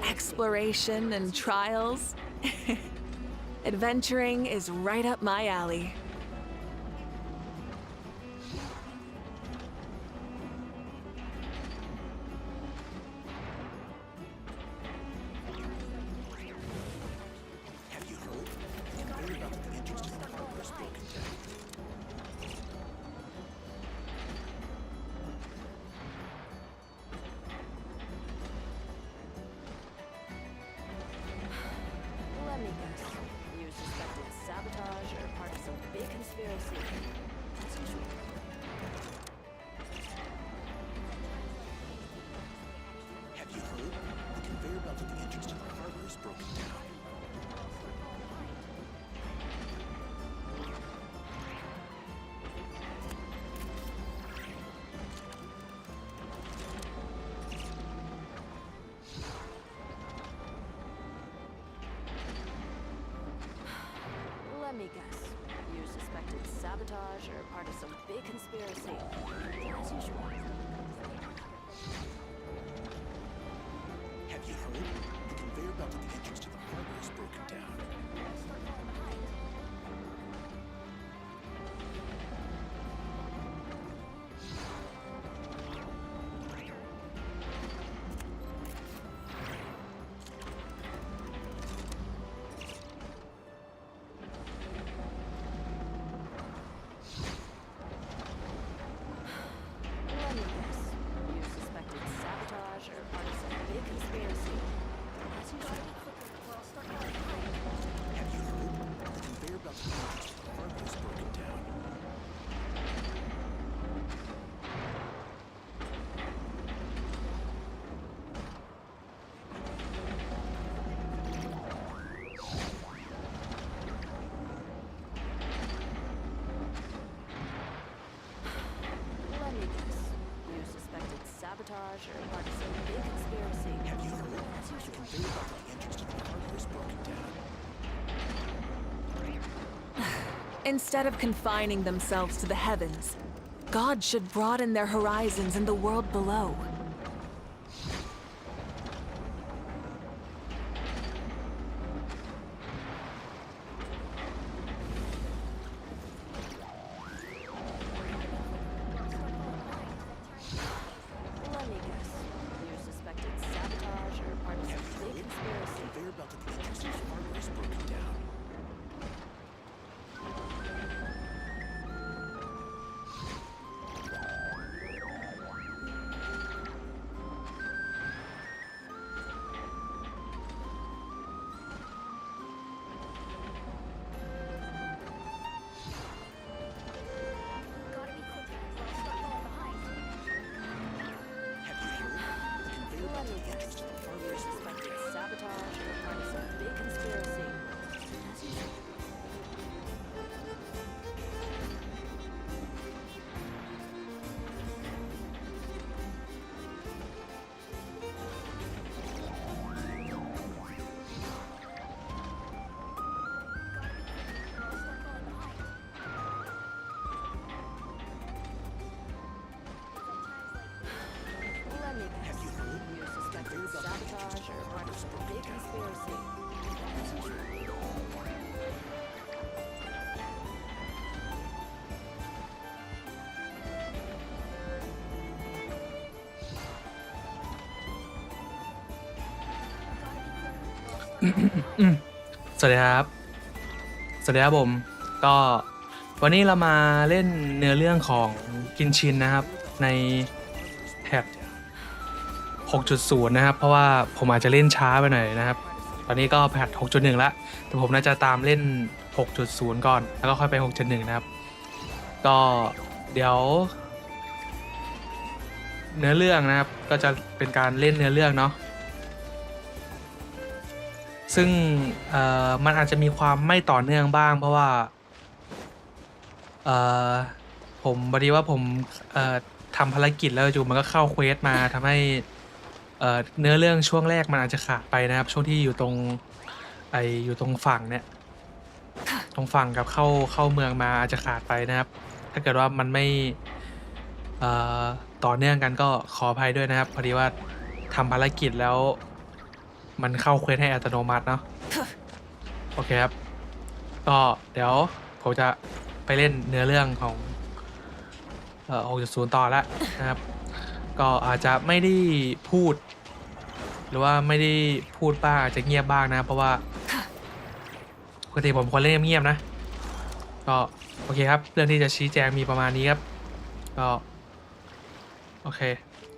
Exploration and trials. Adventuring is right up my alley. Have you heard? They're about to the entrance to the harbor is broken down. Let me guess. You suspected sabotage or part of some big conspiracy. As usual. Have you heard? The conveyor belt at the entrance to the harbor is broken down. Let me guess. You suspected sabotage or part of some big conspiracy. As usual. Have you heard? The conveyor belt at the entrance to the harbor is broken down. Let me guess. You suspected sabotage or part of some big conspiracy. As usual. Have you heard? The conveyor belt at the entrance to the harbor is broken down. Let me guess. You suspected sabotage or part of some big conspiracy. Have you heard? As The usual. conveyor belt at the entrance to the harbor is broken down. Instead of confining themselves to the heavens, God should broaden their horizons in the world below. Let me guess. You suspected sabotage or part of some big The conspiracy. conveyor belt at the entrance to the harbor is broken down. Have you heard? The conveyor Let belt me at the entrance guess. to the harbor You is broken suspected down. sabotage or part of some big conspiracy. As usual. Let me guess. Have you heard? You suspected sabotage or part of some big conspiracy. As usual.สวัสดีครับ สวัสดีครับผมก็วันนี้เรามาเล่นเนื้อเรื่องของกินชินนะครับในแพท 6.0 นะครับเพราะว่าผมอาจจะเล่นช้าไปหน่อยนะครับ ตอนนี้ก็แพท 6.1 แล้วแต่ผมน่าจะตามเล่น 6.0 ก่อนแล้วก็ค่อยไป 6.1 นะครับก็เดี๋ยวเนื้อเรื่องนะครับก็จะเป็นการเล่นเนื้อเรื่องเนาะซึ่งมันอาจจะมีความไม่ต่อเนื่องบ้างเพราะว่าผมพอดีว่าผมทำภารกิจแล้วจู่มันก็เข้าเควสมาทำให้เนื้อเรื่องช่วงแรกมันอาจจะขาดไปนะครับช่วงที่อยู่ตรงอยู่ตรงฝั่งเนี่ยตรงฝั่งกับเข้าเมืองมาอาจจะขาดไปนะครับ ถ้าเกิดว่ามันไม่ต่อเนื่องกันก็ขออภัยด้วยนะครับพอดีว่า ทำภารกิจแล้วมันเข้าเควสให้อัตโนมัติเนาะโอเคครับก็เดี๋ยวผมจะไปเล่นเนื้อเรื่องของ6.0 ต่อแล้วนะครับก็อาจจะไม่ได้พูดหรือว่าไม่ได้พูดบ้างอาจจะเงียบบ้างนะเพราะว่าปกติผมคนเล่นเงียบๆนะก็โอเคครับเรื่องที่จะชี้แจงมีประมาณนี้ครับก็โอเค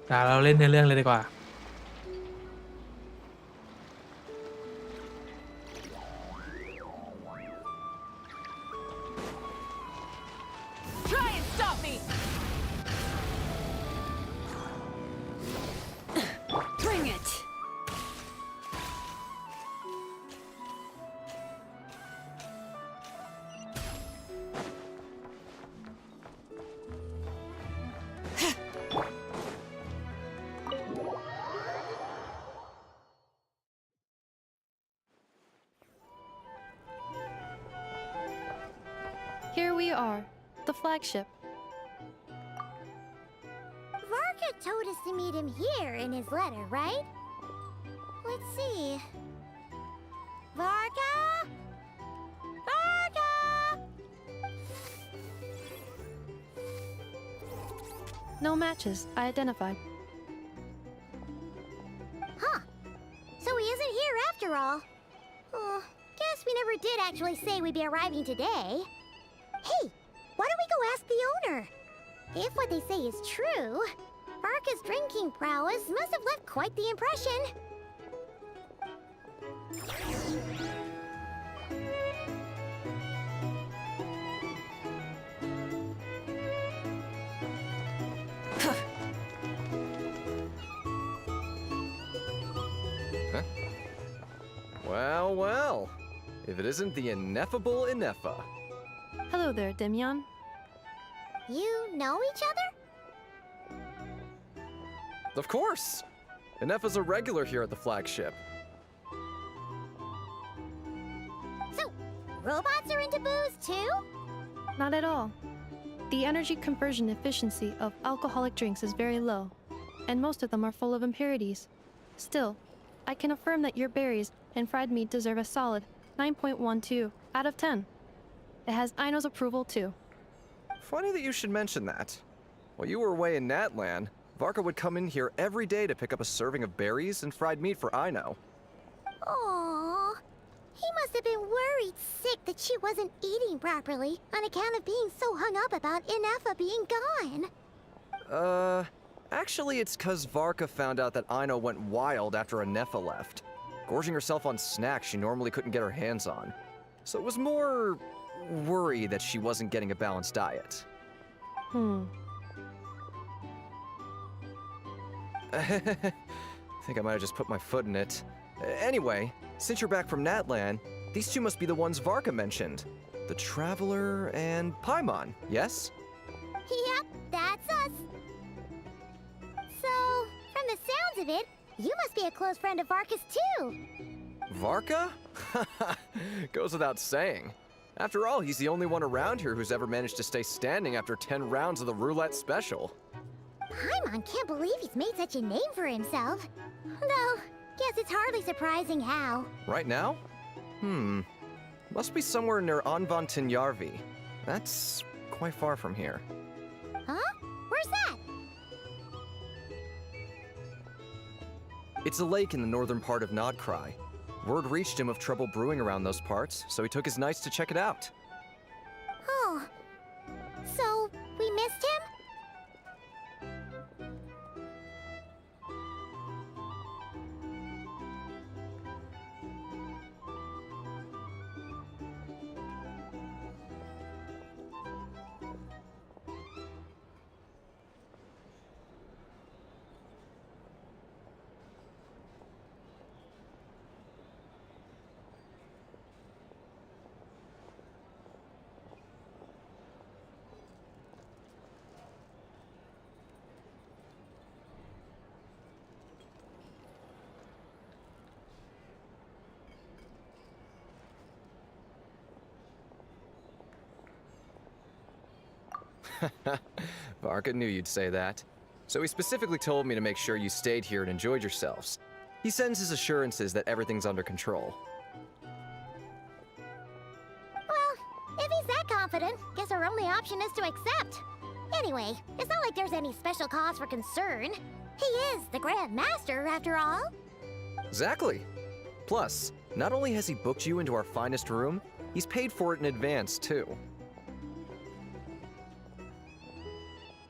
เดี๋ยวเราเล่นเนื้อเรื่องเลยดีกว่า Try and stop me! Bring it! Here we are, the flagship. Varka told us to meet him here in his letter, right? Let's see. Varka? Varka! No matches identified. Huh. So he isn't here after all. Oh, guess we never did actually say we'd be arriving today. Hey, why don't we go ask the owner? If what they say is true, Varka's drinking prowess must have left quite the impression. Well, well. If it isn't the ineffable Ineffa. Hello there, Demyon. You know each other? Of course! Ineffa's a regular here at the flagship. So, robots are into booze too? Not at all. The energy conversion efficiency of alcoholic drinks is very low, and most of them are full of impurities. Still, I can affirm that your berries and fried meat deserve a solid 9.12 out of 10. It has Aino's approval too. Funny that you should mention that. While you were away in Natlan, Varka would come in here every day to pick up a serving of berries and fried meat for Aino. Aww. He must have been worried sick that she wasn't eating properly on account of being so hung up about Ineffa being gone. Actually it's 'cause Varka found out that Aino went wild after Ineffa left, gorging herself on snacks she normally couldn't get her hands on. So it was more worry that she wasn't getting a balanced diet. I think I might have just put my foot in it. Anyway, since you're back from Natlan, these two must be the ones Varka mentioned. The Traveler and Paimon, yes? Yep, that's us. So, from the sounds of it, you must be a close friend of Varka's too. Varka? Goes without saying. After all, he's the only one around here who's ever managed to stay standing after 10 rounds of the roulette special. Paimon can't believe he's made such a name for himself. Though, guess it's hardly surprising how. Right now? Must be somewhere near Anvantinyarvi. That's quite far from here. Huh? Where's that? It's a lake in the northern part of Nodcry. Word reached him of trouble brewing around those parts, so he took his knights to check it out. Oh. So, we missed him? Varka knew you'd say that. So he specifically told me to make sure you stayed here and enjoyed yourselves. He sends his assurances that everything's under control. Well, if he's that confident, guess our only option is to accept. Anyway, it's not like there's any special cause for concern. He is the Grand Master, after all. Exactly. Plus, not only has he booked you into our finest room, he's paid for it in advance, too.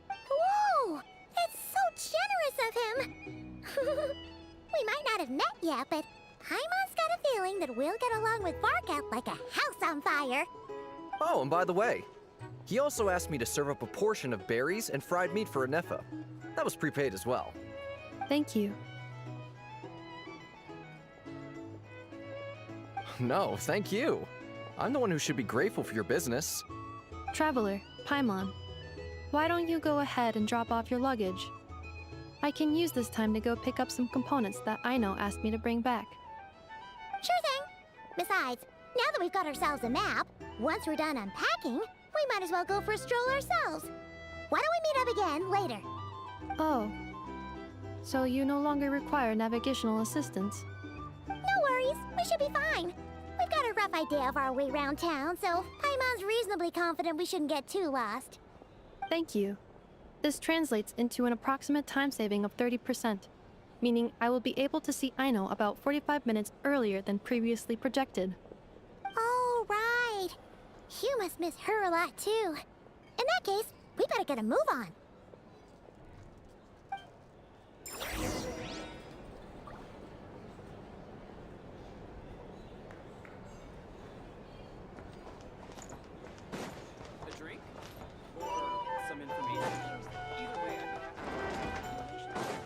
Whoa! That's so generous of him! We might not have met yet, but Paimon's got a feeling that we'll get along with Varka like a house on fire. Oh, and by the way, he also asked me to serve up a portion of berries and fried meat for Anefa. That was prepaid as well. Thank you. No, thank you. I'm the one who should be grateful for your business. Traveler, Paimon, why don't you go ahead and drop off your luggage? I can use this time to go pick up some components that Aino asked me to bring back. Sure thing. Besides, now that we've got ourselves a map, once we're done unpacking, we might as well go for a stroll ourselves. Why don't we meet up again later? Oh. So you no longer require navigational assistance? No worries, we should be fine. We've got a rough idea of our way around town, so Paimon's reasonably confident we shouldn't get too lost. Thank you. This translates into an approximate time saving of 30%, meaning I will be able to see Aino about 45 minutes earlier than previously projected. Oh, right. You must miss her a lot, too. In that case, we better get a move on. A drink? Or some information? Either way, I'd be happy.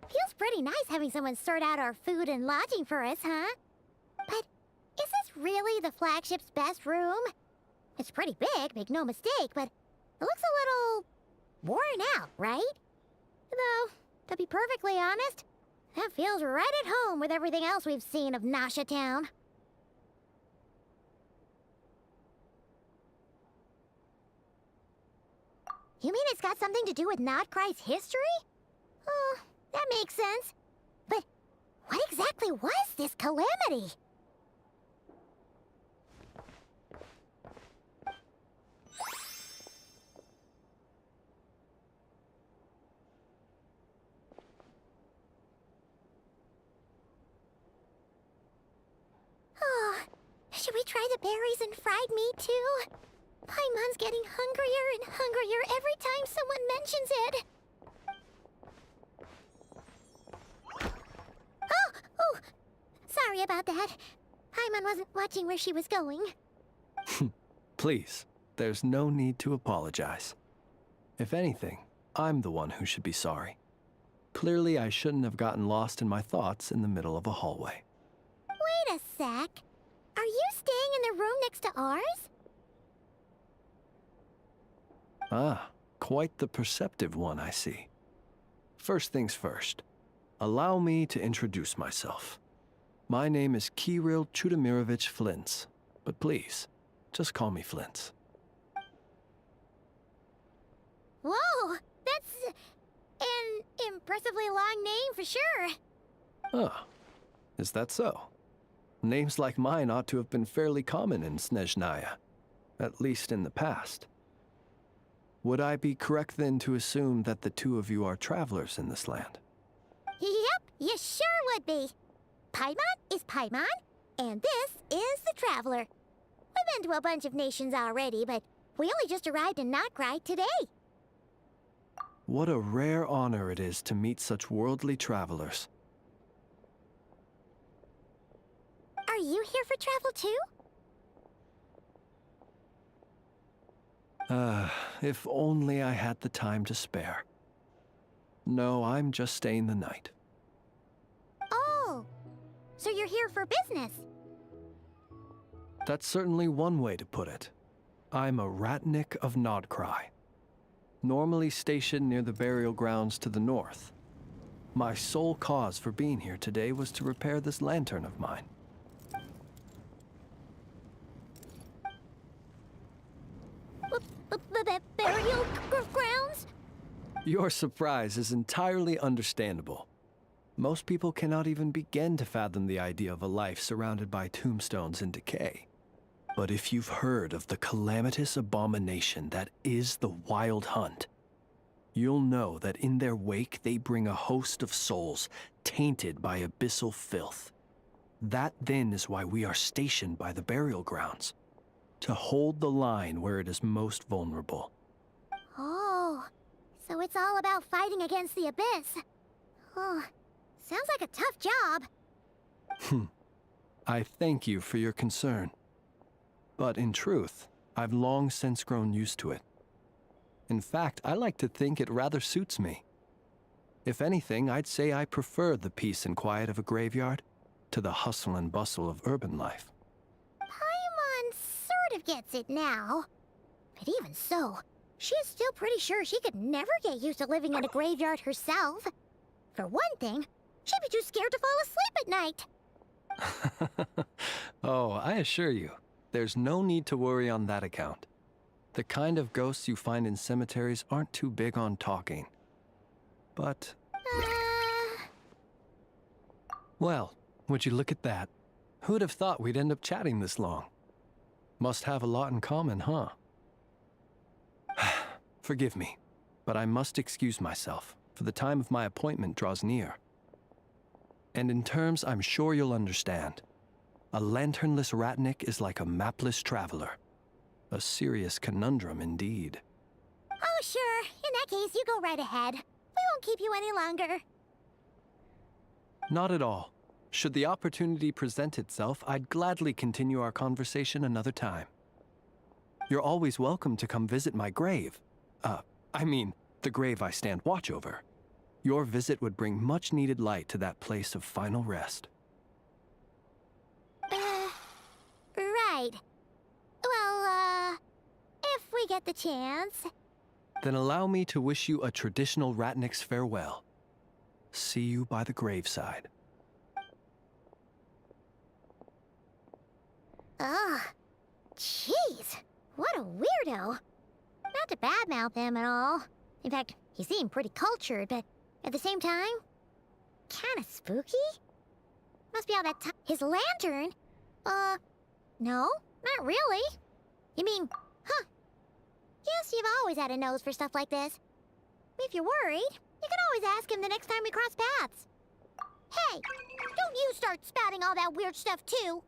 Feels pretty nice having someone sort out our food and lodging for us, huh? But is this really the flagship's best room? It's pretty big, make no mistake, but it looks a little worn out, right? Though, to be perfectly honest, that feels right at home with everything else we've seen of Nasha Town. You mean it's got something to do with Nodcry's history? Oh, that makes sense. But what exactly was this calamity? Oh, should we try the berries and fried meat too? Paimon's getting hungrier and hungrier every time someone mentions it. Oh, sorry about that. Paimon wasn't watching where she was going. Please, there's no need to apologize. If anything, I'm the one who should be sorry. Clearly, I shouldn't have gotten lost in my thoughts in the middle of a hallway. Wait a sec. Are you staying in the room next to ours? Ah, quite the perceptive one, I see. First things first, allow me to introduce myself. My name is Kirill Chudamirovich Flintz, but please, just call me Flintz. Whoa, that's an impressively long name for sure. Ah, is that so? Names like mine ought to have been fairly common in Snezhnaya, at least in the past. Would I be correct then to assume that the two of you are travelers in this land? Yep, you sure would be. Paimon is Paimon, and this is the Traveler. We've been to a bunch of nations already, but we only just arrived in Nodcry today. What a rare honor it is to meet such worldly travelers. Are you here for travel too? If only I had the time to spare. No, I'm just staying the night. Oh, so you're here for business? That's certainly one way to put it. I'm a Ratnik of Nodcry, normally stationed near the burial grounds to the north. My sole cause for being here today was to repair this lantern of mine. Burial grounds? Your surprise is entirely understandable. Most people cannot even begin to fathom the idea of a life surrounded by tombstones and decay. But if you've heard of the calamitous abomination that is the Wild Hunt, you'll know that in their wake they bring a host of souls tainted by abyssal filth. That then is why we are stationed by the burial grounds, to hold the line where it is most vulnerable. Oh, so it's all about fighting against the abyss. Oh, sounds like a tough job. I thank you for your concern. But in truth, I've long since grown used to it. In fact, I like to think it rather suits me. If anything, I'd say I prefer the peace and quiet of a graveyard to the hustle and bustle of urban life. Paimon sort of gets it now. But even so, she is still pretty sure she could never get used to living in a graveyard herself. For one thing, she'd be too scared to fall asleep at night. Oh, I assure you, there's no need to worry on that account. The kind of ghosts you find in cemeteries aren't too big on talking. But, well, would you look at that? Who'd have thought we'd end up chatting this long? Must have a lot in common, huh? Forgive me, but I must excuse myself, for the time of my appointment draws near. And in terms I'm sure you'll understand, a lanternless ratnik is like a mapless traveler. A serious conundrum indeed. Oh, sure. In that case, you go right ahead. We won't keep you any longer. Not at all. Should the opportunity present itself, I'd gladly continue our conversation another time. You're always welcome to come visit my grave. I mean, the grave I stand watch over. Your visit would bring much-needed light to that place of final rest. Right. Well, if we get the chance. Then allow me to wish you a traditional ratnik's farewell. See you by the graveside. Ugh. Jeez. What a weirdo. Not to badmouth him at all. In fact, he seemed pretty cultured, but at the same time, kinda spooky? Must be all that time. His lantern? No, not really. You mean, Guess you've always had a nose for stuff like this. If you're worried, you can always ask him the next time we cross paths. Hey, don't you start spouting all that weird stuff too.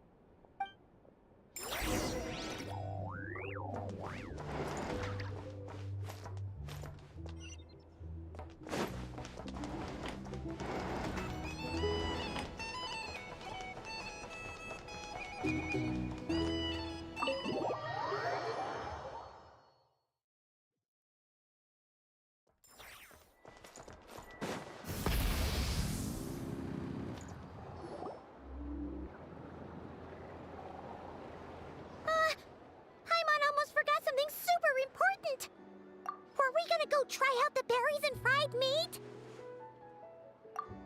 Try out the berries and fried meat?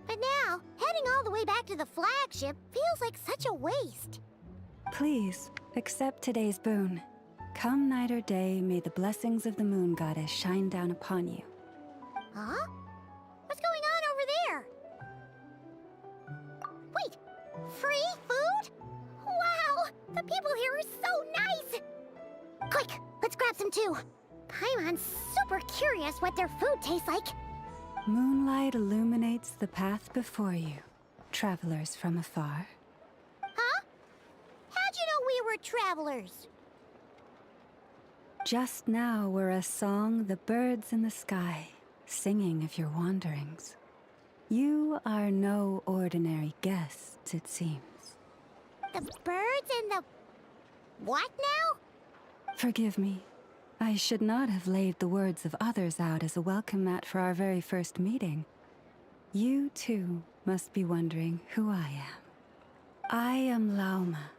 But now, heading all the way back to the flagship feels like such a waste. Please, accept today's boon. Come night or day, may the blessings of the moon goddess shine down upon you. Huh? What's going on over there? Wait, free food? Wow, the people here are so nice! Quick, let's grab some too. Paimon's super curious what their food tastes like. Moonlight illuminates the path before you, travelers from afar. Huh? How'd you know we were travelers? Just now were a song the birds in the sky, singing of your wanderings. You are no ordinary guests, it seems. The birds and the... what now? Forgive me. I should not have laid the words of others out as a welcome mat for our very first meeting. You, too, must be wondering who I am. I am Lauma,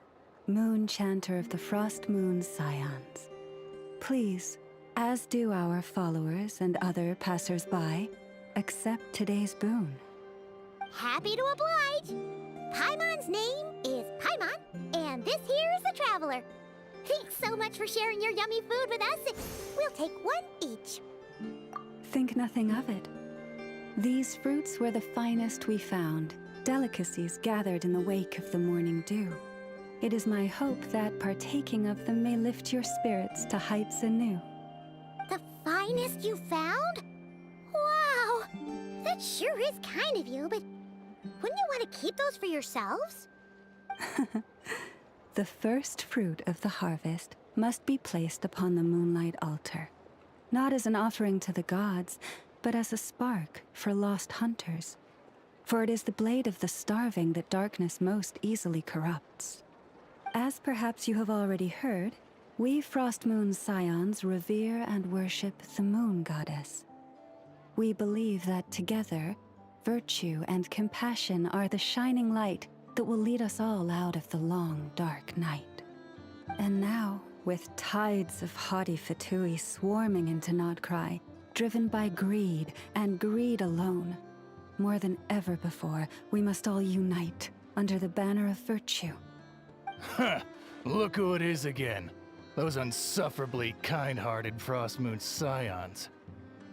moon chanter of the Frost Moon's Scions. Please, as do our followers and other passers-by, accept today's boon. Happy to oblige. Paimon's name is Paimon, and this here is the Traveler. Thanks so much for sharing your yummy food with us. We'll take one each. Think nothing of it. These fruits were the finest we found, delicacies gathered in the wake of the morning dew. It is my hope that partaking of them may lift your spirits to heights anew. The finest you found? Wow! That sure is kind of you, but wouldn't you want to keep those for yourselves? The first fruit of the harvest must be placed upon the moonlight altar, not as an offering to the gods, but as a spark for lost hunters. For it is the blade of the starving that darkness most easily corrupts. As perhaps you have already heard, we Frost Moon Scions revere and worship the moon goddess. We believe that together, virtue and compassion are the shining light that will lead us all out of the long, dark night. And now, with tides of haughty Fatui swarming into Nodcry, driven by greed and greed alone, more than ever before, we must all unite under the banner of virtue. Huh! Look who it is again. Those unsufferably kind-hearted Frostmoon Scions.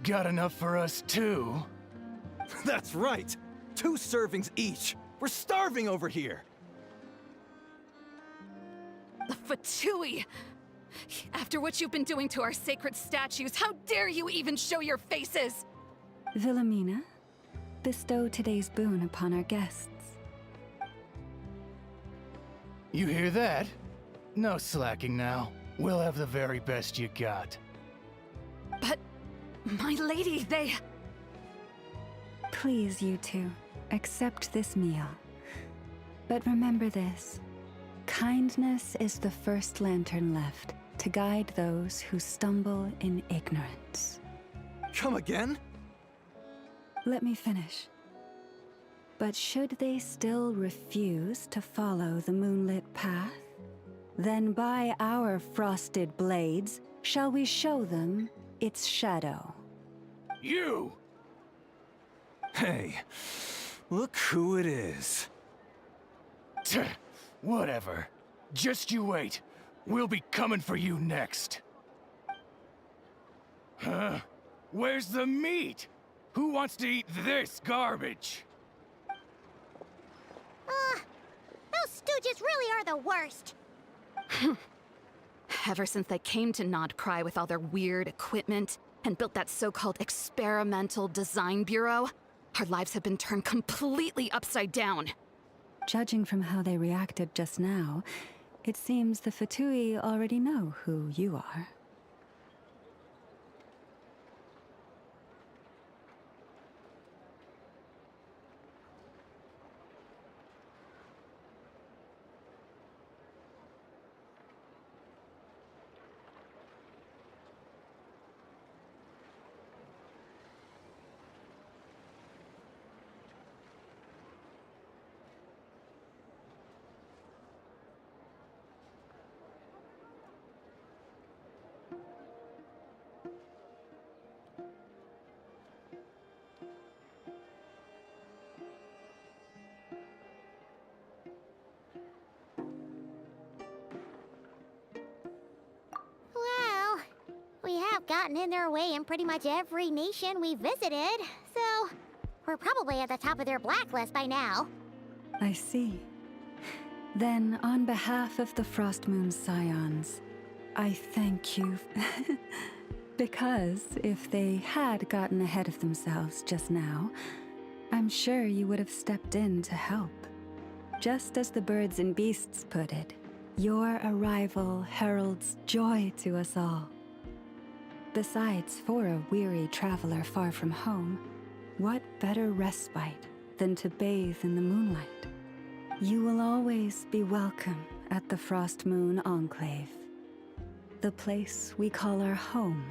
Got enough for us too? That's right! 2 servings each! We're starving over here! The Fatui! After what you've been doing to our sacred statues, how dare you even show your faces? Wilhelmina, bestow today's boon upon our guests. You hear that? No slacking now. We'll have the very best you got. But, my lady, they... Please, you two, accept this meal. But remember this. Kindness is the first lantern left to guide those who stumble in ignorance. Come again? Let me finish. But should they still refuse to follow the moonlit path, then by our frosted blades shall we show them its shadow. You! Hey, look who it is. Tch, whatever. Just you wait. We'll be coming for you next. Huh? Where's the meat? Who wants to eat this garbage? Those stooges really are the worst. Ever since they came to Nodcry with all their weird equipment and built that so-called experimental design bureau, our lives have been turned completely upside down. Judging from how they reacted just now, it seems the Fatui already know who you are. Well, we have gotten in their way in pretty much every nation we visited, so we're probably at the top of their blacklist by now. I see. Then, on behalf of the Frostmoon Scions, I thank you. Because if they had gotten ahead of themselves just now, I'm sure you would have stepped in to help. Just as the birds and beasts put it, your arrival heralds joy to us all. Besides, for a weary traveler far from home, what better respite than to bathe in the moonlight? You will always be welcome at the Frost Moon Enclave, the place we call our home.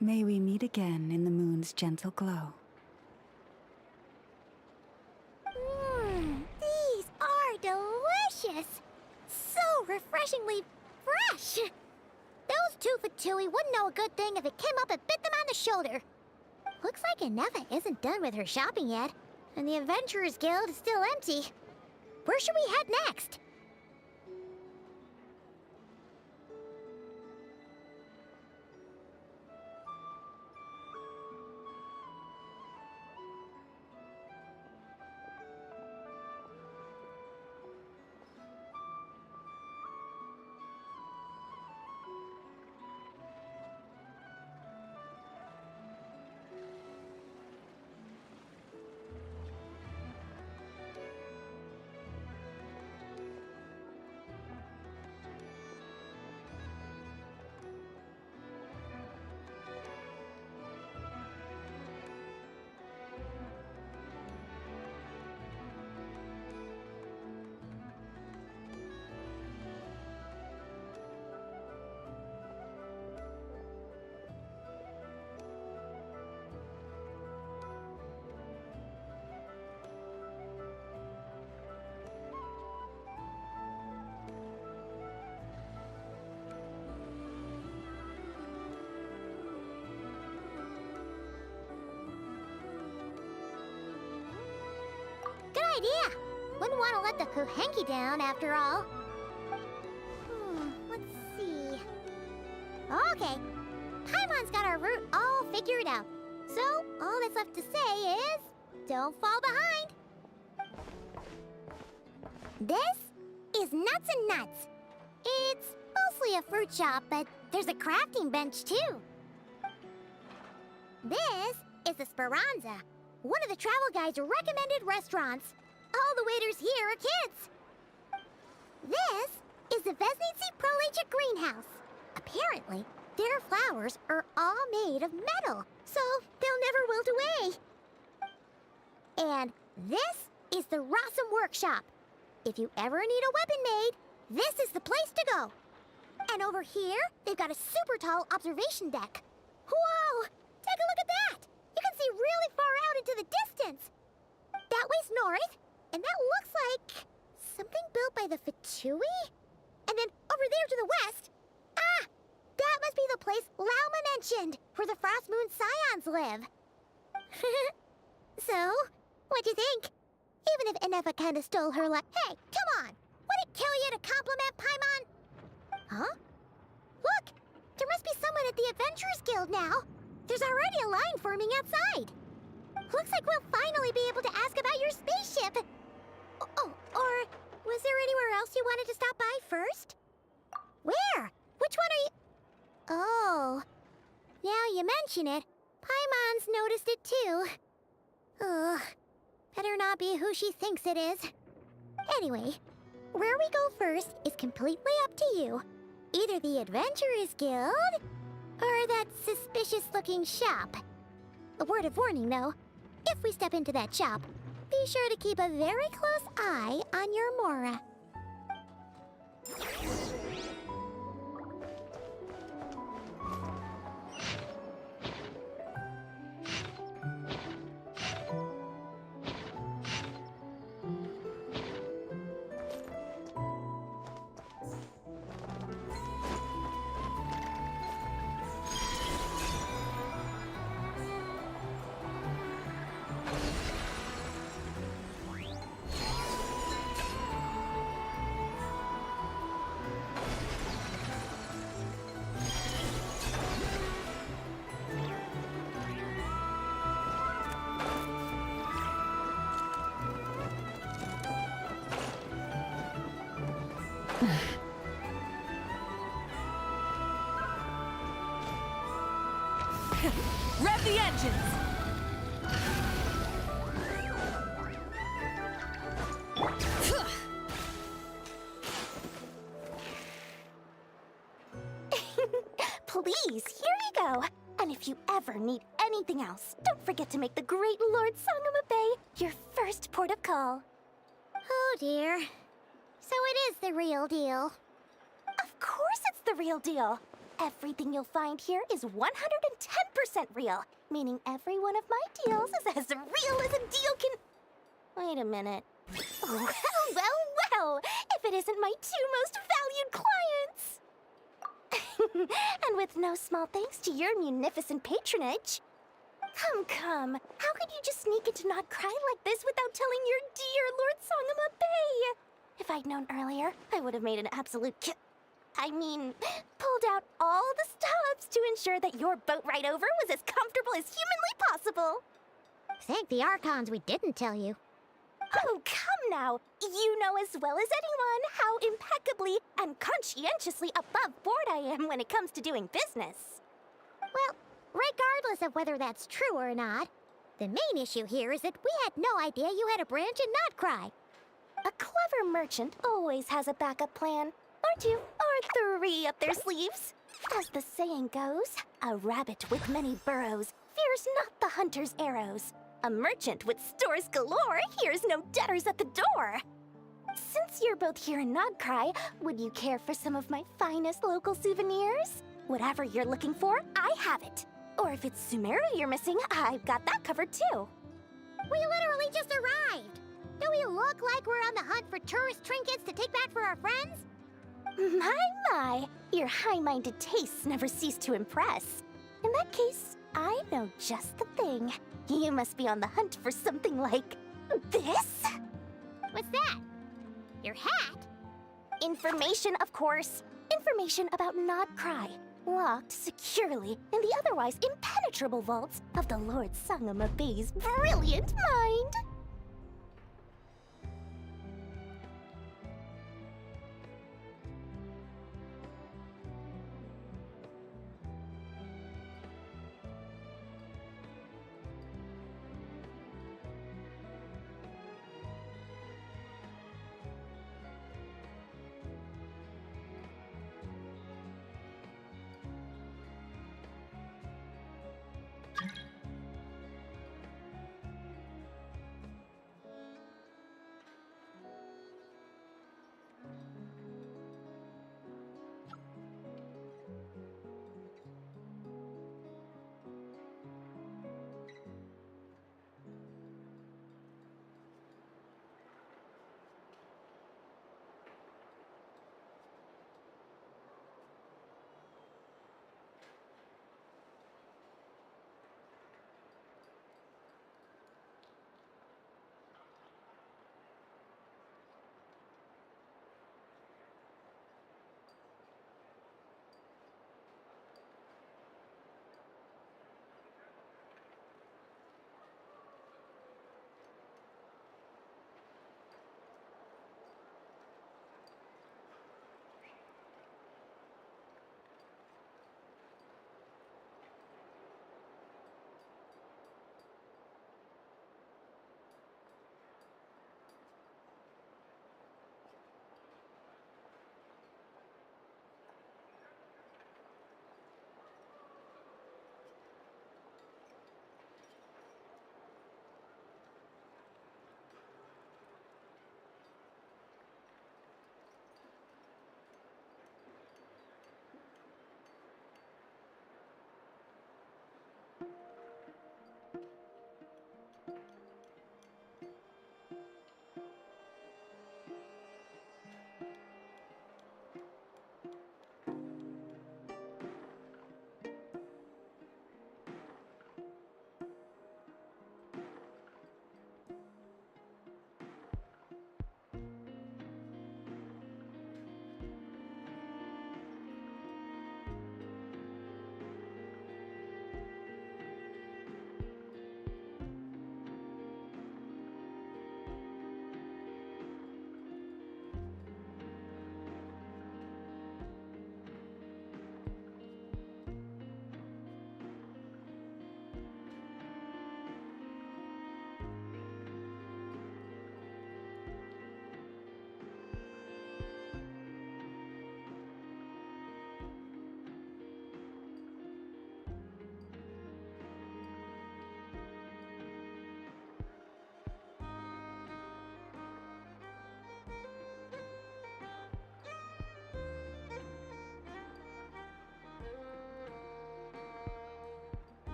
May we meet again in the moon's gentle glow. These are delicious! So refreshingly fresh! Those two Fatui wouldn't know a good thing if it came up and bit them on the shoulder. Looks like Anefa isn't done with her shopping yet, and the Adventurers Guild is still empty. Where should we head next? Good idea! Wouldn't want to let the Kuhenki down, after all. Let's see... Okay. Paimon's got our route all figured out. So, all that's left to say is... don't fall behind! This is Nuts and Nuts. It's mostly a fruit shop, but there's a crafting bench, too. This is the Speranza, one of the travel guide's recommended restaurants. All the waiters here are kids. This is the Vesnici Prolicha greenhouse. Apparently, their flowers are all made of metal, so they'll never wilt away. And this is the Rossum Workshop. If you ever need a weapon made, this is the place to go. And over here, they've got a super tall observation deck. Whoa! Take a look at that! You can see really far out into the distance. That way's north, and that looks like something built by the Fatui? And then over there to the west, that must be the place Lauma mentioned, where the Frost Moon Scions live. So, what'd you think? Even if Anefa kinda stole her Hey, come on! Would it kill you to compliment Paimon? Huh? Look! There must be someone at the Adventurers Guild now. There's already a line forming outside. Looks like we'll finally be able to ask about your spaceship. Oh, or was there anywhere else you wanted to stop by first? Where? Which one are you... Oh, now you mention it, Paimon's noticed it too. Ugh, better not be who she thinks it is. Anyway, where we go first is completely up to you. Either the Adventurers Guild, or that suspicious-looking shop. A word of warning, though. If we step into that shop, be sure to keep a very close eye on your Mora. Rev the engines! Please, here you go. And if you ever need anything else, don't forget to make the great Lord Sangama Bay your first port of call. Oh dear. So it is the real deal. Of course it's the real deal. Everything you'll find here is 110% real, meaning every one of my deals is as real as a deal can. Wait a minute. Well, if it isn't my two most valued clients! And with no small thanks to your munificent patronage. Come. How could you just sneak into Not Cry like this without telling your dear Lord Sangama Bay? If I'd known earlier, I would have made an absolute pulled out all the stops to ensure that your boat ride over was as comfortable as humanly possible. Thank the Archons we didn't tell you. Oh, come now. You know as well as anyone how impeccably and conscientiously above board I am when it comes to doing business. Well, regardless of whether that's true or not, the main issue here is that we had no idea you had a branch in Not Cry. A clever merchant always has a backup plan, or two, or three up their sleeves. As the saying goes, a rabbit with many burrows fears not the hunter's arrows. A merchant with stores galore hears no debtors at the door. Since you're both here in Not Cry, would you care for some of my finest local souvenirs? Whatever you're looking for, I have it. Or if it's Sumeru you're missing, I've got that covered too. We literally just arrived. Do we look like we're on the hunt for tourist trinkets to take back for our friends? My, your high-minded tastes never cease to impress. In that case, I know just the thing. You must be on the hunt for something like this? What's that? Your hat? Information, of course. Information about Not Cry, locked securely in the otherwise impenetrable vaults of the Lord Sangama Bay's brilliant mind.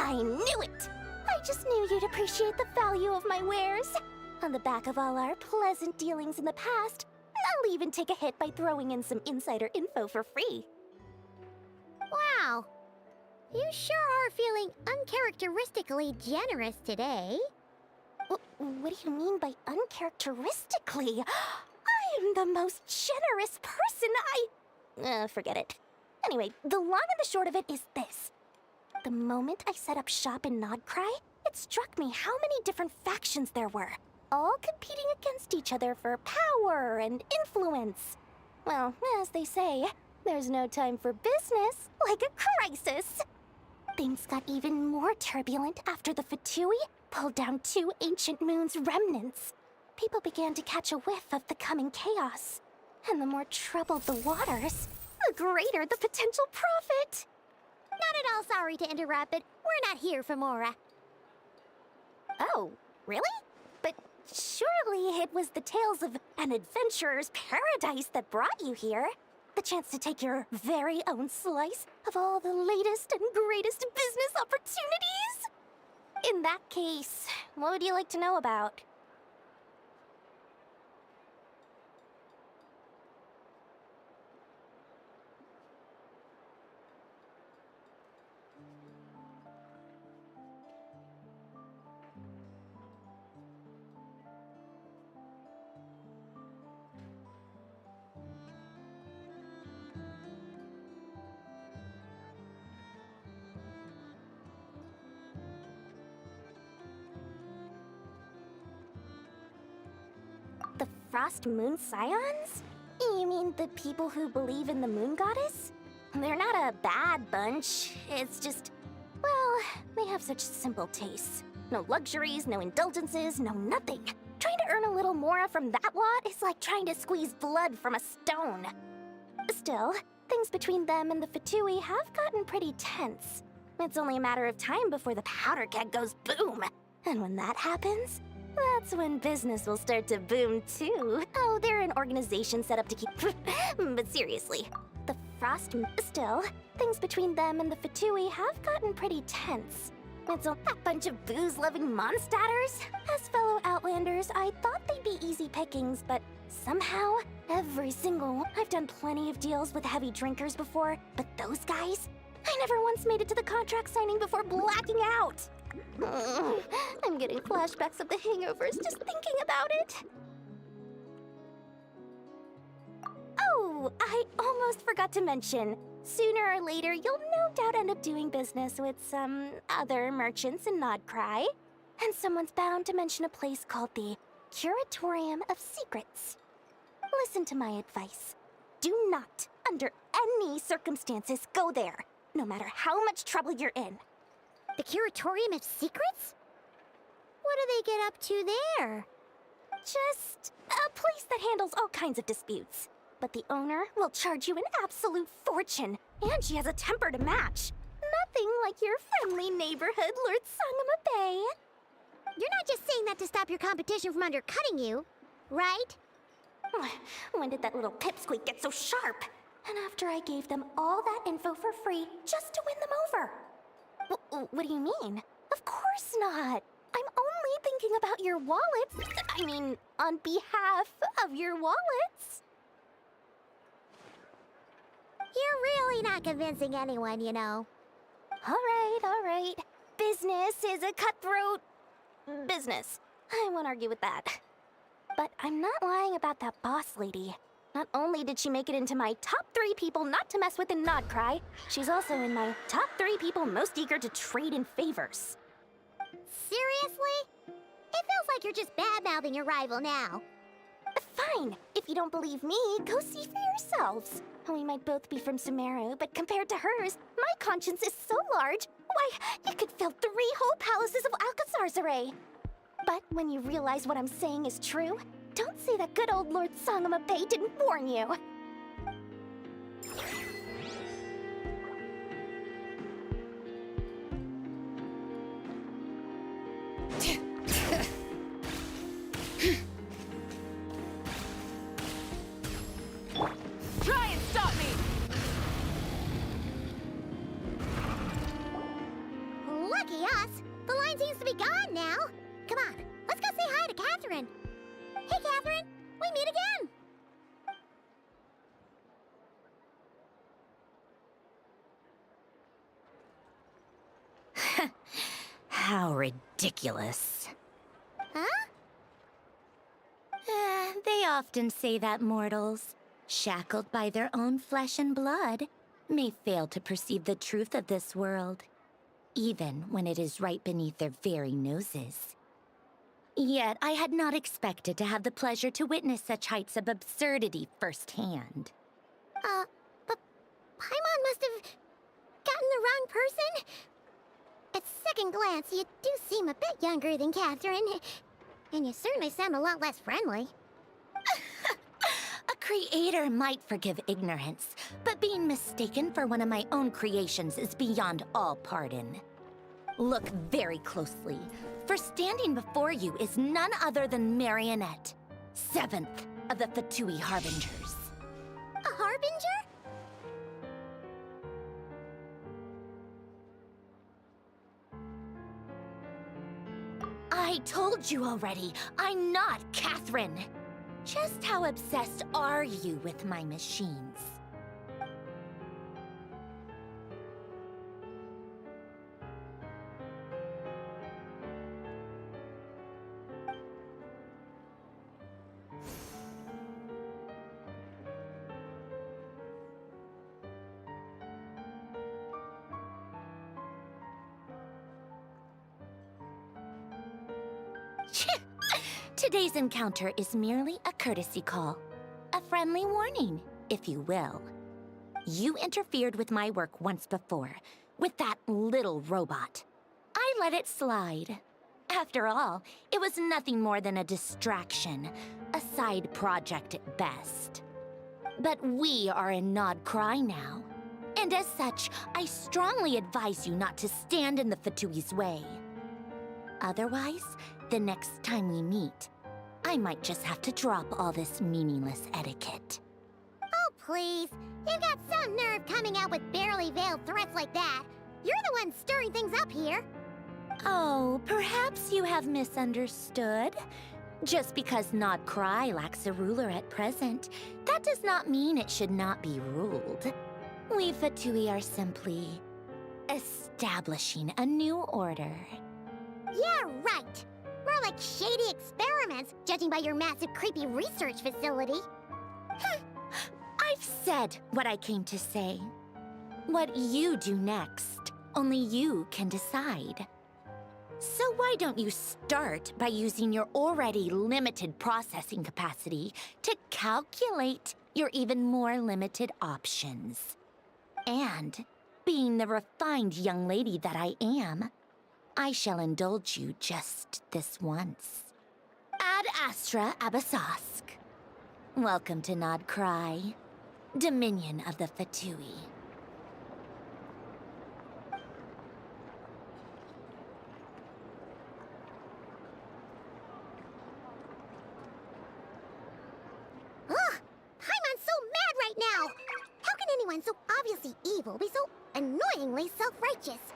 I knew it! I just knew you'd appreciate the value of my wares. On the back of all our pleasant dealings in the past, I'll even take a hit by throwing in some insider info for free. Wow. You sure are feeling uncharacteristically generous today. What do you mean by uncharacteristically? I am the most generous person. Forget it. Anyway, the long and the short of it is this. The moment I set up shop in Nodcry, it struck me how many different factions there were, all competing against each other for power and influence. Well, as they say, there's no time for business like a crisis. Things got even more turbulent after the Fatui pulled down 2 ancient moons' remnants. People began to catch a whiff of the coming chaos. And the more troubled the waters, the greater the potential profit. Not at all sorry to interrupt, but we're not here for Mora. Oh, really? But surely it was the tales of an adventurer's paradise that brought you here. The chance to take your very own slice of all the latest and greatest business opportunities? In that case, what would you like to know about? The Frost Moon Scions? You mean the people who believe in the Moon Goddess? They're not a bad bunch. It's just, well, they have such simple tastes. No luxuries, no indulgences, no nothing. Trying to earn a little more from that lot is like trying to squeeze blood from a stone. Still, things between them and the Fatui have gotten pretty tense. It's only a matter of time before the powder keg goes boom. And when that happens, that's when business will start to boom too. Oh, they're an organization set up to keep... But seriously, the Frost... Still, things between them and the Fatui have gotten pretty tense. It's a bunch of booze-loving monsters. As fellow Outlanders, I thought they'd be easy pickings, but somehow, every single one... I've done plenty of deals with heavy drinkers before, but those guys... I never once made it to the contract signing before blacking out. I'm getting flashbacks of the hangovers just thinking about it. Oh, I almost forgot to mention. Sooner or later, you'll no doubt end up doing business with some other merchants in Nodcry. And someone's bound to mention a place called the Curatorium of Secrets. Listen to my advice. Do not, under any circumstances, go there, no matter how much trouble you're in. The Curatorium of Secrets? What do they get up to there? Just a place that handles all kinds of disputes. But the owner will charge you an absolute fortune, and she has a temper to match. Nothing like your friendly neighborhood, Lord Sangama Bay. You're not just saying that to stop your competition from undercutting you, right? When did that little pipsqueak get so sharp? And after I gave them all that info for free just to win them over. What do you mean? Of course not. I'm only thinking about your wallets. I mean, on behalf of your wallets. You're really not convincing anyone, you know. All right. Business is a cutthroat business. I won't argue with that. But I'm not lying about that boss lady. Not only did she make it into my top 3 people not to mess with in Nodcry, she's also in my top 3 people most eager to trade in favors. Seriously? It feels like you're just bad-mouthing your rival now. Fine. If you don't believe me, go see for yourselves. We might both be from Sumeru, but compared to hers, my conscience is so large, why, it could fill 3 whole palaces of Alcazar's array. But when you realize what I'm saying is true, don't say that good old Lord Sangama Bay didn't warn you. Try and stop me! Lucky Hey, Catherine! We meet again! How ridiculous. Huh? They often say that mortals, shackled by their own flesh and blood, may fail to perceive the truth of this world, even when it is right beneath their very noses. Yet I had not expected to have the pleasure to witness such heights of absurdity firsthand. But Paimon must have gotten the wrong person? At second glance, you do seem a bit younger than Catherine. And you certainly sound a lot less friendly. A creator might forgive ignorance, but being mistaken for one of my own creations is beyond all pardon. Look very closely, for standing before you is none other than Marionette, 7th of the Fatui Harbingers. A harbinger? I told you already, I'm not Catherine. Just how obsessed are you with my machines? Today's encounter is merely a courtesy call. A friendly warning, if you will. You interfered with my work once before, with that little robot. I let it slide. After all, it was nothing more than a distraction, a side project at best. But we are in Nod Cry now. And as such, I strongly advise you not to stand in the Fatui's way. Otherwise, the next time we meet, I might just have to drop all this meaningless etiquette. Oh, please. You've got some nerve coming out with barely veiled threats like that. You're the one stirring things up here. Oh, perhaps you have misunderstood. Just because Nod Cry lacks a ruler at present, that does not mean it should not be ruled. We Fatui are simply establishing a new order. Yeah, right. More like shady experiments, judging by your massive creepy research facility. I've said what I came to say. What you do next, only you can decide. So why don't you start by using your already limited processing capacity to calculate your even more limited options? And, being the refined young lady that I am, I shall indulge you just this once. Ad Astra Abyssosque. Welcome to Nod Cry, Dominion of the Fatui. Ugh! Paimon's so mad right now! How can anyone so obviously evil be so annoyingly self-righteous?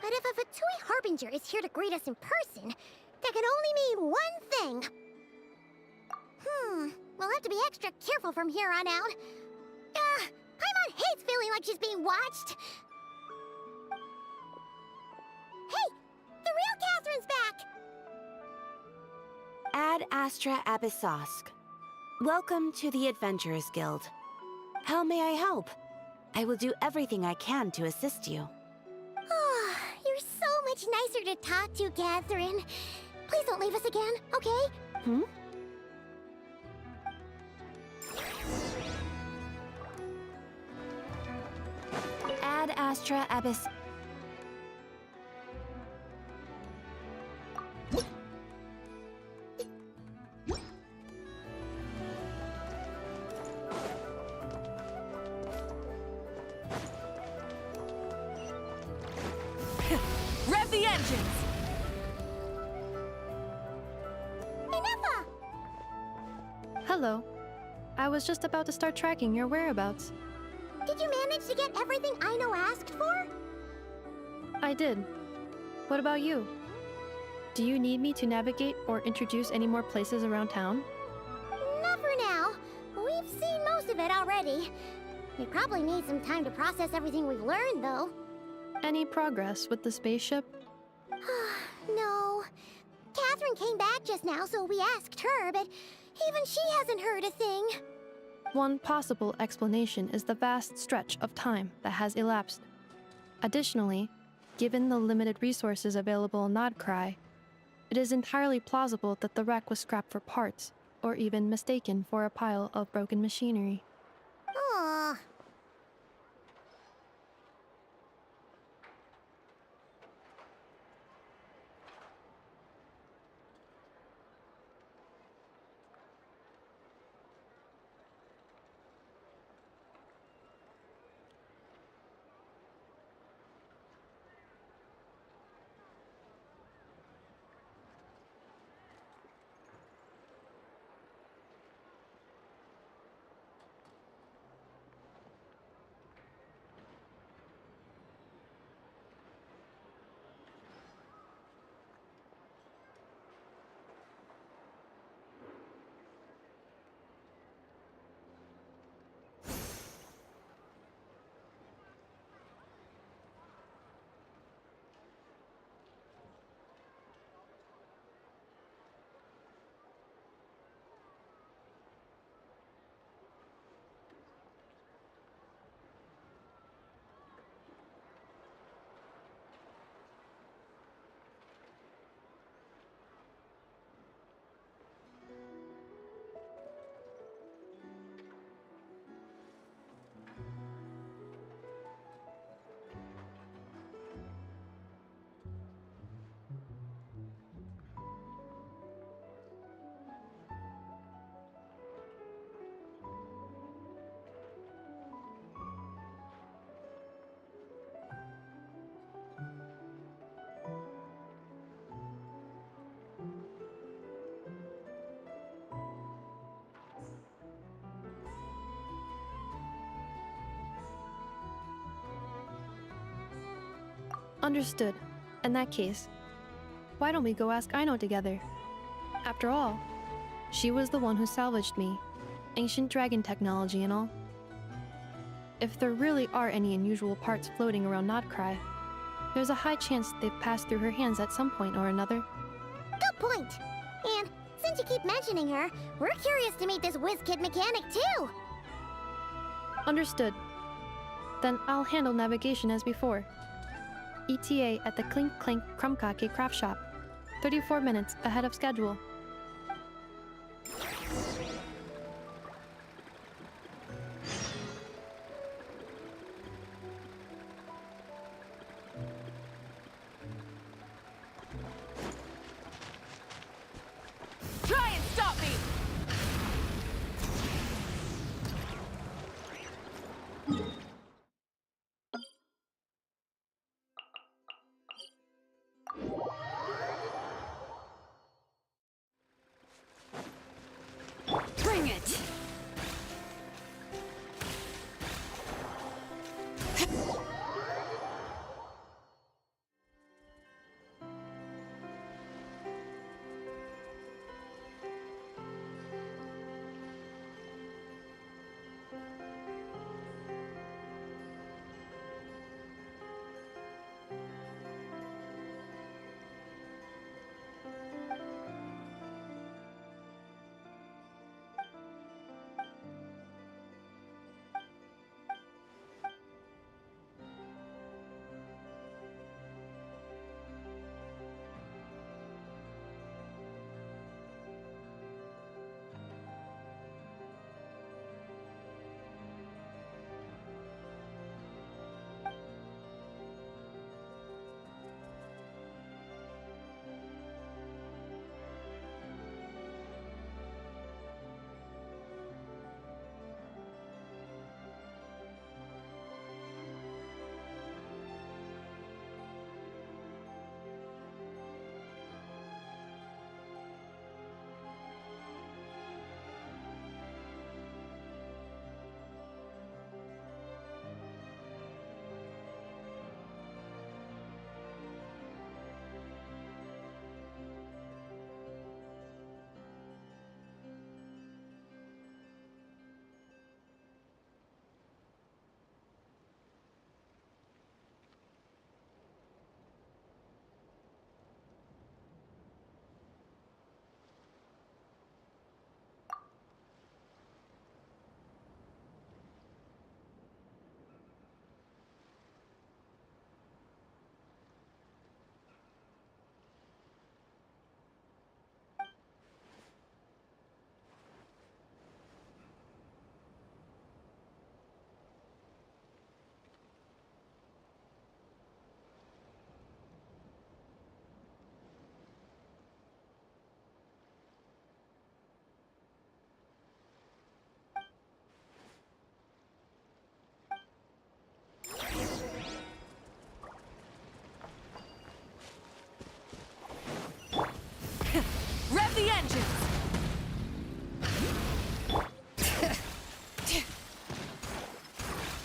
But if a Fatui Harbinger is here to greet us in person, that can only mean one thing. We'll have to be extra careful from here on out. Paimon hates feeling like she's being watched. Hey! The real Catherine's back! Ad Astra Abyssosque. Welcome to the Adventurers Guild. How may I help? I will do everything I can to assist you. Oh, you're so much nicer to talk to, Catherine. Please don't leave us again, okay? Ad Astra Abyss... Rev the engines! Inefa! Hello. I was just about to start tracking your whereabouts. Did you manage to get everything Aino asked for? I did. What about you? Do you need me to navigate or introduce any more places around town? Not for now. We've seen most of it already. We probably need some time to process everything we've learned, though. Any progress with the spaceship? No. Catherine came back just now, so we asked her, but even she hasn't heard a thing. One possible explanation is the vast stretch of time that has elapsed. Additionally, given the limited resources available in Nodcry, it is entirely plausible that the wreck was scrapped for parts, or even mistaken for a pile of broken machinery. Aw. Understood. In that case, why don't we go ask Aino together? After all, she was the one who salvaged me. Ancient dragon technology and all. If there really are any unusual parts floating around Nodcry, there's a high chance they've passed through her hands at some point or another. Good point. And since you keep mentioning her, we're curious to meet this whiz-kid mechanic too. Understood. Then I'll handle navigation as before. ETA at the Clink Clank Krumkake craft shop. 34 minutes ahead of schedule.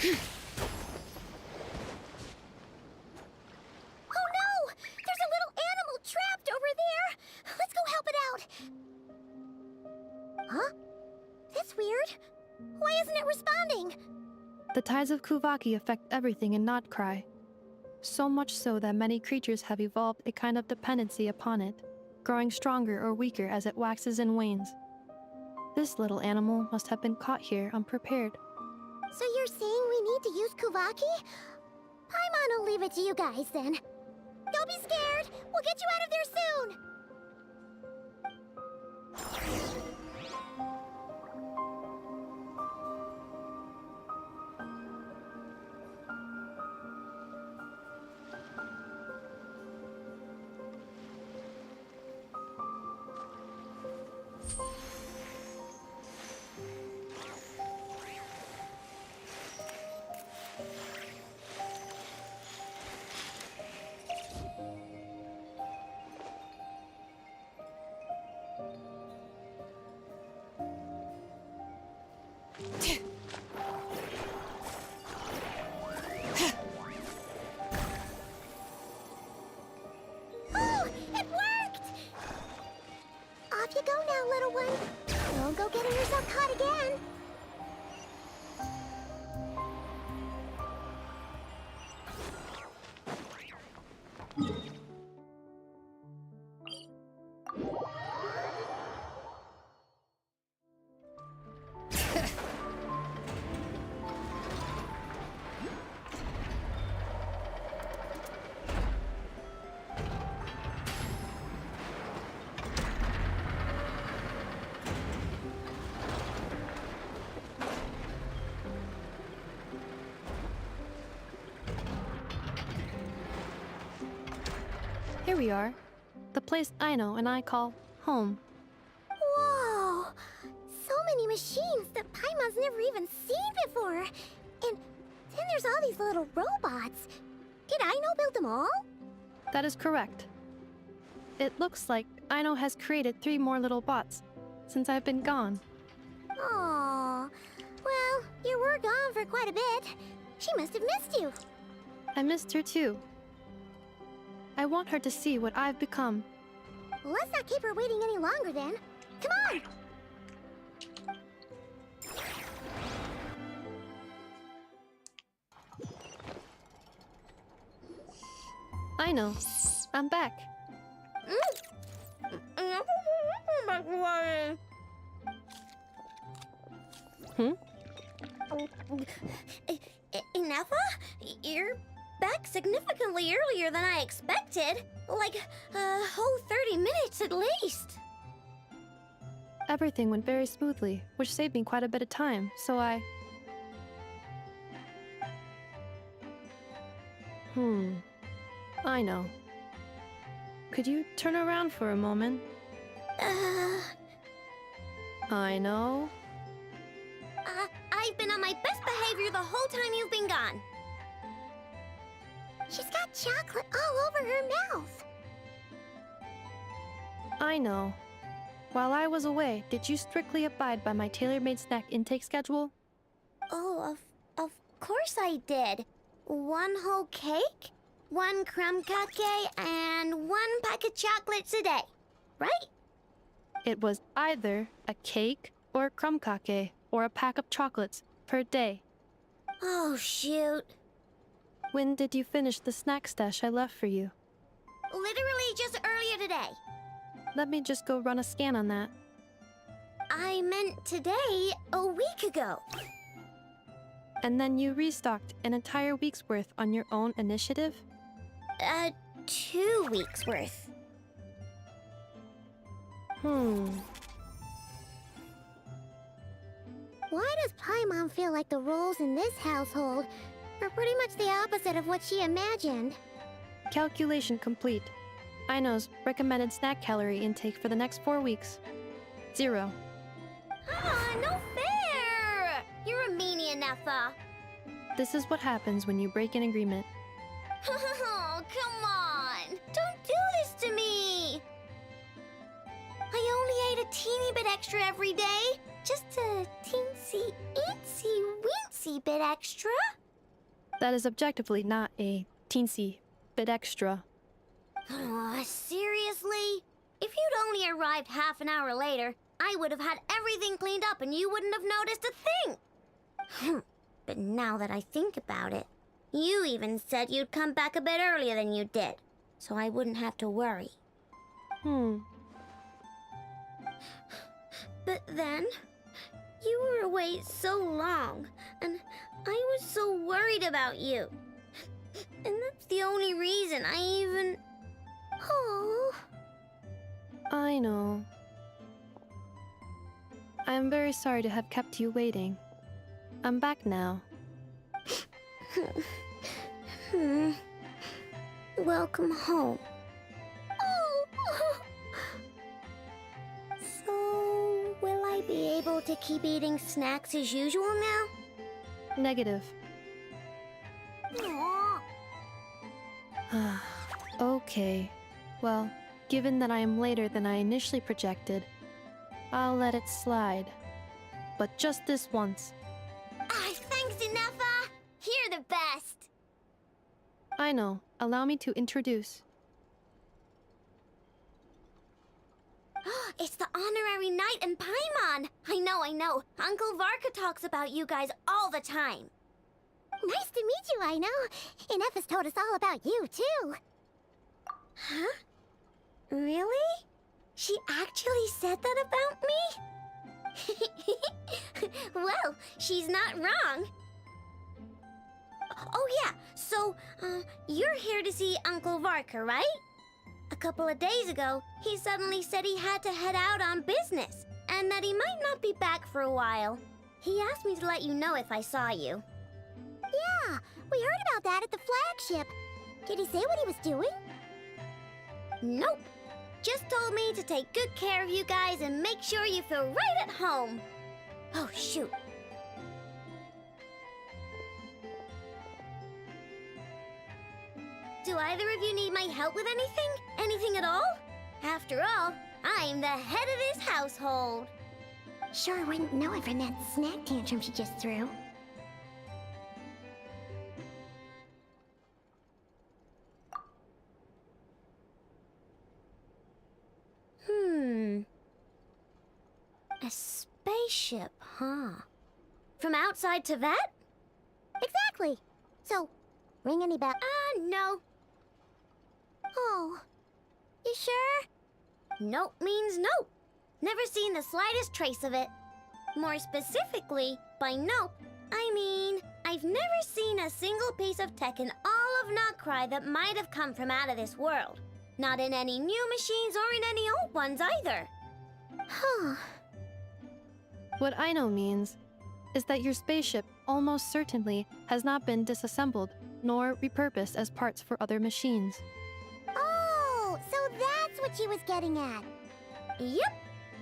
Oh no! There's a little animal trapped over there! Let's go help it out! Huh? That's weird. Why isn't it responding? The tides of Kuvaki affect everything in Notcry. So much so that many creatures have evolved a kind of dependency upon it, growing stronger or weaker as it waxes and wanes. This little animal must have been caught here unprepared. So you're saying we need to use Kuvaki? Paimon will leave it to you guys then. Don't be scared! We'll get you out of there soon! Oh, it worked! Off you go now, little one. Don't go getting yourself caught again. Here we are. The place Aino and I call home. Whoa! So many machines that Paimon's never even seen before. And then there's all these little robots. Did Aino build them all? That is correct. It looks like Aino has created 3 more little bots since I've been gone. Aww. Well, you were gone for quite a bit. She must have missed you. I missed her too. I want her to see what I've become. Let's not keep her waiting any longer then. Come on! Aino, I'm back. Ineffa? You're back significantly earlier than I expected. Like a whole 30 minutes at least. Everything went very smoothly, which saved me quite a bit of time, so I know. Could you turn around for a moment? I know. I've been on my best behavior the whole time you've been gone. She's got chocolate all over her mouth. I know. While I was away, did you strictly abide by my tailor-made snack intake schedule? Oh, of course I did. 1 whole cake, 1 crumb cake, and 1 pack of chocolates a day, right? It was either a cake or a crumb cake or a pack of chocolates per day. Oh, shoot. When did you finish the snack stash I left for you? Literally just earlier today. Let me just go run a scan on that. I meant today, a week ago. And then you restocked an entire week's worth on your own initiative? 2 weeks worth. Why does Paimon feel like the roles in this household are pretty much the opposite of what she imagined? Calculation complete. Aino's recommended snack calorie intake for the next 4 weeks. 0. No fair! You're a meanie, Ineffa. This is what happens when you break an agreement. Oh, come on! Don't do this to me! I only ate a teeny bit extra every day. Just a teensy, eensy, weensy teensy bit extra? That is objectively not a teensy bit extra. Seriously? If you'd only arrived half an hour later, I would have had everything cleaned up and you wouldn't have noticed a thing. But now that I think about it, you even said you'd come back a bit earlier than you did, so I wouldn't have to worry. But then, you were away so long, and I was so worried about you. And that's the only reason I even... Oh. I know. I am very sorry to have kept you waiting. I'm back now. Welcome home. Oh. So, will I be able to keep eating snacks as usual now? Negative. Aw. Okay. Well, given that I am later than I initially projected, I'll let it slide. But just this once. Thanks, Inefa! You're the best! I know. Allow me to introduce. It's the honorary knight and Paimon! I know. Uncle Varka talks about you guys all the time. Nice to meet you, I know. Inefa's told us all about you, too. Huh? Really? She actually said that about me? Well, she's not wrong. Oh yeah, so, you're here to see Uncle Varka, right? A couple of days ago, he suddenly said he had to head out on business, and that he might not be back for a while. He asked me to let you know if I saw you. Yeah, we heard about that at the flagship. Did he say what he was doing? Nope. Just told me to take good care of you guys and make sure you feel right at home. Oh, shoot. Do either of you need my help with anything? Anything at all? After all, I'm the head of this household. Sure wouldn't know it from that snack tantrum she just threw. A spaceship, huh? From outside to that? Exactly. So, ring any bell? No. Oh. You sure? Nope means nope. Never seen the slightest trace of it. More specifically, by nope, I mean, I've never seen a single piece of tech in all of Nokrai that might have come from out of this world. Not in any new machines or in any old ones either. Huh. What I know means is that your spaceship almost certainly has not been disassembled nor repurposed as parts for other machines. Oh, so that's what she was getting at. Yep.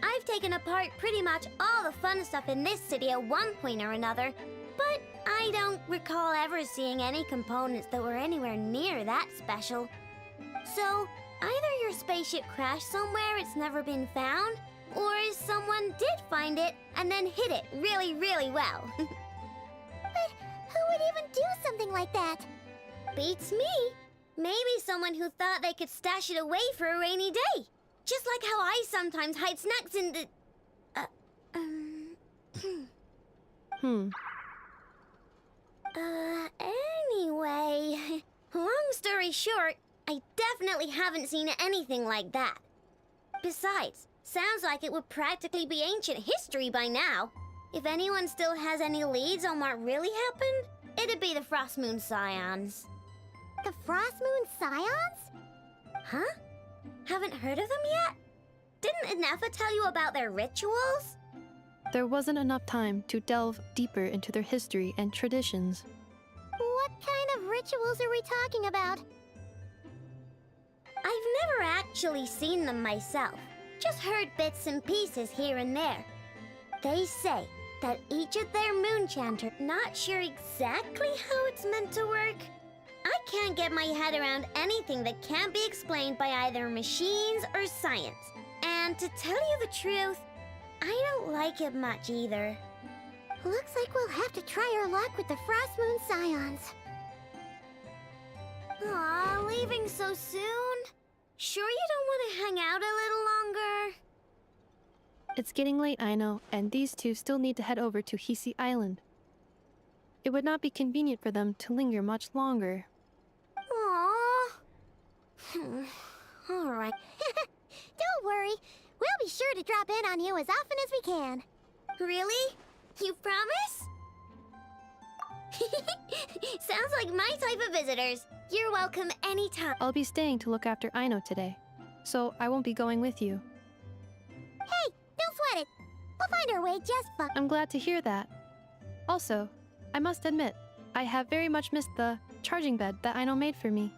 I've taken apart pretty much all the fun stuff in this city at one point or another, but I don't recall ever seeing any components that were anywhere near that special. So, either your spaceship crashed somewhere it's never been found, or someone did find it and then hid it really, really well. But who would even do something like that? Beats me. Maybe someone who thought they could stash it away for a rainy day. Just like how I sometimes hide snacks in the... Anyway... Long story short, I definitely haven't seen anything like that. Besides, sounds like it would practically be ancient history by now. If anyone still has any leads on what really happened, it'd be the Frost Moon Scions. The Frost Moon Scions? Huh? Haven't heard of them yet? Didn't Inefa tell you about their rituals? There wasn't enough time to delve deeper into their history and traditions. What kind of rituals are we talking about? I've never actually seen them myself. Just heard bits and pieces here and there. They say that each of their moon chanters, not sure exactly how it's meant to work. I can't get my head around anything that can't be explained by either machines or science. And to tell you the truth, I don't like it much either. Looks like we'll have to try our luck with the Frost Moon Scions. Aw, leaving so soon? Sure you don't want to hang out a little longer? It's getting late, I know, and these two still need to head over to Hisi Island. It would not be convenient for them to linger much longer. Aww. All right. Don't worry. We'll be sure to drop in on you as often as we can. Really? You promise? Sounds like my type of visitors. You're welcome anytime. I'll be staying to look after Aino today, so I won't be going with you. Hey, don't sweat it. We'll find our way just fine. I'm glad to hear that. Also, I must admit, I have very much missed the charging bed that Aino made for me.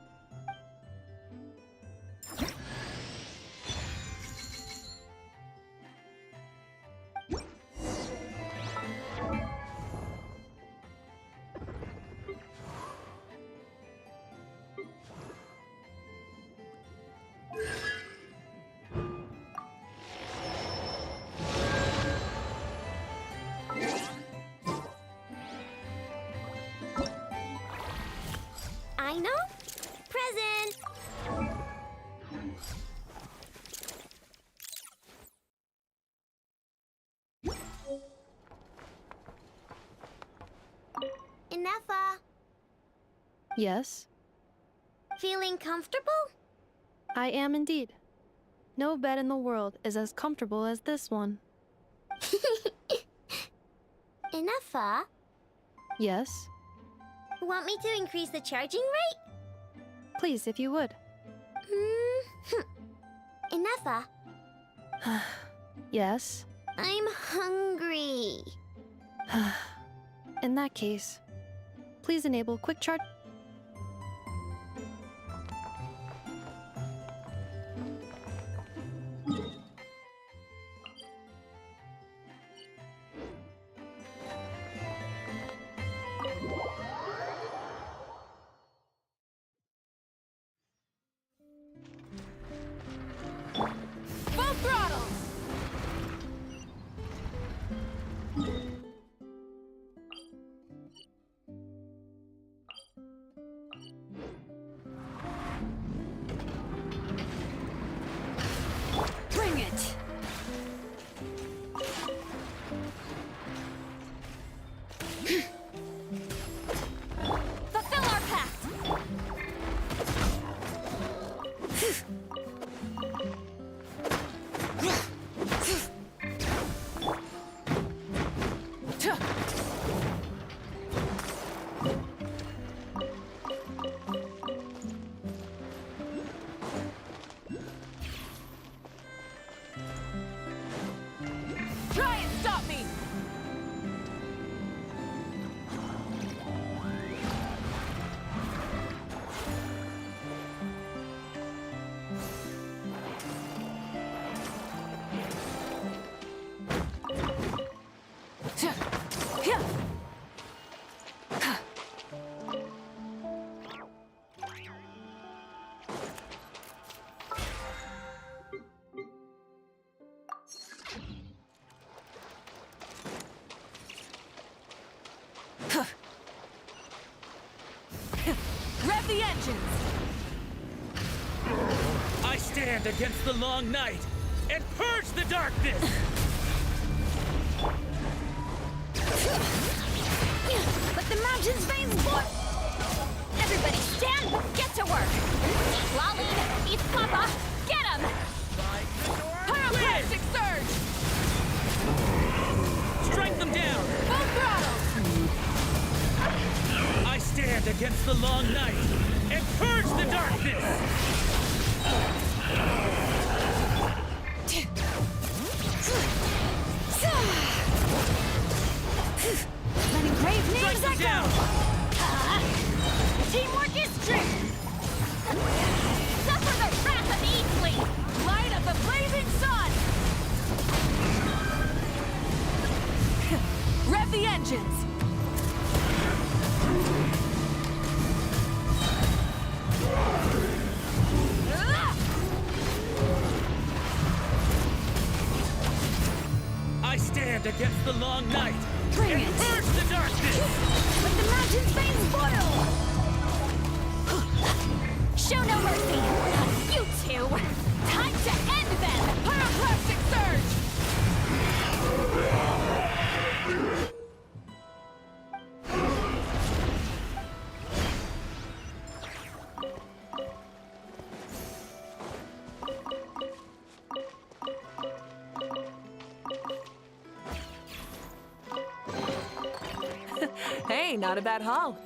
Aino? Present! Inefa, Yes, feeling comfortable? I am indeed. No bed in the world is as comfortable as this one. Inefa, Yes, want me to increase the charging rate? please, if you would. Inefa, Yes. I'm hungry. In that case, please enable quick charge. Full throttle! Bring it! Fulfill our pact! Try and stop me! Rev the engines! I stand against the long night and purge the darkness! Let the mountain's veins boil! Everybody stand, get to work! Lolly, eat Papa, get him! Pyroclastic surge! Strike them down! Full throttle! I stand against the long night and purge the darkness! Letting brave names Strike them down! Teamwork is strength! Suffer the wrath of Eatling! Light of the blazing sun! Rev the engines! I stand against the long night Bring it! Purge the darkness! Let the mountain's veins boil! Show no mercy! You two! Time to end them! Pyroclastic surge! Hey, not a bad haul.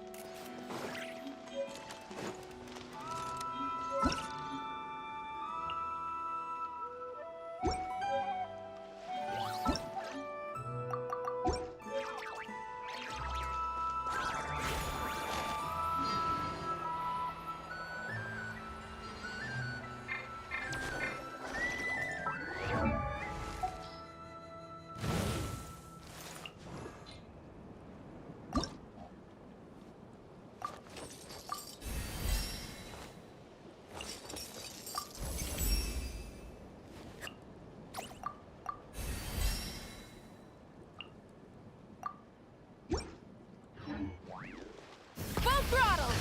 Full throttle!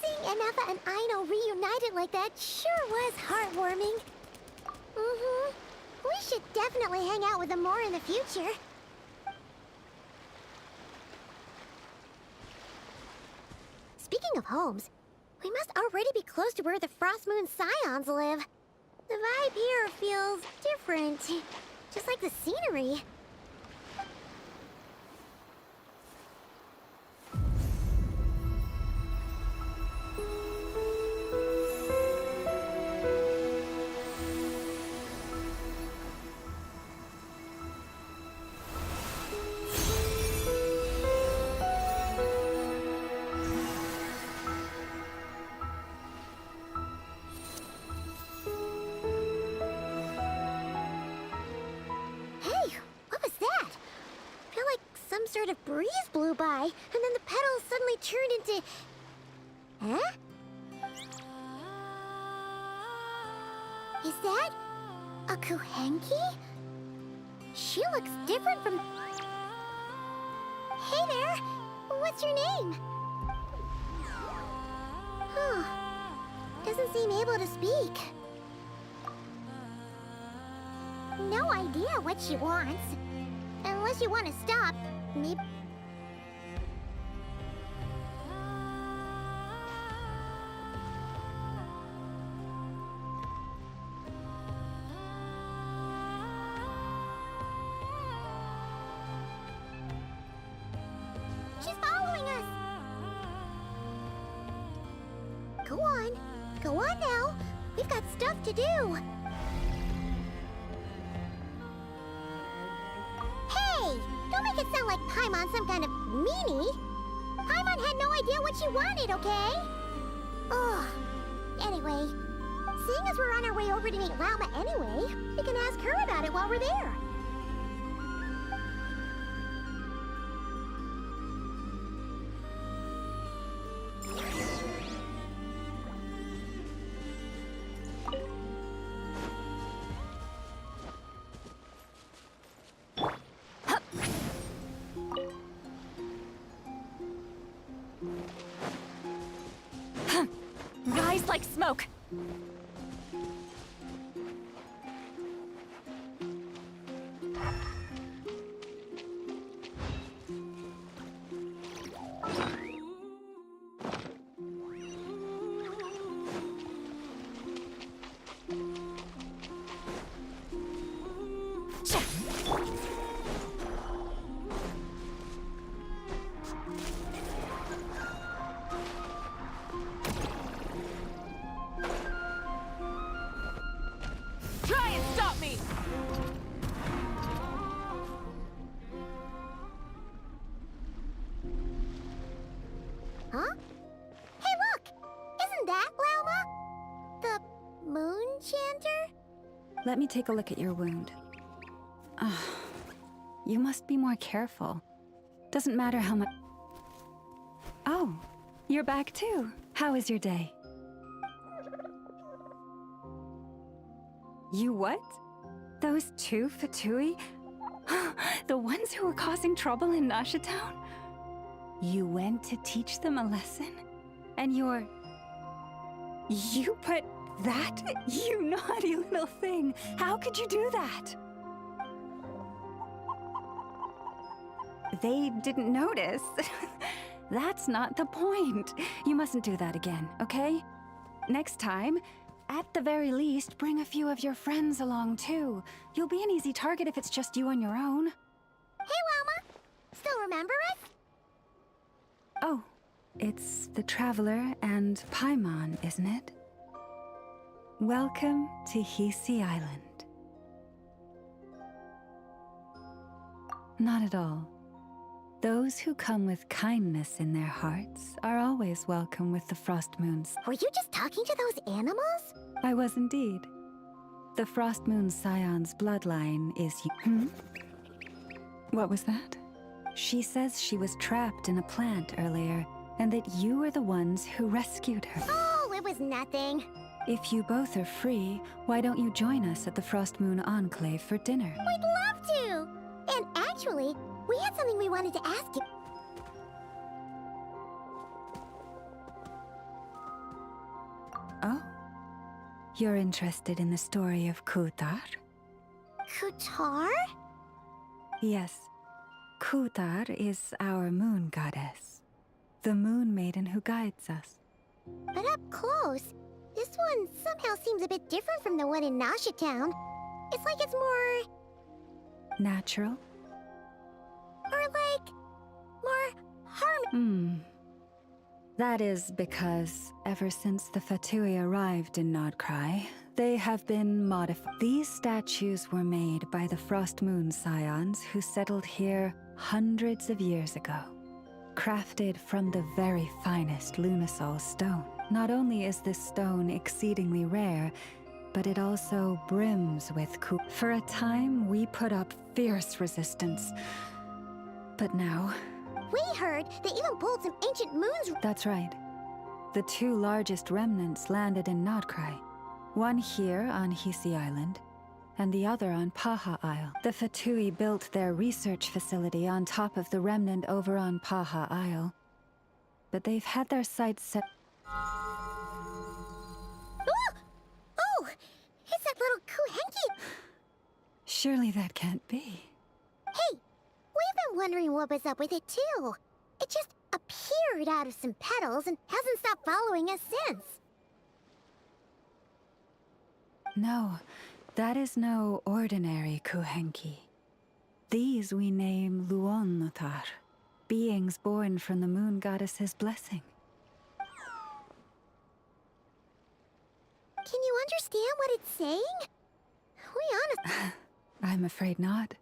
Seeing Anafa and Aino reunited like that sure was heartwarming. We should definitely hang out with them more in the future. Speaking of homes, we must already be close to where the Frost Moon Scions live. The vibe here feels different, just like the scenery. Some sort of breeze blew by, and then the petals suddenly turned into... Huh? Is that... a Kuhenki? She looks different from... Hey there! What's your name? Huh. Doesn't seem able to speak. No idea what she wants. Unless you want to stop, maybe... She's following us! Go on. Go on now. We've got stuff to do. Hey! Don't make it sound like Paimon's some kind of meanie. Paimon had no idea what she wanted, okay? Ugh. Anyway, seeing as we're on our way over to meet Lauma anyway, we can ask her about it while we're there. Rise like smoke! Try and stop me! Huh? Hey, look! Isn't that Lauma? The moon chanter? Let me take a look at your wound. You must be more careful. Doesn't matter how much... Oh, you're back too. How is your day? You what? Those two Fatui? The ones who were causing trouble in Nasha Town? You went to teach them a lesson? And You put that? You naughty little thing! How could you do that? They didn't notice. That's not the point. You mustn't do that again, okay? Next time, at the very least, bring a few of your friends along too. You'll be an easy target if it's just you on your own. Hey, Wilma! Still remember us? Oh, it's the Traveler and Paimon, isn't it? Welcome to Hisi Island. Not at all. Those who come with kindness in their hearts are always welcome with the Frost Moons. Were you just talking to those animals? I was indeed. The Frost Moon Scion's bloodline is... What was that? She says she was trapped in a plant earlier, and that you were the ones who rescued her. Oh, it was nothing. If you both are free, why don't you join us at the Frost Moon Enclave for dinner? We'd love to! And actually, we had something we wanted to ask you. Oh? You're interested in the story of Kutar? Kutar? Yes. Kutar is our moon goddess. The moon maiden who guides us. But up close, this one somehow seems a bit different from the one in Nasha Town. It's like it's more... Natural? Or like... more That is because ever since the Fatui arrived in Nodcry, they have been modified. These statues were made by the Frost Moon Scions who settled here hundreds of years ago. Crafted from the very finest Lunasol stone. Not only is this stone exceedingly rare, but it also brims with For a time, we put up fierce resistance. But now... We heard they even pulled some ancient moons... That's right. The two largest remnants landed in Nodcry. One here on Hisi Island, and the other on Paha Isle. The Fatui built their research facility on top of the remnant over on Paha Isle. But they've had their sights set... Oh! It's that little Kuhenki! Surely that can't be. Hey! We've been wondering what was up with it too. It just appeared out of some petals and hasn't stopped following us since. No, that is no ordinary Kuhenki. These we name Luonnotar, beings born from the moon goddess's blessing. Can you understand what it's saying? We honestly... I'm afraid not.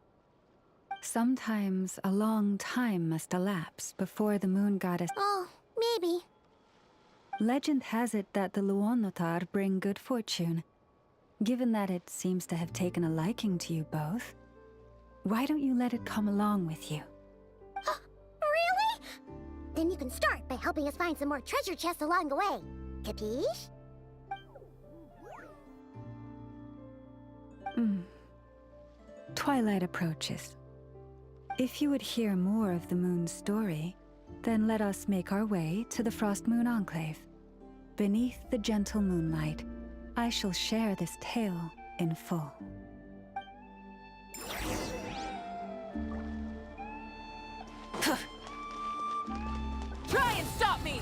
Sometimes a long time must elapse before the moon goddess... Oh, maybe. Legend has it that the Luonnotar bring good fortune. Given that it seems to have taken a liking to you both, why don't you let it come along with you? Really? Then you can start by helping us find some more treasure chests along the way. Capiche? Twilight approaches. If you would hear more of the moon's story, then let us make our way to the Frost Moon Enclave. Beneath the gentle moonlight, I shall share this tale in full. Try and stop me!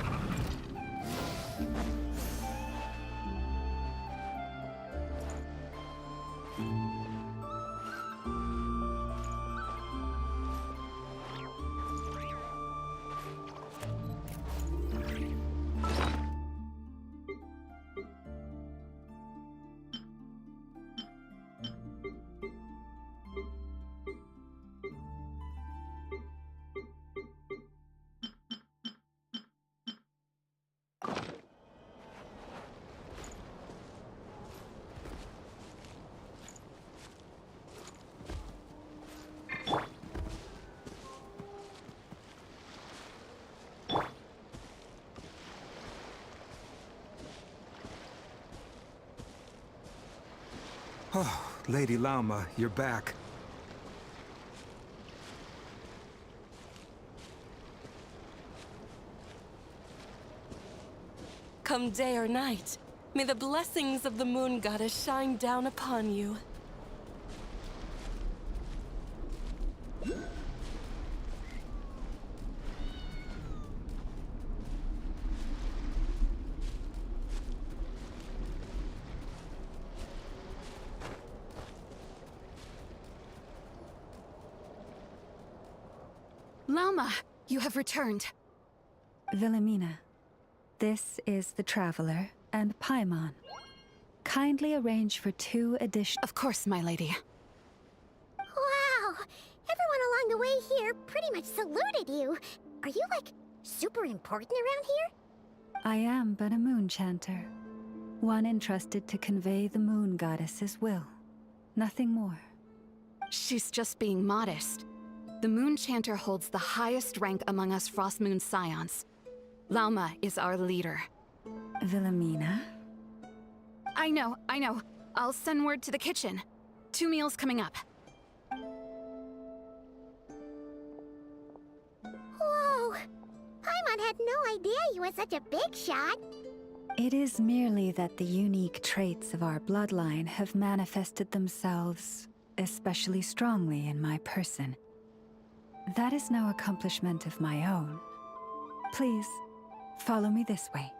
Oh, Lady Lauma, you're back. Come day or night, may the blessings of the moon goddess shine down upon you. Lauma, you have returned. Wilhelmina, this is the Traveler and Paimon. Kindly arrange for 2 additional... Of course, my lady. Wow! Everyone along the way here pretty much saluted you. Are you, like, super important around here? I am but a moon chanter. One entrusted to convey the moon goddess's will. Nothing more. She's just being modest. The Moon Chanter holds the highest rank among us Frost Moon Scions. Lauma is our leader. Wilhelmina? I know. I'll send word to the kitchen. 2 meals coming up. Whoa! Paimon had no idea you were such a big shot. It is merely that the unique traits of our bloodline have manifested themselves especially strongly in my person. That is no accomplishment of my own. Please, follow me this way.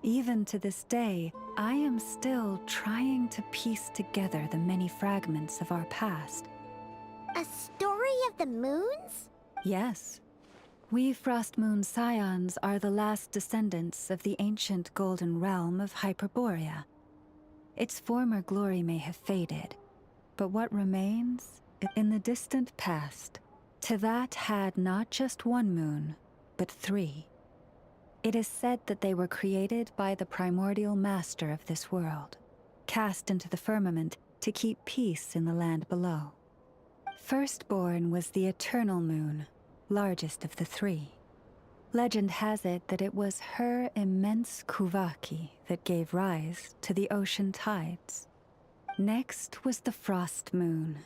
Even to this day, I am still trying to piece together the many fragments of our past. A story of the moons? Yes. We Frost Moon Scions are the last descendants of the ancient golden realm of Hyperborea. Its former glory may have faded, but what remains in the distant past, to that had not just 1 moon, but 3. It is said that they were created by the primordial master of this world, cast into the firmament to keep peace in the land below. Firstborn was the eternal moon, largest of the 3. Legend has it that it was her immense kuvaki that gave rise to the ocean tides. Next was the frost moon.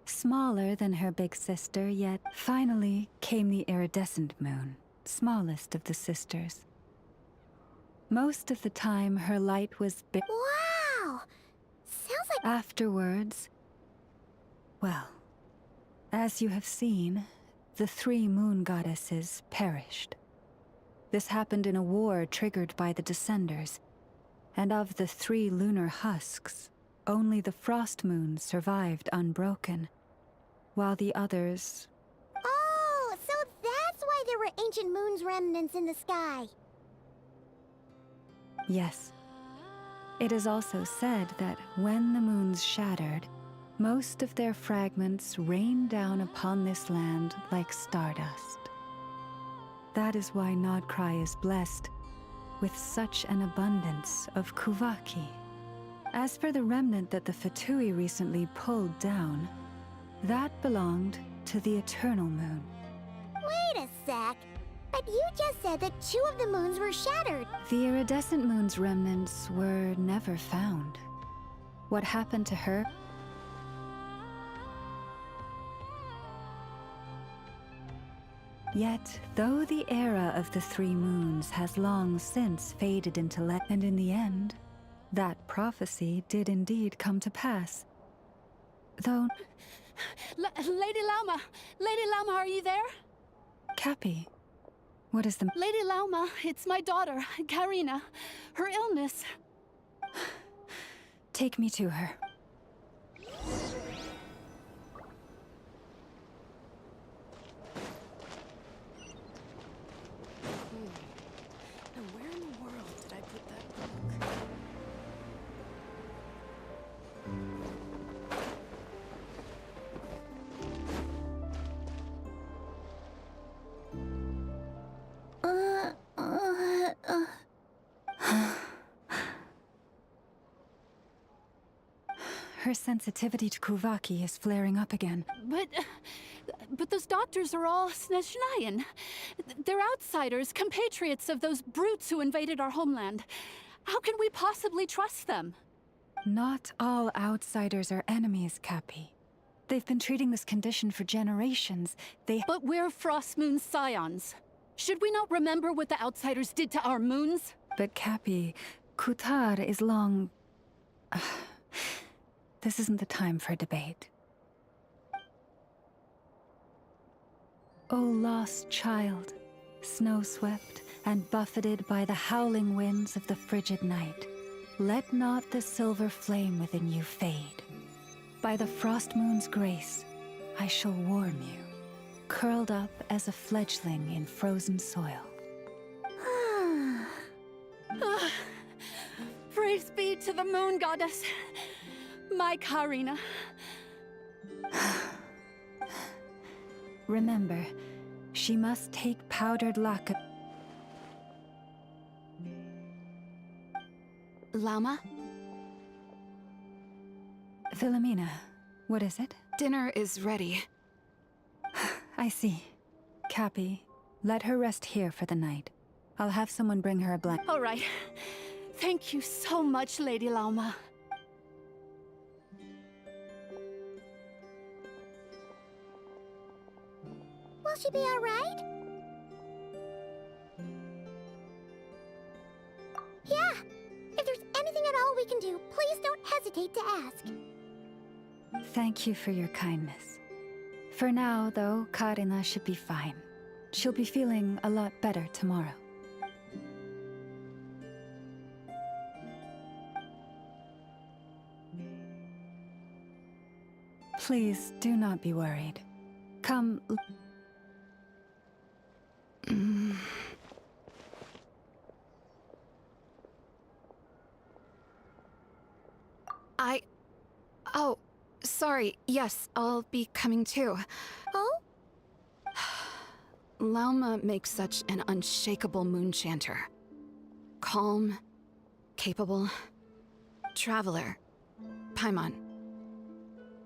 Smaller than her big sister, yet finally came the iridescent moon, smallest of the sisters. Most of the time, her light was big. Wow! Sounds like... Afterwards, well, as you have seen, the 3 moon goddesses perished. This happened in a war triggered by the Descenders, and of the 3 lunar husks, only the frost moon survived unbroken, while the others... Oh, so that's why there were ancient moon's remnants in the sky. Yes. It is also said that when the moons shattered, most of their fragments rained down upon this land like stardust. That is why Nodcry is blessed with such an abundance of kuvaki. As for the remnant that the Fatui recently pulled down, that belonged to the Eternal Moon. Wait a sec. But you just said that 2 of the moons were shattered. The iridescent moon's remnants were never found. What happened to her? Yet, though the era of the 3 moons has long since faded into and in the end, that prophecy did indeed come to pass. Though... Lady Lauma! Lady Lauma, are you there? Cappy, what is the... Lady Lauma, it's my daughter, Karina. Her illness... Take me to her. Her sensitivity to Kuvaki is flaring up again. But those doctors are all Snezhnayan. They're outsiders, compatriots of those brutes who invaded our homeland. How can we possibly trust them? Not all outsiders are enemies, Cappy. They've been treating this condition for generations. But we're Frostmoon's scions. Should we not remember what the outsiders did to our moons? But Cappy, Kutar is long... This isn't the time for debate. O lost child, snow-swept and buffeted by the howling winds of the frigid night, let not the silver flame within you fade. By the frost moon's grace, I shall warm you, curled up as a fledgling in frozen soil. Praise be to the moon goddess, my Karina. Remember, she must take powdered lacquer. Lauma? Philomena, what is it? Dinner is ready. I see. Cappy, let her rest here for the night. I'll have someone bring her a blanket. All right. Thank you so much, Lady Lauma. Will she be all right? Yeah. If there's anything at all we can do, please don't hesitate to ask. Thank you for your kindness. For now, though, Karina should be fine. She'll be feeling a lot better tomorrow. Please do not be worried. Come. Oh, sorry. Yes, I'll be coming too. Oh? Lauma makes such an unshakable moon chanter. Calm, capable, traveler. Paimon.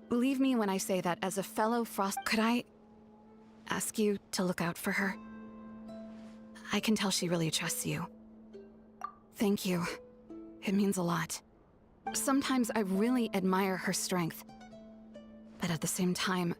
Believe me when I say that as a fellow Frost, could I ask you to look out for her? I can tell she really trusts you. Thank you. It means a lot. Sometimes I really admire her strength. But at the same time,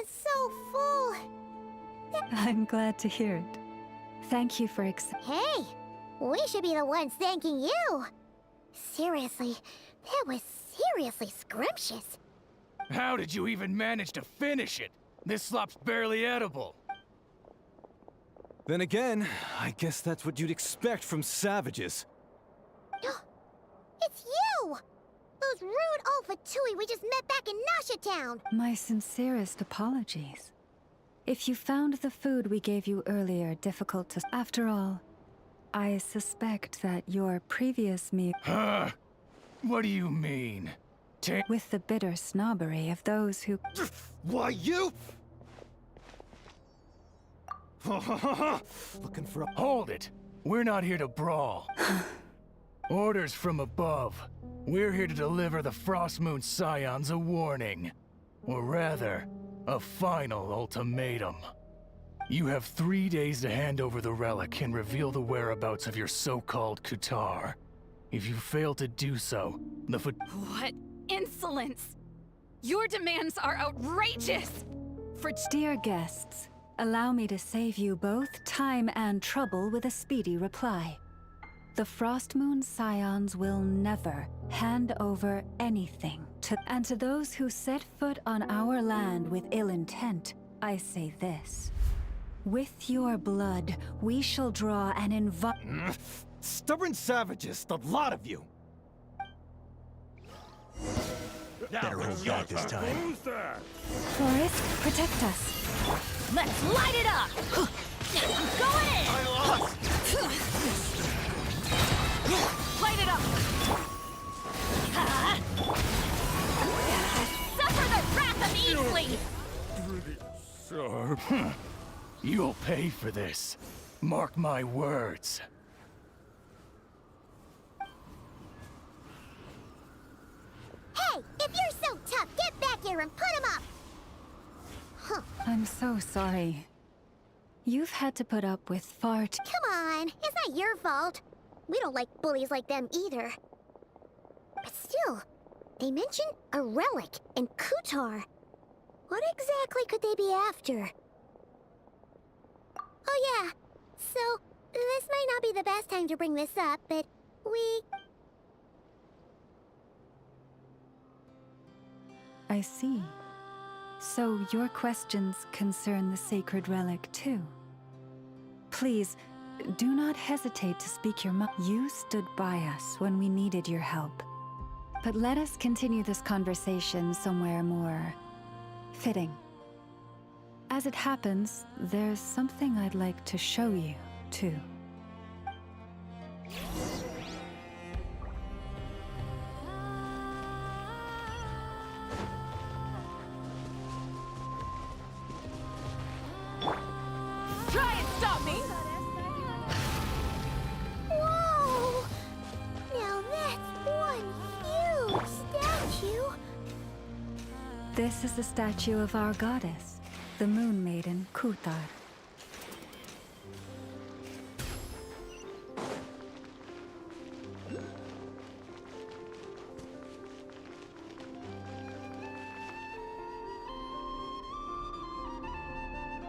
So full. I'm glad to hear it. Thank you for Hey, we should be the ones thanking you. Seriously, that was seriously scrumptious. How did you even manage to finish it? This slop's barely edible. Then again, I guess that's what you'd expect from savages. It's you! Those rude old Fatui we just met back in Nasha Town! My sincerest apologies. If you found the food we gave you earlier difficult to... After all, I suspect that your previous meal... Huh? What do you mean? With the bitter snobbery of those who... Why, you... Looking for a... Hold it! We're not here to brawl. Orders from above. We're here to deliver the Frostmoon Scions a warning. Or rather, a final ultimatum. You have 3 days to hand over the relic and reveal the whereabouts of your so-called Kutar. If you fail to do so, the What insolence! Your demands are outrageous! Dear guests, allow me to save you both time and trouble with a speedy reply. The Frostmoon Scions will never hand over anything and to those who set foot on our land with ill intent, I say this. With your blood, we shall draw an Stubborn savages, the lot of you! Better hold back this time. Forest, protect us. Let's light it up! Go in! Light it up! Suffer the wrath of Easley! Sir. You'll pay for this. Mark my words. Hey, if you're so tough, get back here and put him up! Huh. I'm so sorry. You've had to put up with far too— Come on, it's not your fault. We don't like bullies like them either. But still, they mentioned a relic in Kutar. What exactly could they be after? Oh yeah, so this might not be the best time to bring this up, but we... I see. So your questions concern the sacred relic too. Please, do not hesitate to speak your mind. You stood by us when we needed your help. But let us continue this conversation somewhere more fitting. As it happens, there's something I'd like to show you, too. Try and stop me! Whoa! Now that's one huge statue! This is the statue of our goddess, the Moon Maiden Kutar.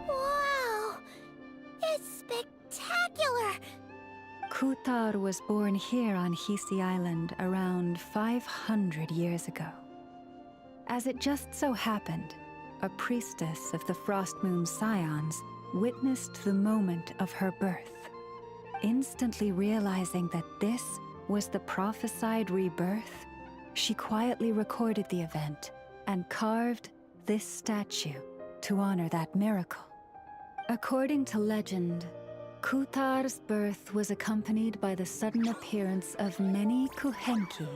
Wow! It's spectacular! Kutar was born here on Hisi Island around 500 years ago. As it just so happened, a priestess of the Frostmoon Scions witnessed the moment of her birth. Instantly realizing that this was the prophesied rebirth, she quietly recorded the event and carved this statue to honor that miracle. According to legend, Kutar's birth was accompanied by the sudden appearance of many Kuhenki,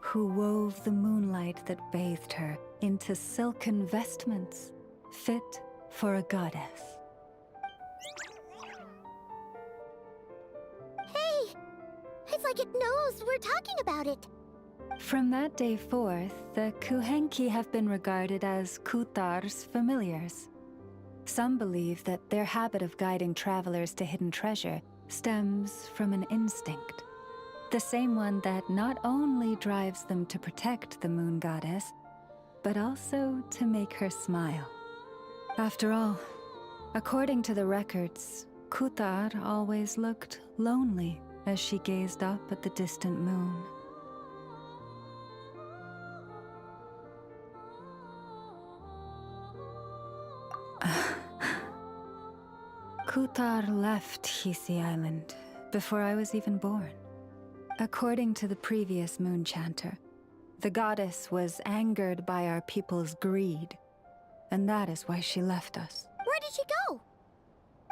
who wove the moonlight that bathed her into silken vestments fit for a goddess. Hey! It's like it knows we're talking about it! From that day forth, the Kuhenki have been regarded as Kutar's familiars. Some believe that their habit of guiding travelers to hidden treasure stems from an instinct. The same one that not only drives them to protect the moon goddess, but also to make her smile. After all, according to the records, Kutar always looked lonely as she gazed up at the distant moon. Kutar left Hisi Island before I was even born. According to the previous moon chanter, the goddess was angered by our people's greed, and that is why she left us. Where did she go?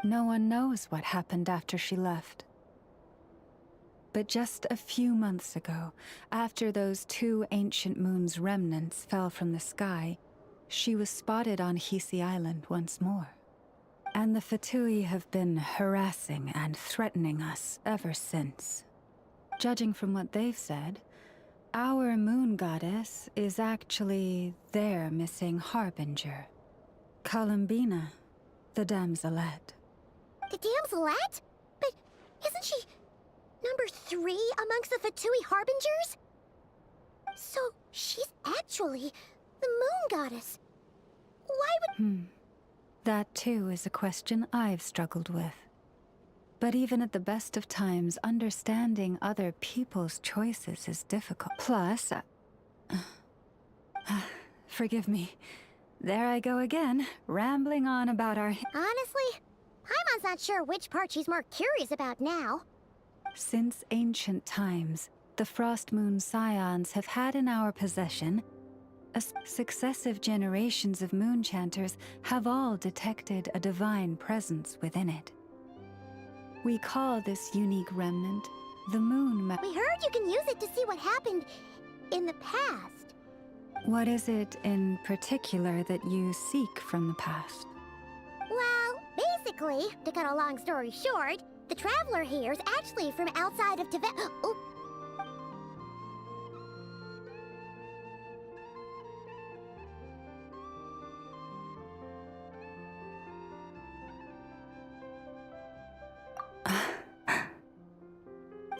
No one knows what happened after she left. But just a few months ago, after those 2 ancient moon's remnants fell from the sky, she was spotted on Hisi Island once more. And the Fatui have been harassing and threatening us ever since. Judging from what they've said, our moon goddess is actually their missing harbinger. Columbina, The damselette. The damselette? But isn't she number 3 amongst the Fatui Harbingers? So she's actually the moon goddess. Why would... That too is a question I've struggled with. But even at the best of times, understanding other people's choices is difficult. Plus, forgive me. There I go again, rambling on about our... Honestly, Paimon's not sure which part she's more curious about now. Since ancient times, the Frost Moon Scions have had in our possession successive generations of moonchanters have all detected a divine presence within it. We call this unique remnant the Moon We heard you can use it to see what happened in the past. What is it in particular that you seek from the past? Well, basically, to cut a long story short, the traveler here is actually from outside of Tibet. Oh.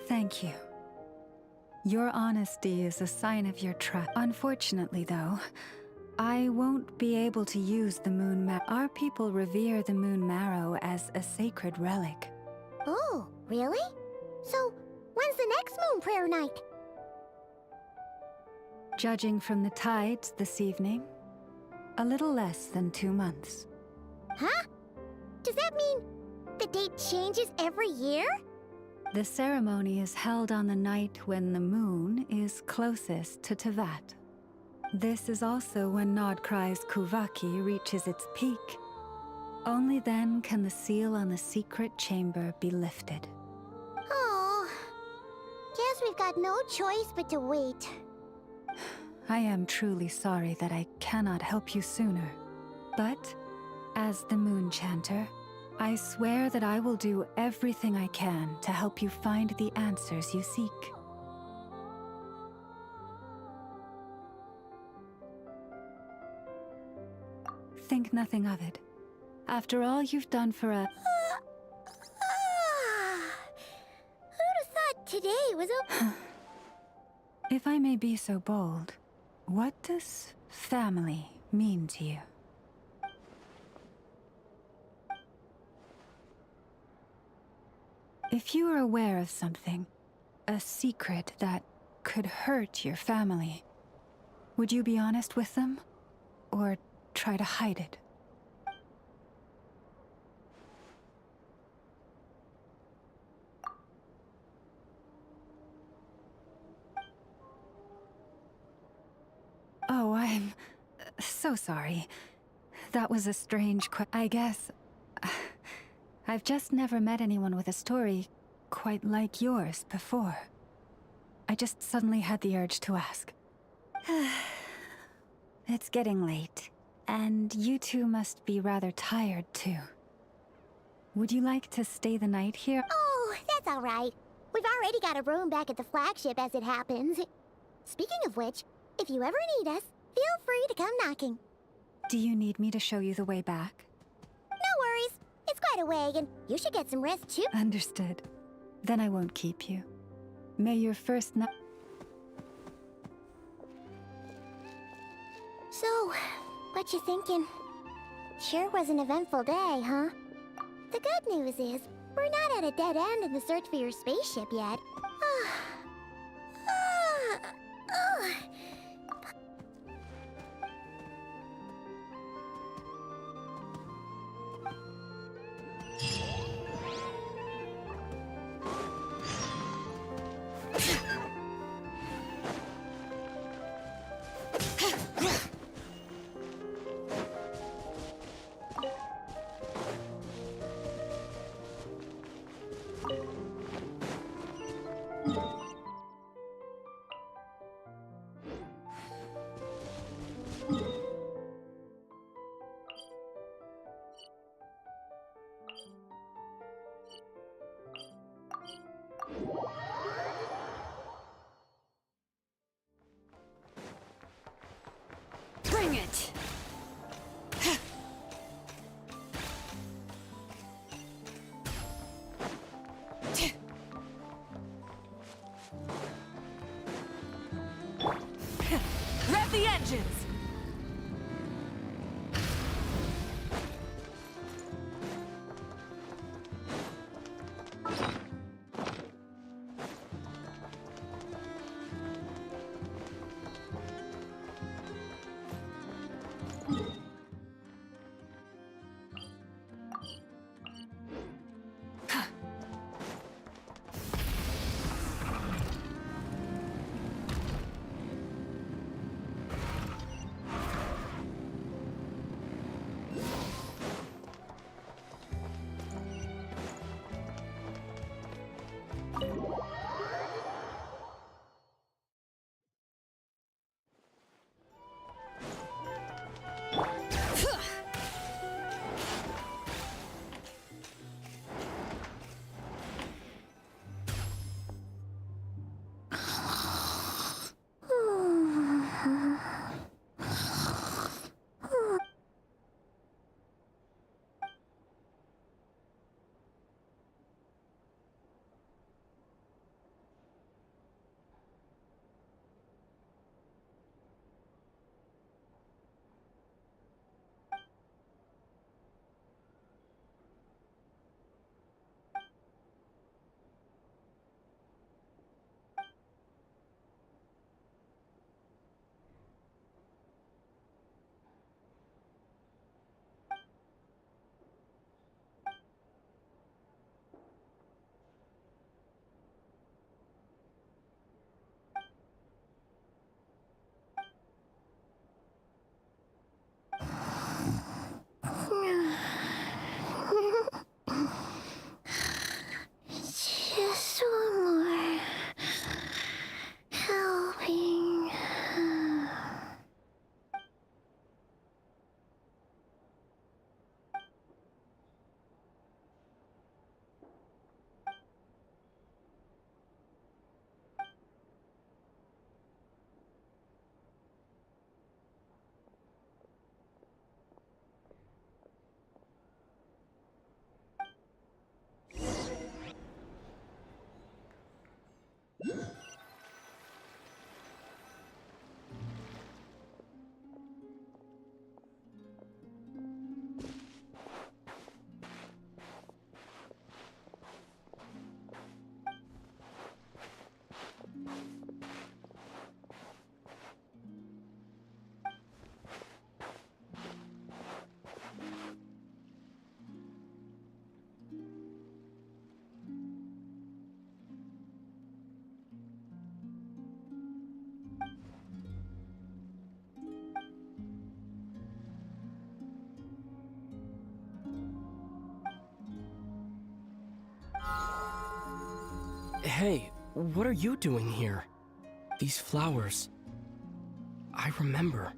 Thank you. Your honesty is a sign of your trust. Unfortunately, though, I won't be able to use the moon marrow. Our people revere the moon marrow as a sacred relic. Oh, really? So, when's the next moon prayer night? Judging from the tides this evening, a little less than 2 months. Huh? Does that mean the date changes every year? The ceremony is held on the night when the moon is closest to Tevat. This is also when Nodkrai's Kuvaki reaches its peak. Only then can the seal on the secret chamber be lifted. Oh, guess we've got no choice but to wait. I am truly sorry that I cannot help you sooner. But, as the Moon Chanter, I swear that I will do everything I can to help you find the answers you seek. Think nothing of it. After all you've done for us... Who'd have thought today was a... If I may be so bold, what does family mean to you? If you are aware of something, a secret that could hurt your family, would you be honest with them? Or try to hide it? Oh, I'm so sorry. That was a strange I guess... I've just never met anyone with a story quite like yours before. I just suddenly had the urge to ask. It's getting late, and you two must be rather tired too. Would you like to stay the night here? Oh, that's all right. We've already got a room back at the flagship as it happens. Speaking of which, if you ever need us, feel free to come knocking. Do you need me to show you the way back? No worries. It's quite a way, and you should get some rest too. Understood. Then I won't keep you. May your first night... So, what you thinking? Sure was an eventful day, huh? The good news is, we're not at a dead end in the search for your spaceship yet. vengeance! Just one more helping. Hey, what are you doing here? These flowers. I remember.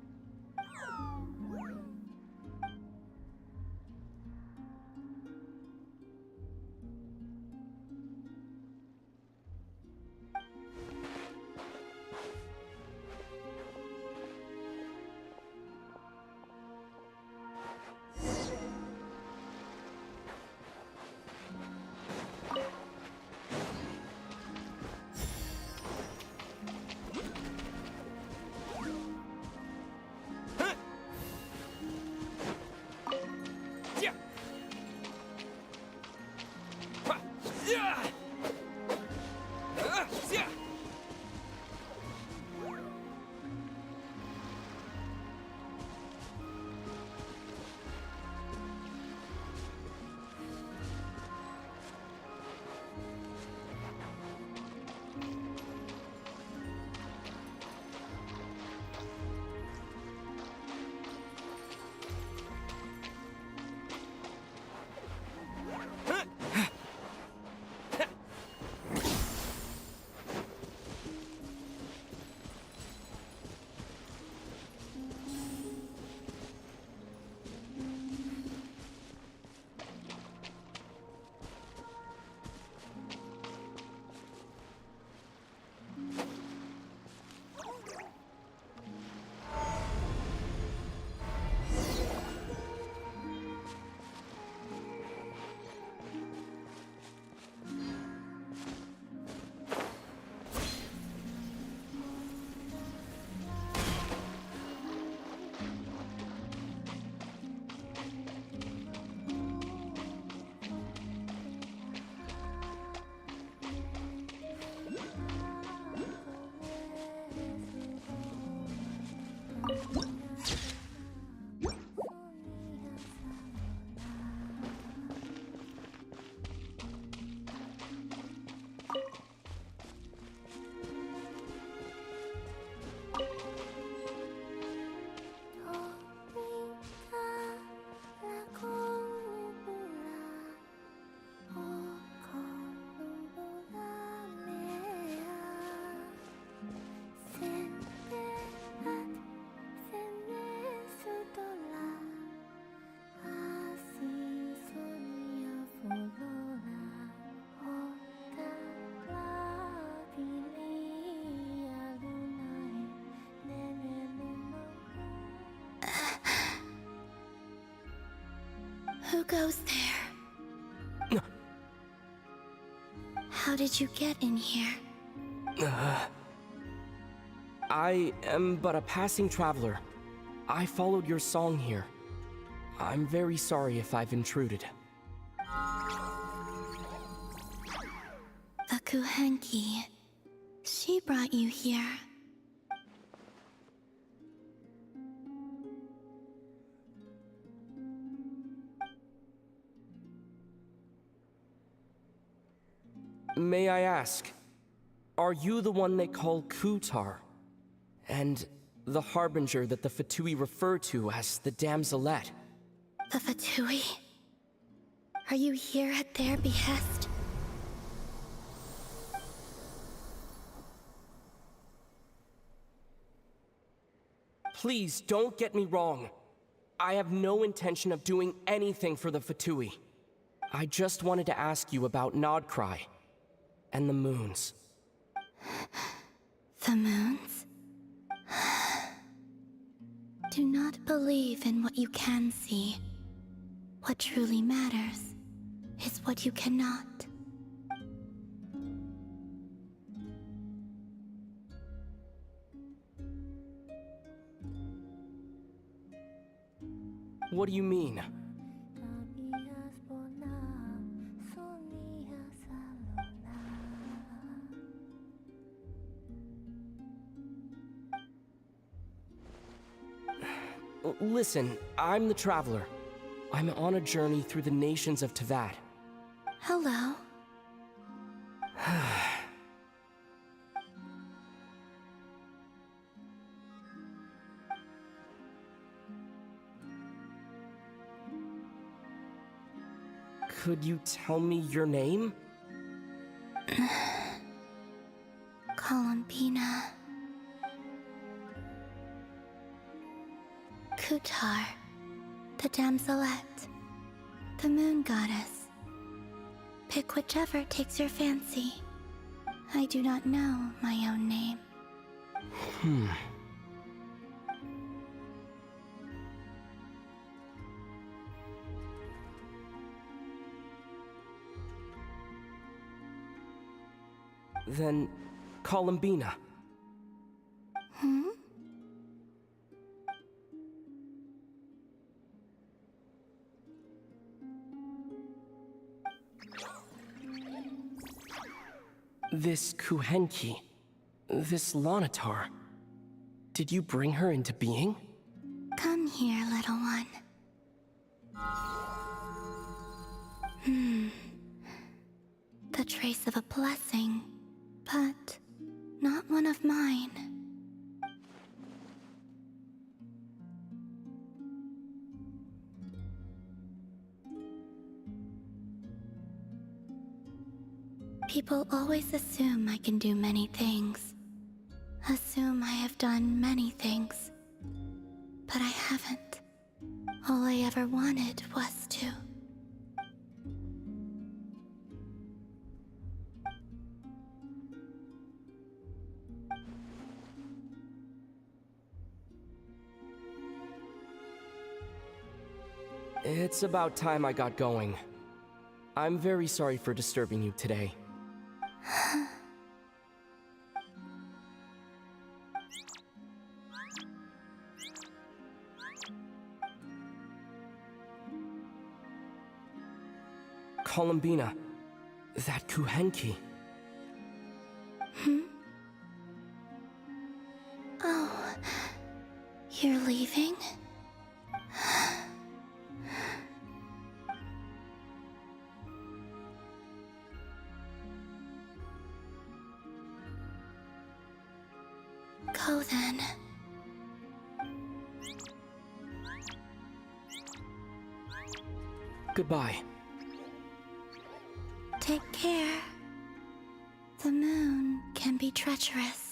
Who goes there? How did you get in here? I am but a passing traveler. I followed your song here. I'm very sorry if I've intruded. The Kuhenki. She brought you here. May I ask, are you the one they call Kutar? And the harbinger that the Fatui refer to as the Damselette? The Fatui? Are you here at their behest? Please don't get me wrong. I have no intention of doing anything for the Fatui. I just wanted to ask you about Nodcry and the moons. The moons? Do not believe in what you can see. What truly matters is what you cannot. What do you mean? Listen, I'm the Traveler. I'm on a journey through the nations of Teyvat. Hello. Could you tell me your name? Columbina. Kutar, the Damselette, the Moon Goddess. Pick whichever takes your fancy. I do not know my own name. Then, Columbina. This Kuhenki, this Lanatar, did you bring her into being? Come here, little one. The trace of a blessing, but not one of mine. People always assume I can do many things. Assume I have done many things. But I haven't. All I ever wanted was to. It's about time I got going. I'm very sorry for disturbing you today. Columbina, that Kuhenki. Oh, You're leaving? Go then. Goodbye. Take care. The moon can be treacherous.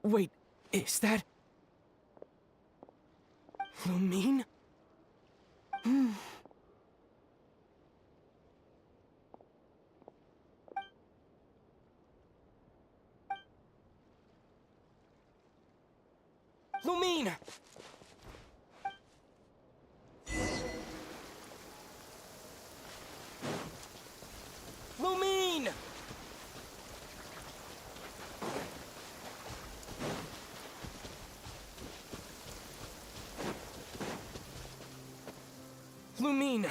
Wait, is that... Lumine? Lumine! Lumine! Lumine!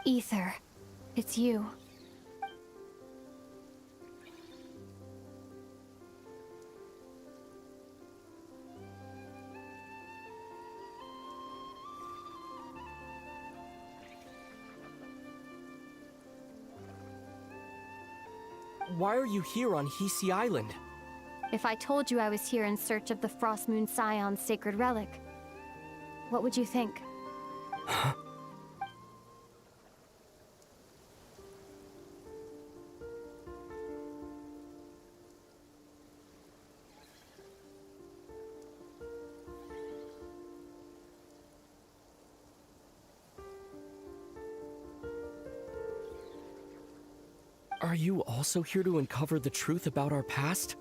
Ether, it's you. Why are you here on Hisi Island? If I told you I was here in search of the Frost Moon Scion's sacred relic, what would you think? Huh? Are you also here to uncover the truth about our past?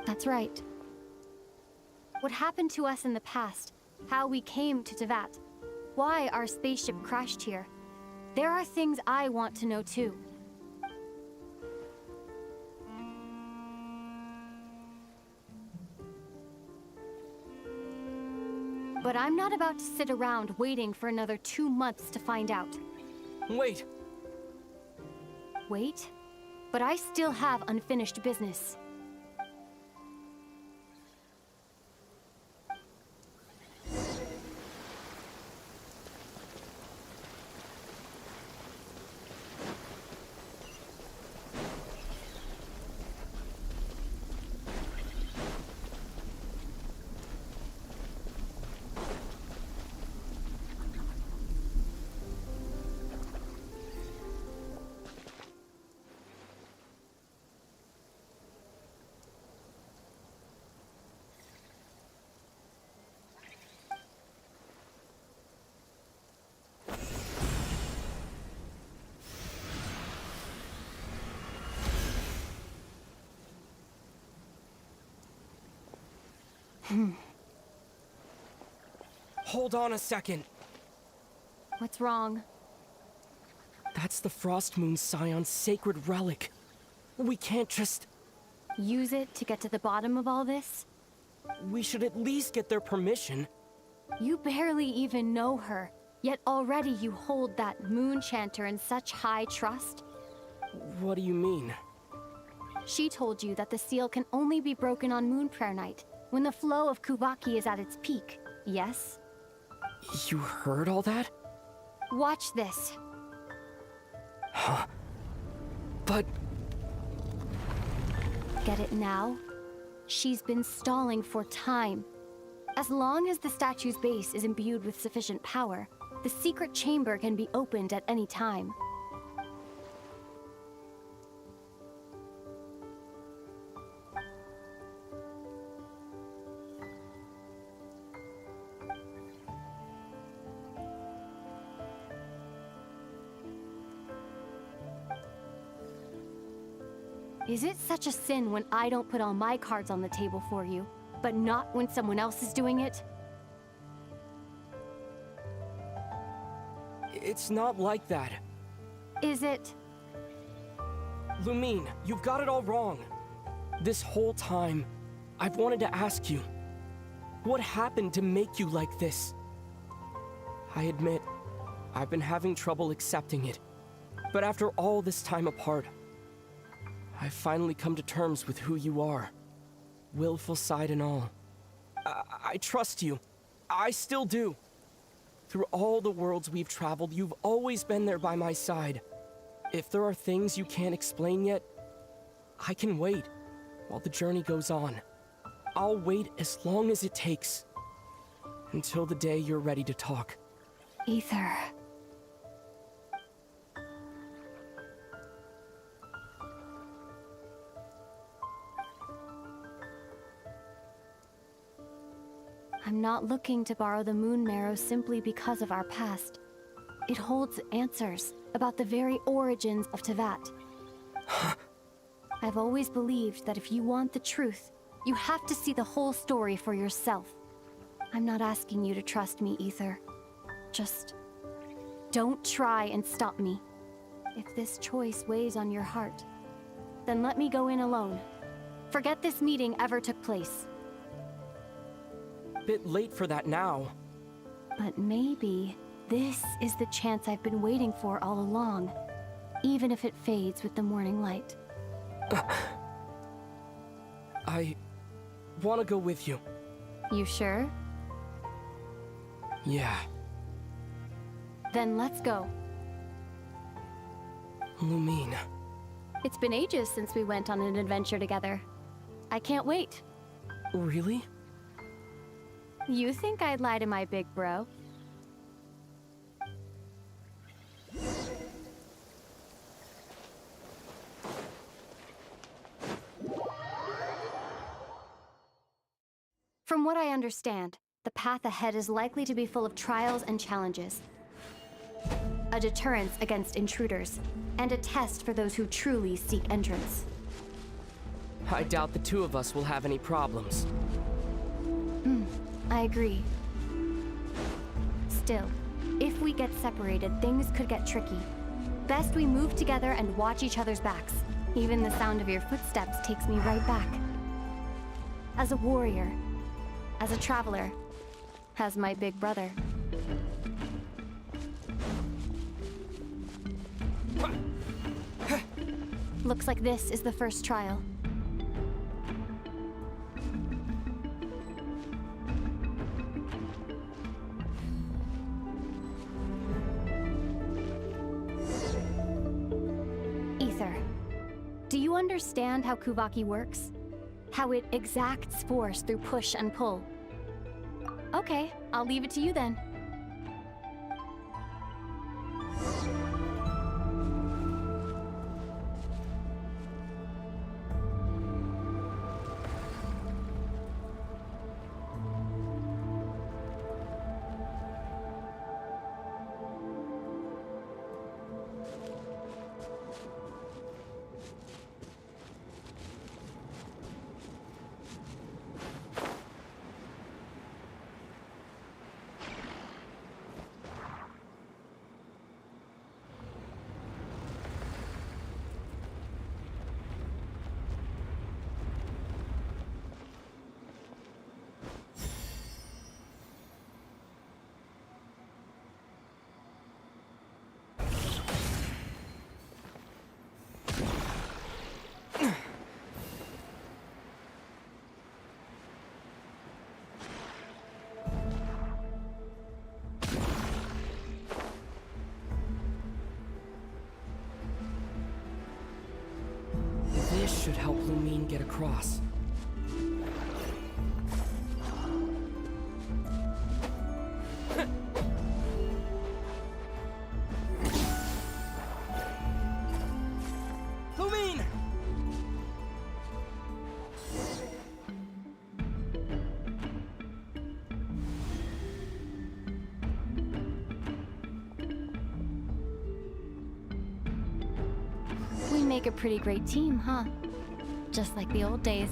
That's right. What happened to us in the past, how we came to Tevat, why our spaceship crashed here. There are things I want to know too. But I'm not about to sit around waiting for another 2 months to find out. Wait! Wait? But I still have unfinished business. Hold on a second. What's wrong? That's the Frost Moon Scion's sacred relic. We can't just... Use it to get to the bottom of all this? We should at least get their permission. You barely even know her, yet already you hold that moon chanter in such high trust? What do you mean? She told you that the seal can only be broken on Moon Prayer Night, when the flow of Kuvaki is at its peak, yes? You heard all that? Watch this. Huh? But... Get it now? She's been stalling for time. As long as the statue's base is imbued with sufficient power, the secret chamber can be opened at any time. Is it such a sin when I don't put all my cards on the table for you, but not when someone else is doing it? It's not like that. Is it? Lumine, you've got it all wrong. This whole time, I've wanted to ask you, what happened to make you like this? I admit, I've been having trouble accepting it. But after all this time apart, I've finally come to terms with who you are. Willful side and all. I trust you. I still do. Through all the worlds we've traveled, you've always been there by my side. If there are things you can't explain yet, I can wait while the journey goes on. I'll wait as long as it takes. Until the day you're ready to talk. Ether. I'm not looking to borrow the moon marrow simply because of our past. It holds answers about the very origins of Tevat. I've always believed that if you want the truth, you have to see the whole story for yourself. I'm not asking you to trust me, Ether. Just don't try and stop me. If this choice weighs on your heart, then let me go in alone. Forget this meeting ever took place. Bit late for that now. But maybe this is the chance I've been waiting for all along, even if it fades with the morning light. I want to go with you. You sure? Yeah. Then let's go. Lumine. It's been ages since we went on an adventure together. I can't wait. Really? You think I'd lie to my big bro? From what I understand, the path ahead is likely to be full of trials and challenges. A deterrence against intruders, and a test for those who truly seek entrance. I doubt the two of us will have any problems. I agree. Still, if we get separated, things could get tricky. Best we move together and watch each other's backs. Even the sound of your footsteps takes me right back. As a warrior, as a traveler, as my big brother. Looks like this is the first trial. Ether, do you understand how Kuvaki works? How it exacts force through push and pull? Okay, I'll leave it to you then. This should help Lumine get across. Lumine! We make a pretty great team, huh? just like the old days.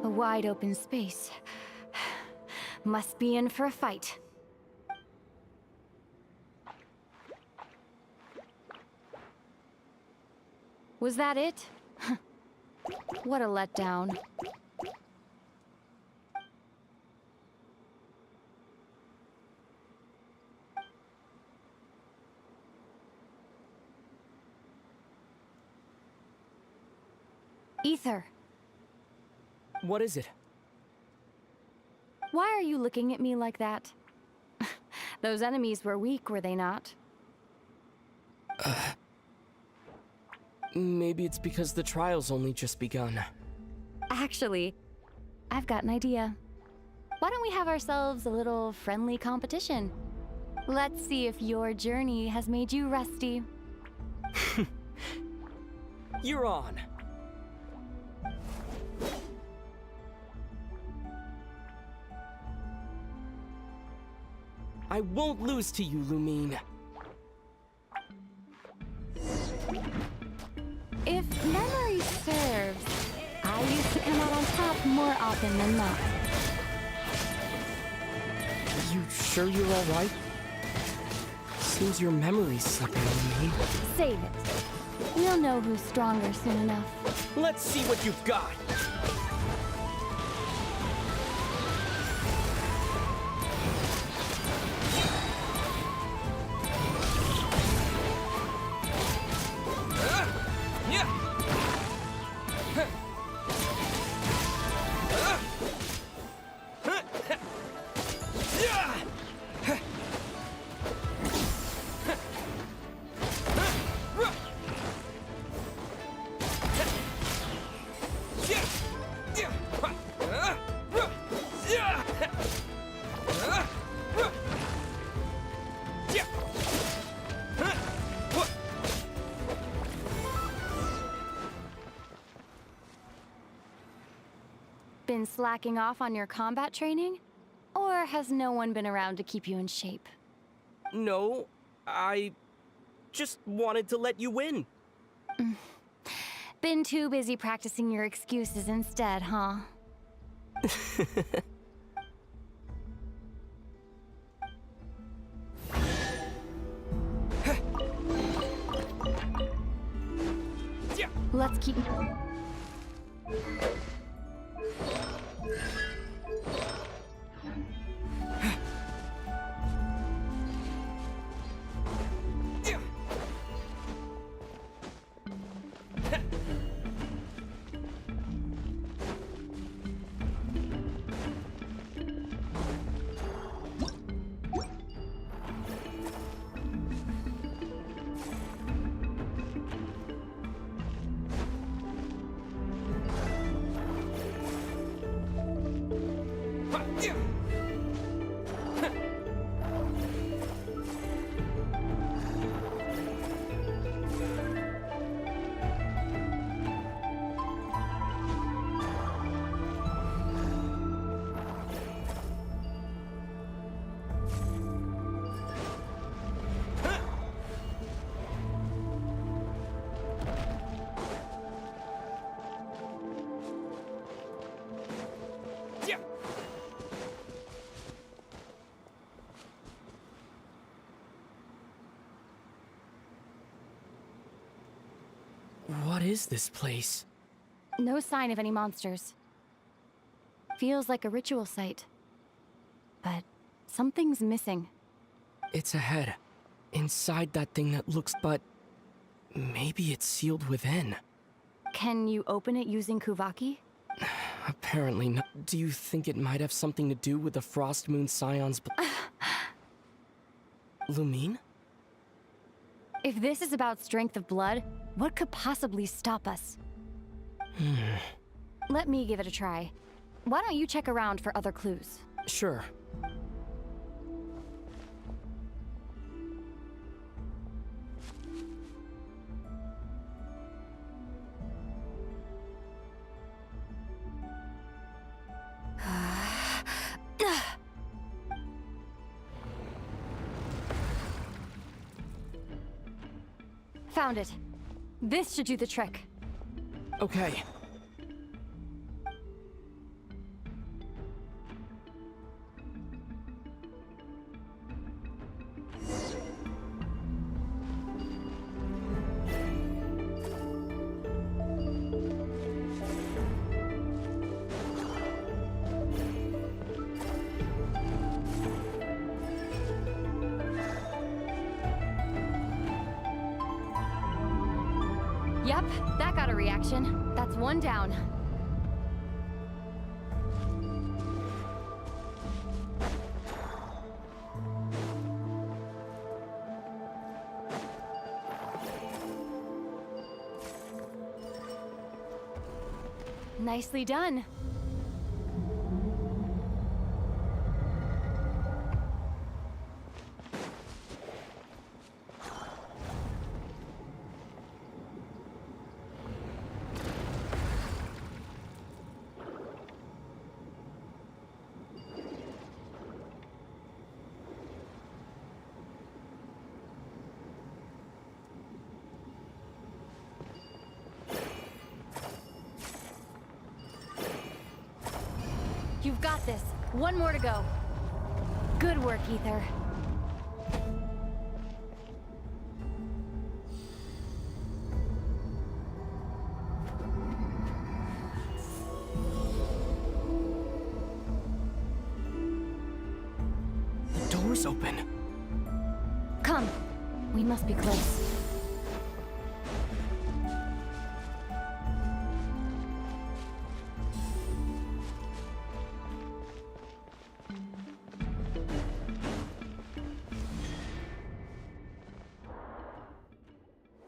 A wide open space. Must be in for a fight. Was that it? What a letdown. Ether. What is it? Why are you looking at me like that? Those enemies were weak, were they not? Maybe it's because the trial's only just begun. Actually, I've got an idea. Why don't we have ourselves a little friendly competition? Let's see if your journey has made you rusty. You're on. I won't lose to you, Lumine. If memory serves, I used to come out on top more often than not. You sure you're alright? Seems your memory's slipping, Lumine. Save it. We'll know who's stronger soon enough. Let's see what you've got. Been slacking off on your combat training? Or has no one been around to keep you in shape? No, I just wanted to let you win. Been too busy practicing your excuses instead, huh? Let's keep... What is this place? No sign of any monsters. Feels like a ritual site. But something's missing. It's ahead. Inside that thing that looks, but maybe it's sealed within. Can you open it using Kuvaki? Apparently not. Do you think it might have something to do with the Frost Moon Scion's Lumine? If this is about strength of blood, what could possibly stop us? Let me give it a try. Why don't you check around for other clues? Sure. Found it. This should do the trick. Okay. Yep, that got a reaction. That's one down. Nicely done. You've got this. One more to go. Good work, Ether. The door's open. Come. We must be close.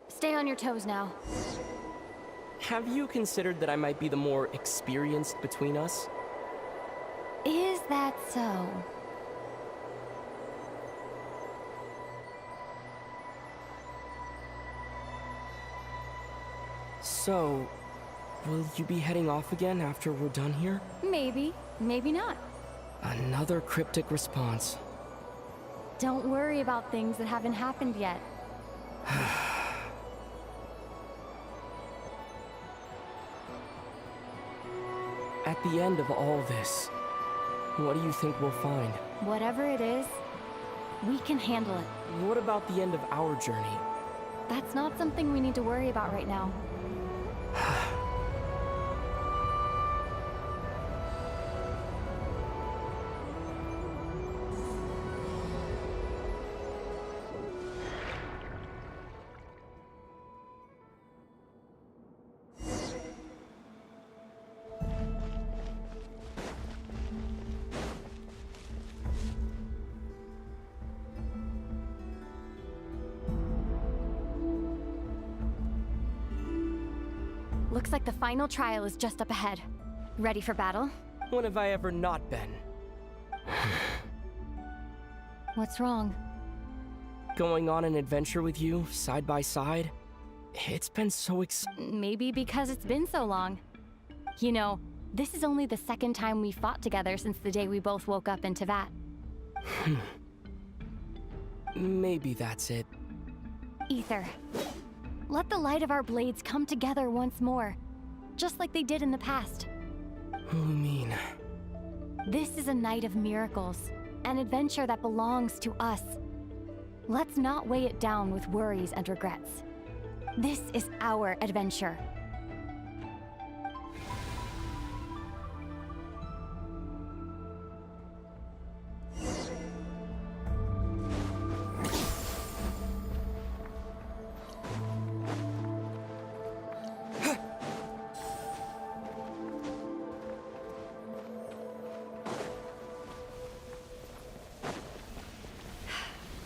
Stay on your toes now. Have you considered that I might be the more experienced between us? Is that so? So, will you be heading off again after we're done here? Maybe, maybe not. Another cryptic response. Don't worry about things that haven't happened yet. At the end of all this, what do you think we'll find? Whatever it is, we can handle it. What about the end of our journey? That's not something we need to worry about right now. Looks like the final trial is just up ahead. Ready for battle? When have I ever not been? What's wrong? Going on an adventure with you, side by side? It's been so Maybe because it's been so long. You know, this is only the second time we fought together since the day we both woke up in Teyvat. Maybe that's it. Ether. Let the light of our blades come together once more, just like they did in the past. Lumine. This is a night of miracles, an adventure that belongs to us. Let's not weigh it down with worries and regrets. This is our adventure.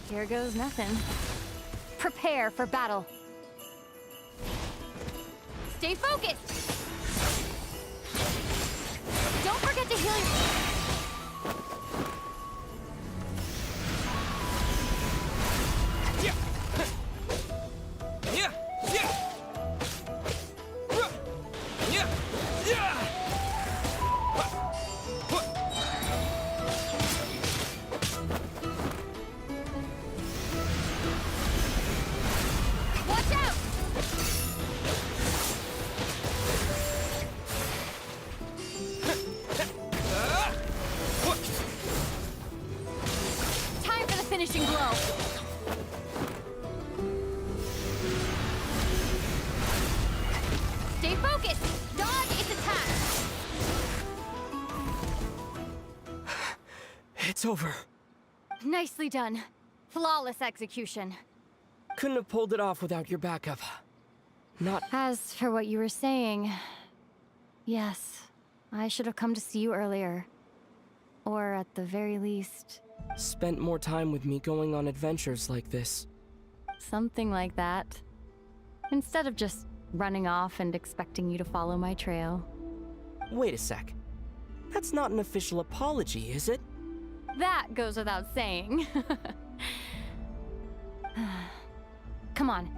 Here goes nothing. Prepare for battle. Stay focused! Don't forget to heal your... Finishing blow. Stay focused. Dodge its attack. It's over. Nicely done. Flawless execution. Couldn't have pulled it off without your backup. Not... As for what you were saying... Yes, I should have come to see you earlier. Or at the very least... Spent more time with me going on adventures like this. Something like that. Instead of just running off and expecting you to follow my trail. Wait a sec. That's not an official apology, is it? That goes without saying. Come on.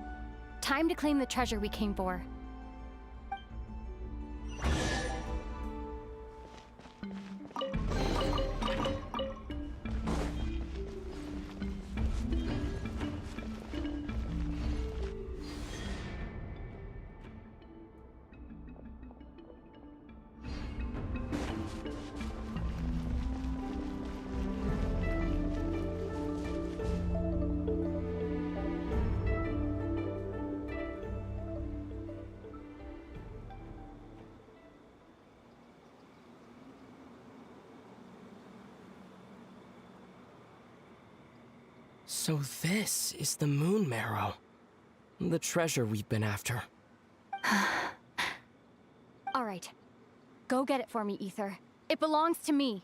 Time to claim the treasure we came for. So this is the Moon Marrow. The treasure we've been after. All right. Go get it for me, Ether. It belongs to me.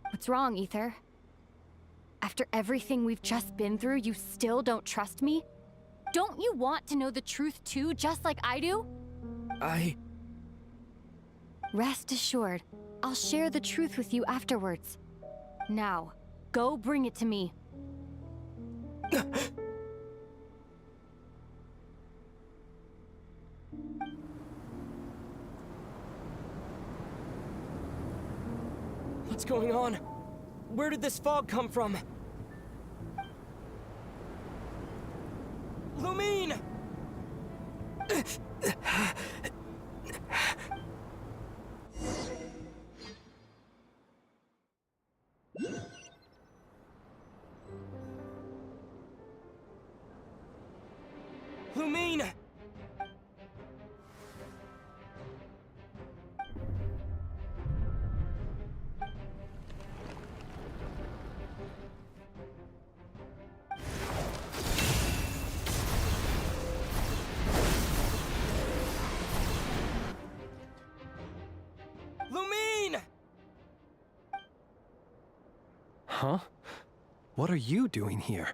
What's wrong, Ether? After everything we've just been through, you still don't trust me? Don't you want to know the truth too, just like I do? Rest assured, I'll share the truth with you afterwards. Now, go bring it to me. What's going on? Where did this fog come from? Lumine! Lumine! Lumine! Huh? What are you doing here?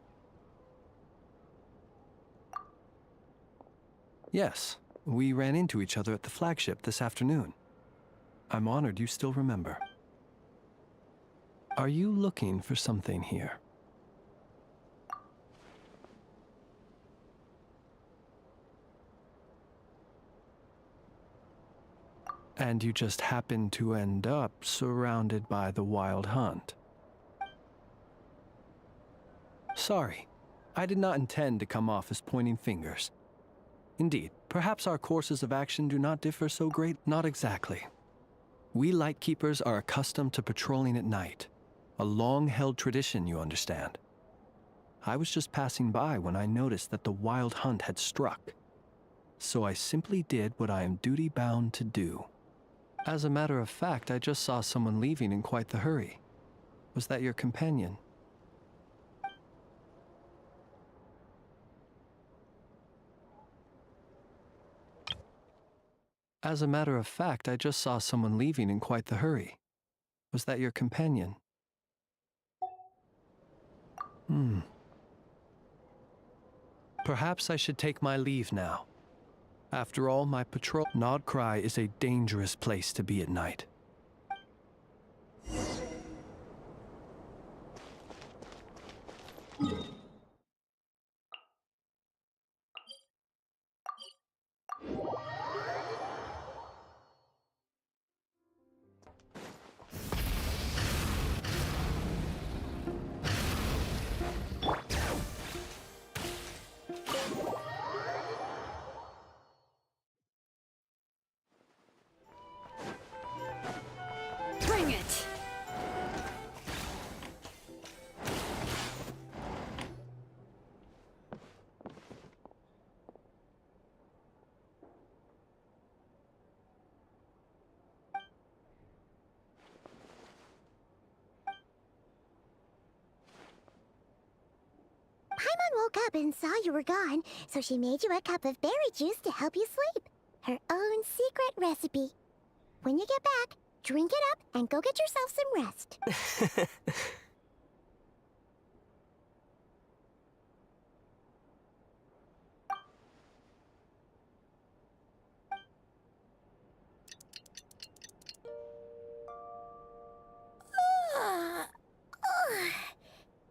Yes, we ran into each other at the flagship this afternoon. I'm honored you still remember. Are you looking for something here? And you just happened to end up surrounded by the Wild Hunt. Sorry, I did not intend to come off as pointing fingers. Indeed, perhaps our courses of action do not differ so great. Not exactly. We Lightkeepers are accustomed to patrolling at night. A long-held tradition, you understand. I was just passing by when I noticed that the Wild Hunt had struck. So I simply did what I am duty-bound to do. As a matter of fact, I just saw someone leaving in quite the hurry. Was that your companion? As a matter of fact, I just saw someone leaving in quite the hurry. Was that your companion? Perhaps I should take my leave now. After all, my patrol... Nodcry is a dangerous place to be at night. Bring it! Paimon woke up and saw you were gone, so she made you a cup of berry juice to help you sleep. Her own secret recipe. When you get back, drink it up and go get yourself some rest.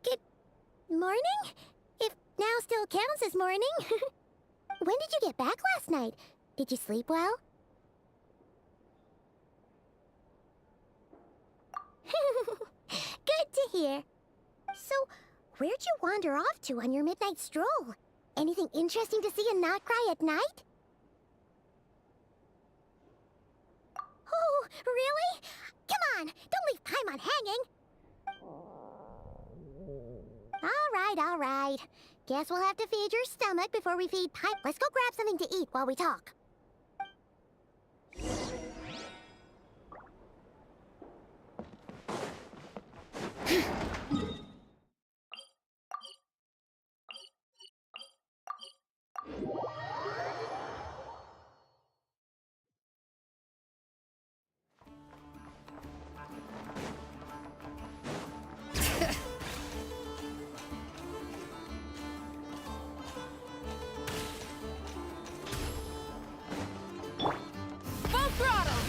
Good morning? If now still counts as morning. When did you get back last night? Did you sleep well? Good to hear. So, where'd you wander off to on your midnight stroll? Anything interesting to see in Nodcry at night? Oh, really? Come on, don't leave Paimon hanging. All right. Guess we'll have to feed your stomach before we feed Paimon. Let's go grab something to eat while we talk. Full throttle!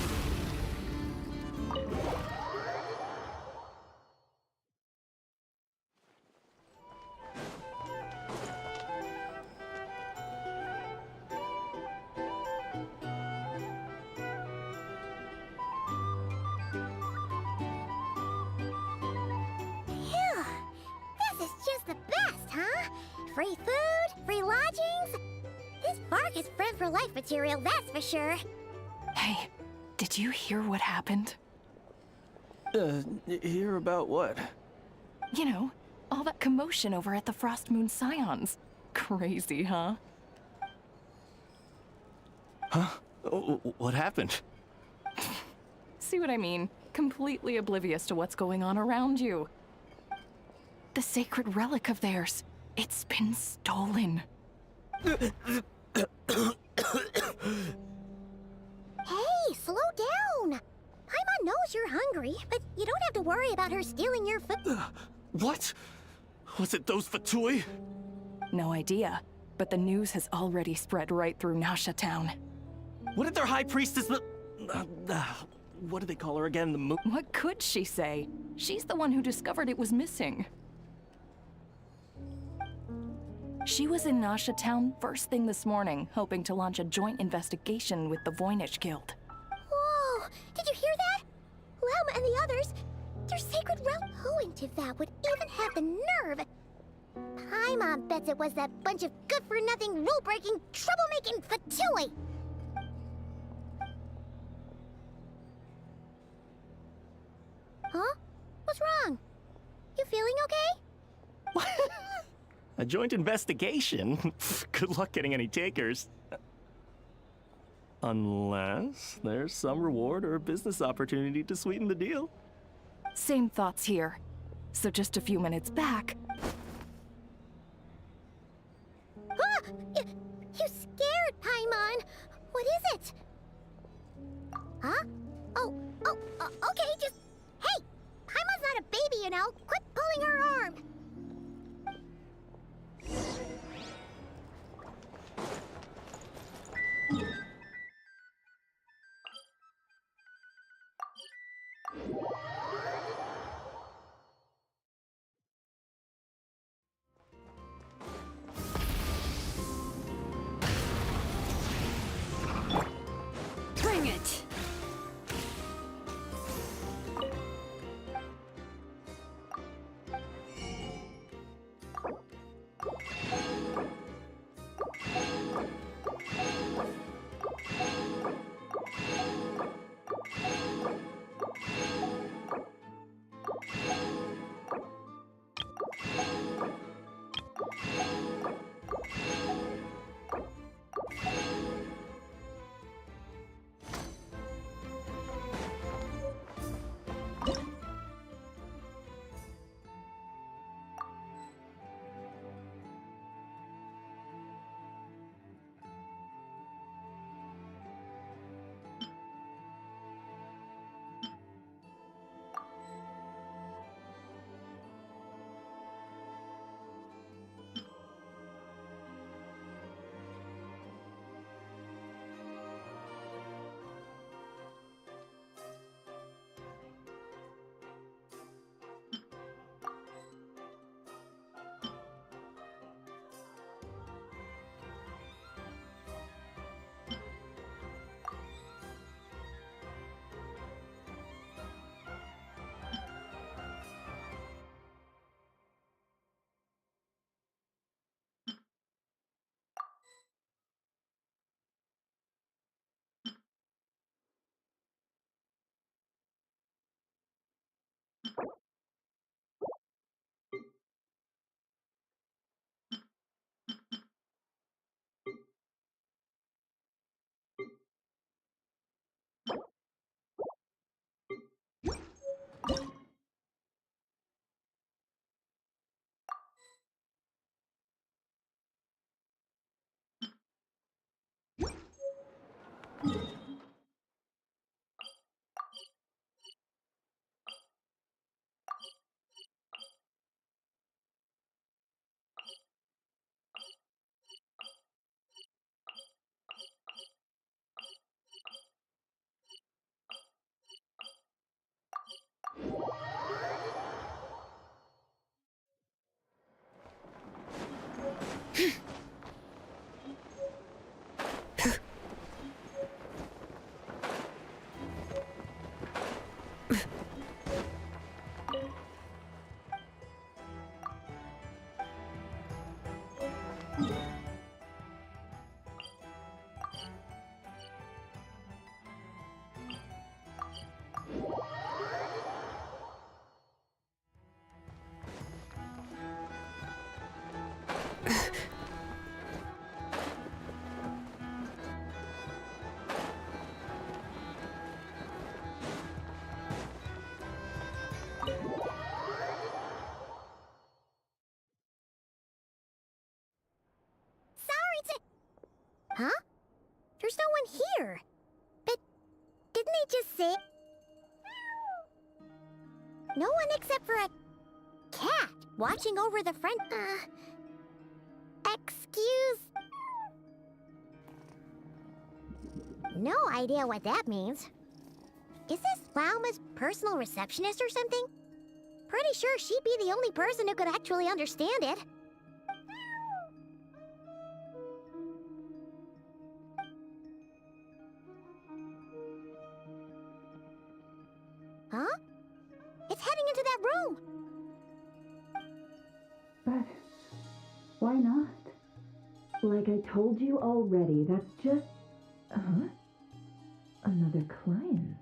Phew! This is just the best, huh? Free food, free lodgings. This bark is friend for life material, that's for sure. Hey, did you hear what happened? Hear about what? You know, all that commotion over at the Frost Moon Scions. Crazy, huh? Huh? What happened? See what I mean? Completely oblivious to what's going on around you. The sacred relic of theirs. It's been stolen. Hey, slow down! Paimon knows you're hungry, but you don't have to worry about her stealing your food. What? Was it those Fatui? No idea, but the news has already spread right through Nasha Town. What did their high priestess what do they call her again? The moon? What could she say? She's the one who discovered it was missing. She was in Nasha Town first thing this morning, hoping to launch a joint investigation with the Voynich Guild. Whoa! Did you hear that? Lauma and the others, their sacred realm. Who in Tivat would even have the nerve? Paimon bets it was that bunch of good-for-nothing, rule-breaking, troublemaking Fatui. Huh? What's wrong? You feeling okay? A joint investigation? Good luck getting any takers. Unless there's some reward or business opportunity to sweeten the deal. Same thoughts here. So just a few minutes back... Ah! You scared, Paimon! What is it? Huh? Okay, just... Hey! Paimon's not a baby, you know! Quit pulling her arm! one here. But didn't they just say... No one except for a cat watching over the front... Excuse... No idea what that means. Is this Lauma's personal receptionist or something? Pretty sure she'd be the only person who could actually understand it. Huh? It's heading into that room! But why not? Like I told you already, that's just... Huh? Another client.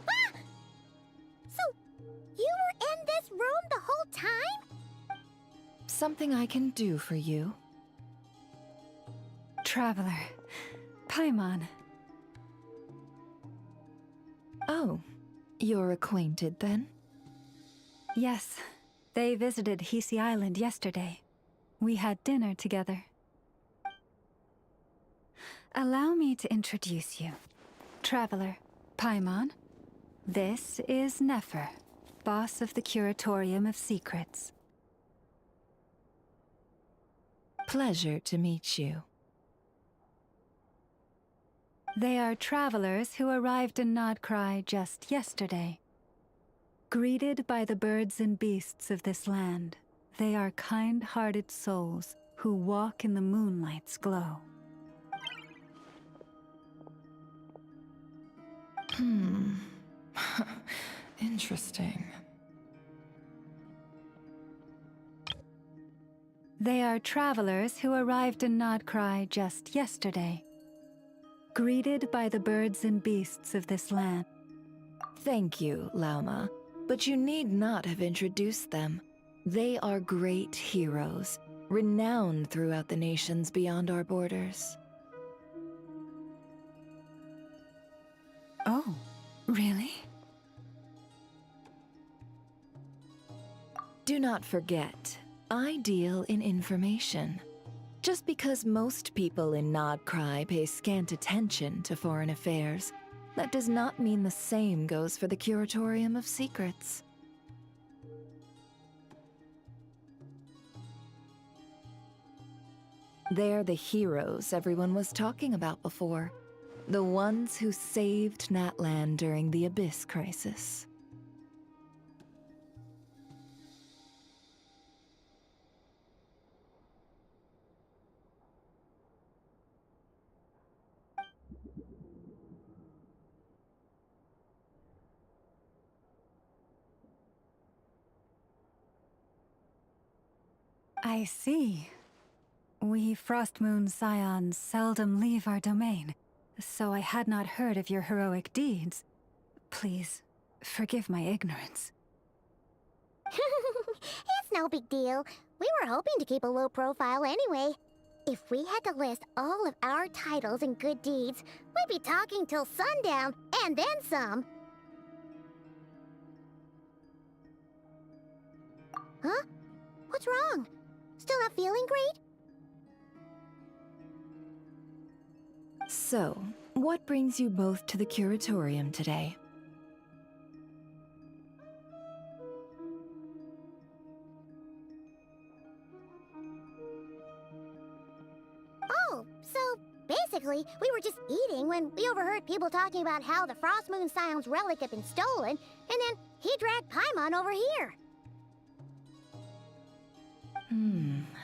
Ah! So, you were in this room the whole time? Something I can do for you. Traveler. Paimon. Oh, you're acquainted then? Yes, they visited Hisi Island yesterday. We had dinner together. Allow me to introduce you. Traveler, Paimon. This is Nefer, boss of the Curatorium of Secrets. Pleasure to meet you. They are travelers who arrived in Nodcry just yesterday. Greeted by the birds and beasts of this land, they are kind-hearted souls who walk in the moonlight's glow. Interesting. They are travelers who arrived in Nodcry just yesterday. Greeted by the birds and beasts of this land. Thank you, Lauma, but you need not have introduced them. They are great heroes, renowned throughout the nations beyond our borders. Oh, really? Do not forget, I deal in information. Just because most people in Nodcry pay scant attention to foreign affairs, that does not mean the same goes for the Curatorium of Secrets. They're the heroes everyone was talking about before. The ones who saved Natlan during the Abyss Crisis. I see. We Frostmoon Scions seldom leave our domain, so I had not heard of your heroic deeds. Please, forgive my ignorance. It's no big deal. We were hoping to keep a low profile anyway. If we had to list all of our titles and good deeds, we'd be talking till sundown, and then some. Huh? What's wrong? Still not feeling great? So, what brings you both to the Curatorium today? Oh, so basically, we were just eating when we overheard people talking about how the Frostmoon Scion's relic had been stolen, and then he dragged Paimon over here.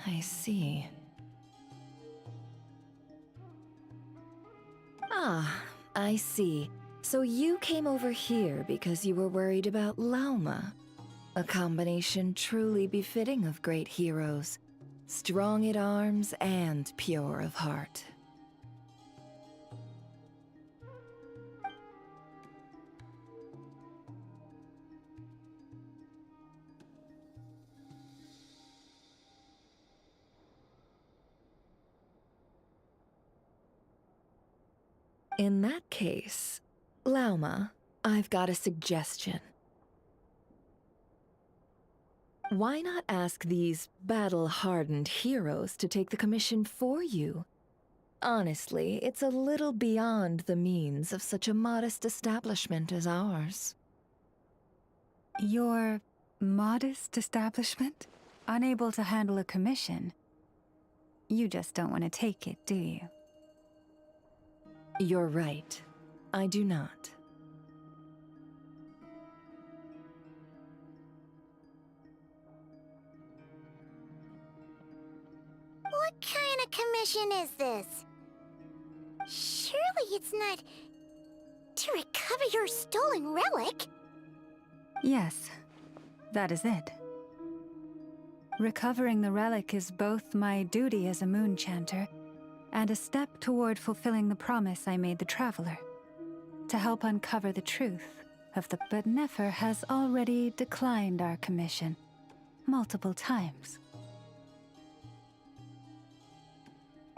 I see. Ah, I see. So you came over here because you were worried about Lauma. A combination truly befitting of great heroes. Strong at arms and pure of heart. In that case, Lauma, I've got a suggestion. Why not ask these battle-hardened heroes to take the commission for you? Honestly, it's a little beyond the means of such a modest establishment as ours. Your modest establishment? Unable to handle a commission? You just don't want to take it, do you? You're right. I do not. What kind of commission is this? Surely it's not to recover your stolen relic? Yes, that is it. Recovering the relic is both my duty as a moon chanter and a step toward fulfilling the promise I made the Traveler, to help uncover the truth of the... But Nefer has already declined our commission multiple times.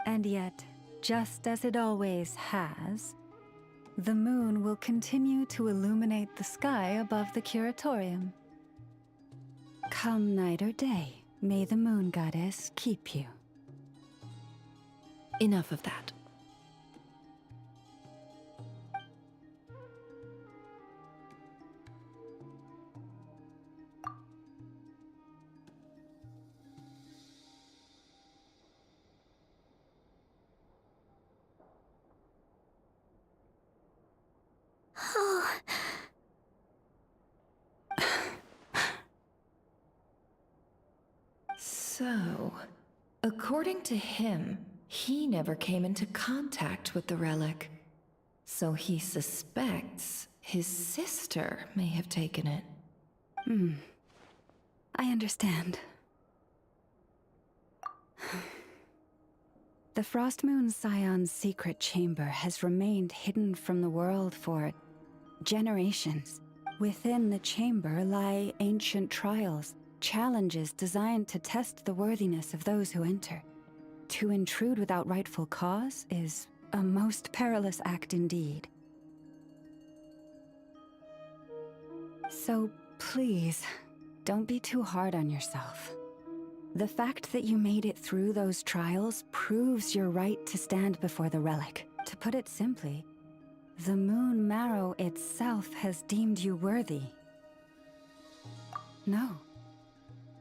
And yet, just as it always has, the moon will continue to illuminate the sky above the curatorium. Come night or day, may the moon goddess keep you. Enough of that. So, according to him, he never came into contact with the relic. So he suspects his sister may have taken it. I understand. The Frost Moon Scion's secret chamber has remained hidden from the world for generations. Within the chamber lie ancient trials, challenges designed to test the worthiness of those who enter. To intrude without rightful cause is a most perilous act indeed. So please, don't be too hard on yourself. The fact that you made it through those trials proves your right to stand before the relic. To put it simply, the Moon Marrow itself has deemed you worthy. No.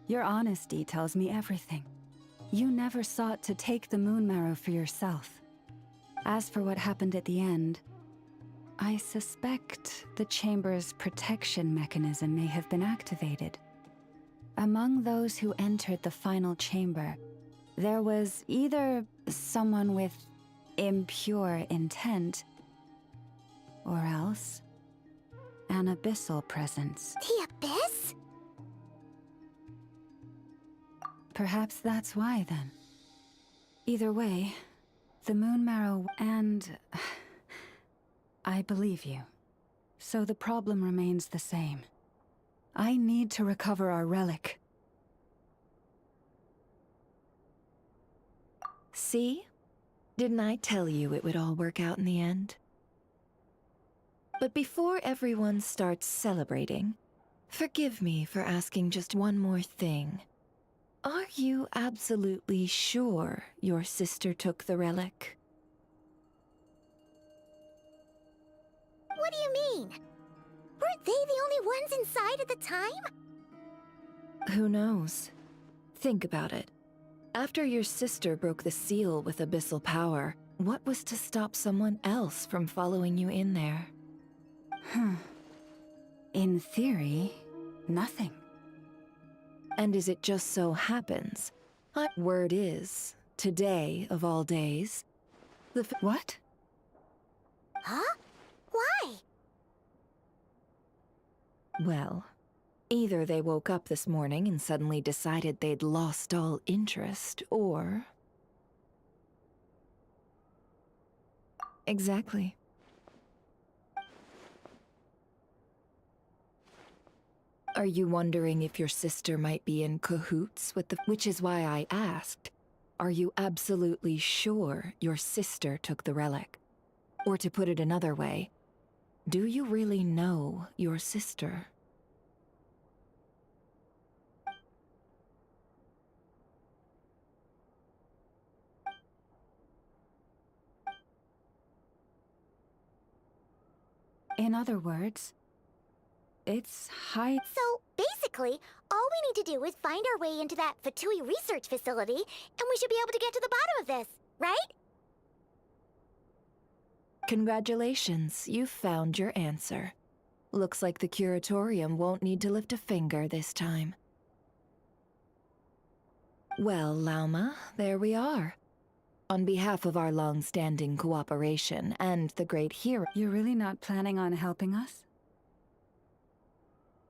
Your honesty tells me everything. You never sought to take the Moon Marrow for yourself. As for what happened at the end, I suspect the Chamber's protection mechanism may have been activated. Among those who entered the final chamber, there was either someone with impure intent, or else an abyssal presence. The Abyss? Perhaps that's why, then. Either way, the Moon Marrow and... I believe you. So the problem remains the same. I need to recover our relic. See? Didn't I tell you it would all work out in the end? But before everyone starts celebrating, forgive me for asking just one more thing. Are you absolutely sure your sister took the relic? What do you mean? Weren't they the only ones inside at the time? Who knows? Think about it. After your sister broke the seal with abyssal power, what was to stop someone else from following you in there? In theory, nothing. And as it just so happens, word is, today of all days, What? Huh? Why? Well, either they woke up this morning and suddenly decided they'd lost all interest, or... Exactly. Are you wondering if your sister might be in cahoots with the... Which is why I asked, are you absolutely sure your sister took the relic? Or to put it another way, do you really know your sister? In other words, it's high. So, basically, all we need to do is find our way into that Fatui research facility, and we should be able to get to the bottom of this, right? Congratulations, you found your answer. Looks like the curatorium won't need to lift a finger this time. Well, Lauma, there we are. On behalf of our long-standing cooperation and the great hero... You're really not planning on helping us?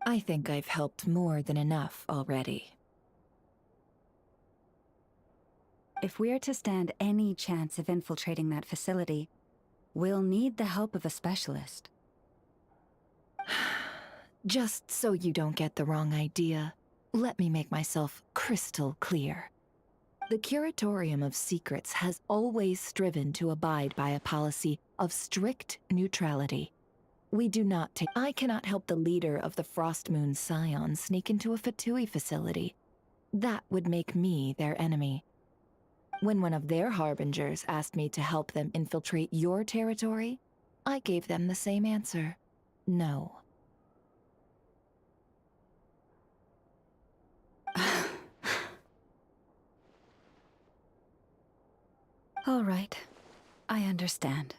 I think I've helped more than enough already. If we're to stand any chance of infiltrating that facility, we'll need the help of a specialist. Just so you don't get the wrong idea, let me make myself crystal clear. The Curatorium of Secrets has always striven to abide by a policy of strict neutrality. We do not take... I cannot help the leader of the Frostmoon Scions sneak into a Fatui facility. That would make me their enemy. When one of their harbingers asked me to help them infiltrate your territory, I gave them the same answer. No. All right, I understand.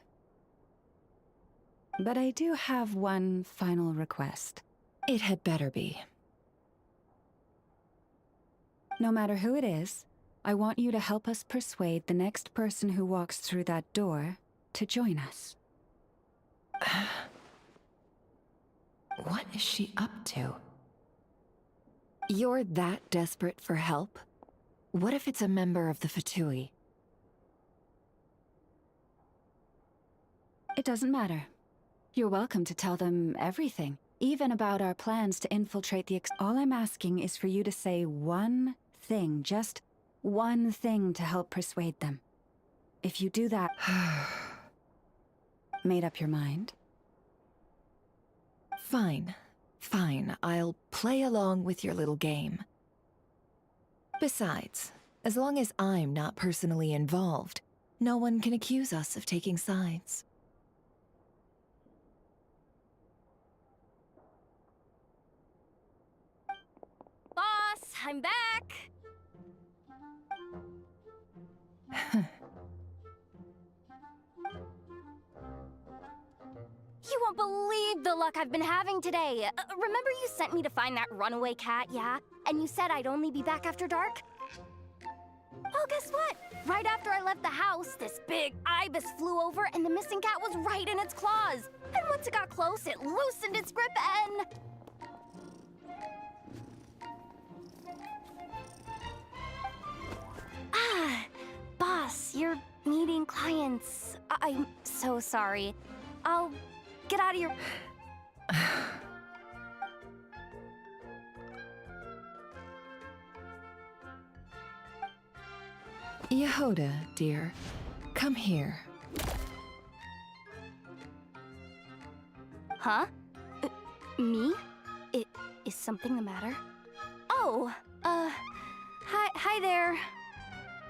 But I do have one final request. It had better be. No matter who it is, I want you to help us persuade the next person who walks through that door to join us. What is she up to? You're that desperate for help? What if it's a member of the Fatui? It doesn't matter. You're welcome to tell them everything, even about our plans to infiltrate the All I'm asking is for you to say one thing, just one thing to help persuade them. If you do that... Made up your mind? Fine. Fine, I'll play along with your little game. Besides, as long as I'm not personally involved, no one can accuse us of taking sides. Boss, I'm back! You won't believe the luck I've been having today. Remember you sent me to find that runaway cat, yeah? And you said I'd only be back after dark? Well, guess what? Right after I left the house, this big ibis flew over and the missing cat was right in its claws. And once it got close, it loosened its grip and... Ah, boss, you're meeting clients. I'm so sorry. I'll get out of your... Yehoda, dear, come here. Huh? Me? Is something the matter? Oh, hi there.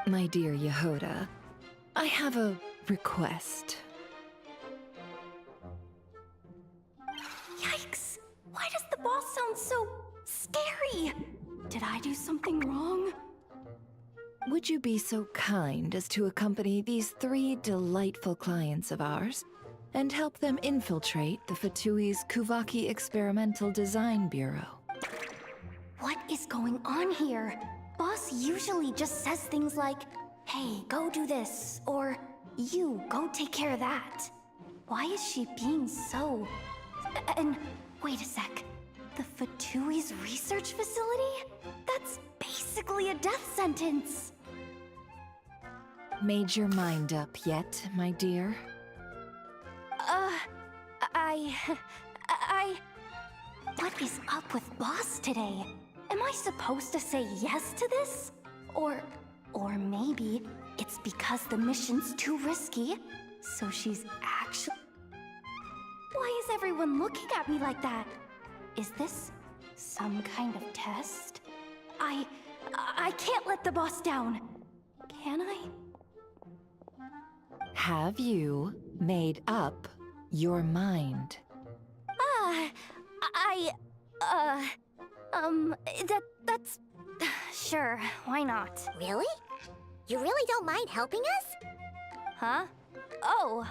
My dear Yehoda, I have a request. Yikes! Why does the boss sound so scary? Did I do something wrong? Would you be so kind as to accompany these 3 delightful clients of ours and help them infiltrate the Fatui's Kuvaki Experimental Design Bureau? What is going on here? Boss usually just says things like, hey, go do this, or you, go take care of that. Why is she being so... And wait a sec. The Fatui's research facility? That's basically a death sentence. Made your mind up yet, my dear? What is up with Boss today? Am I supposed to say yes to this? Or maybe it's because the mission's too risky, so she's actually... Why is everyone looking at me like that? Is this some kind of test? I can't let the boss down. Can I? Have you made up your mind? That's... Sure, why not? Really? You really don't mind helping us? Huh? Oh,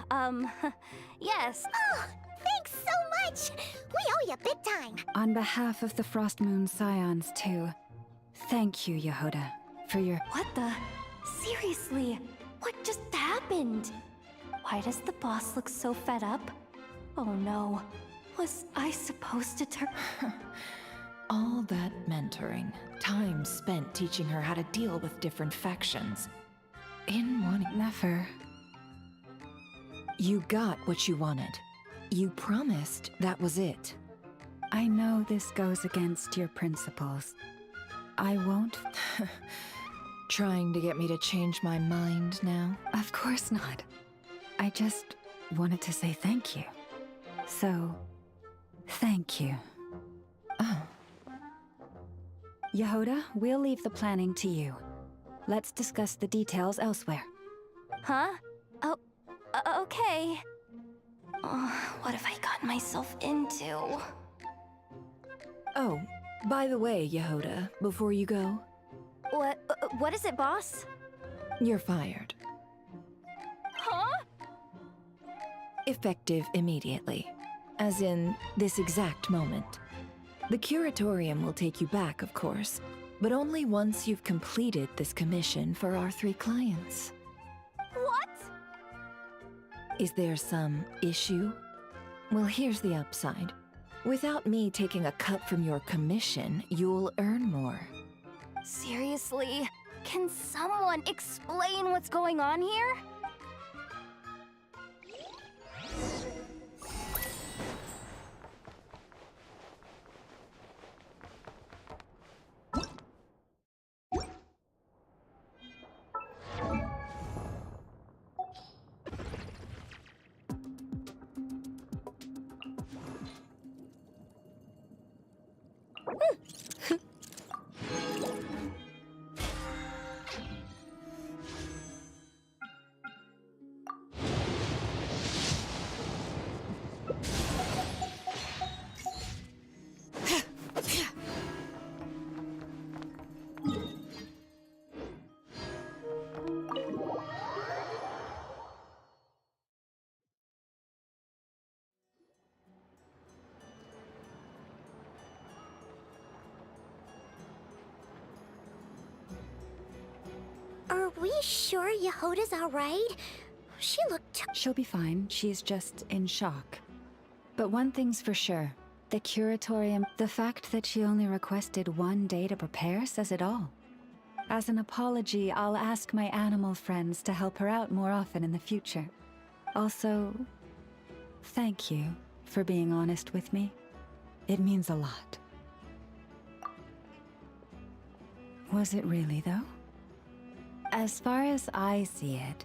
yes. Oh, thanks so much! We owe you big time! On behalf of the Frost Moon Scions, too, thank you, Yehoda, for your... What the? Seriously, what just happened? Why does the boss look so fed up? Oh no, was I supposed to turn... All that mentoring, time spent teaching her how to deal with different factions. In one... Never. You got what you wanted. You promised that was it. I know this goes against your principles. I won't... Trying to get me to change my mind now? Of course not. I just wanted to say thank you. So, thank you. Oh. Yehoda, we'll leave the planning to you. Let's discuss the details elsewhere. Huh? Oh, okay. Oh, what have I gotten myself into? Oh, by the way, Yehoda, before you go... What is it, boss? You're fired. Huh? Effective immediately. As in, this exact moment. The Curatorium will take you back, of course, but only once you've completed this commission for our 3 clients. What? Is there some issue? Well, here's the upside. Without me taking a cut from your commission, you'll earn more. Seriously? Can someone explain what's going on here? Are we sure Yehoda's alright? She looked... She'll be fine. She's just in shock. But one thing's for sure. The Curatorium, the fact that she only requested 1 day to prepare says it all. As an apology, I'll ask my animal friends to help her out more often in the future. Also, thank you for being honest with me. It means a lot. Was it really, though? As far as I see it,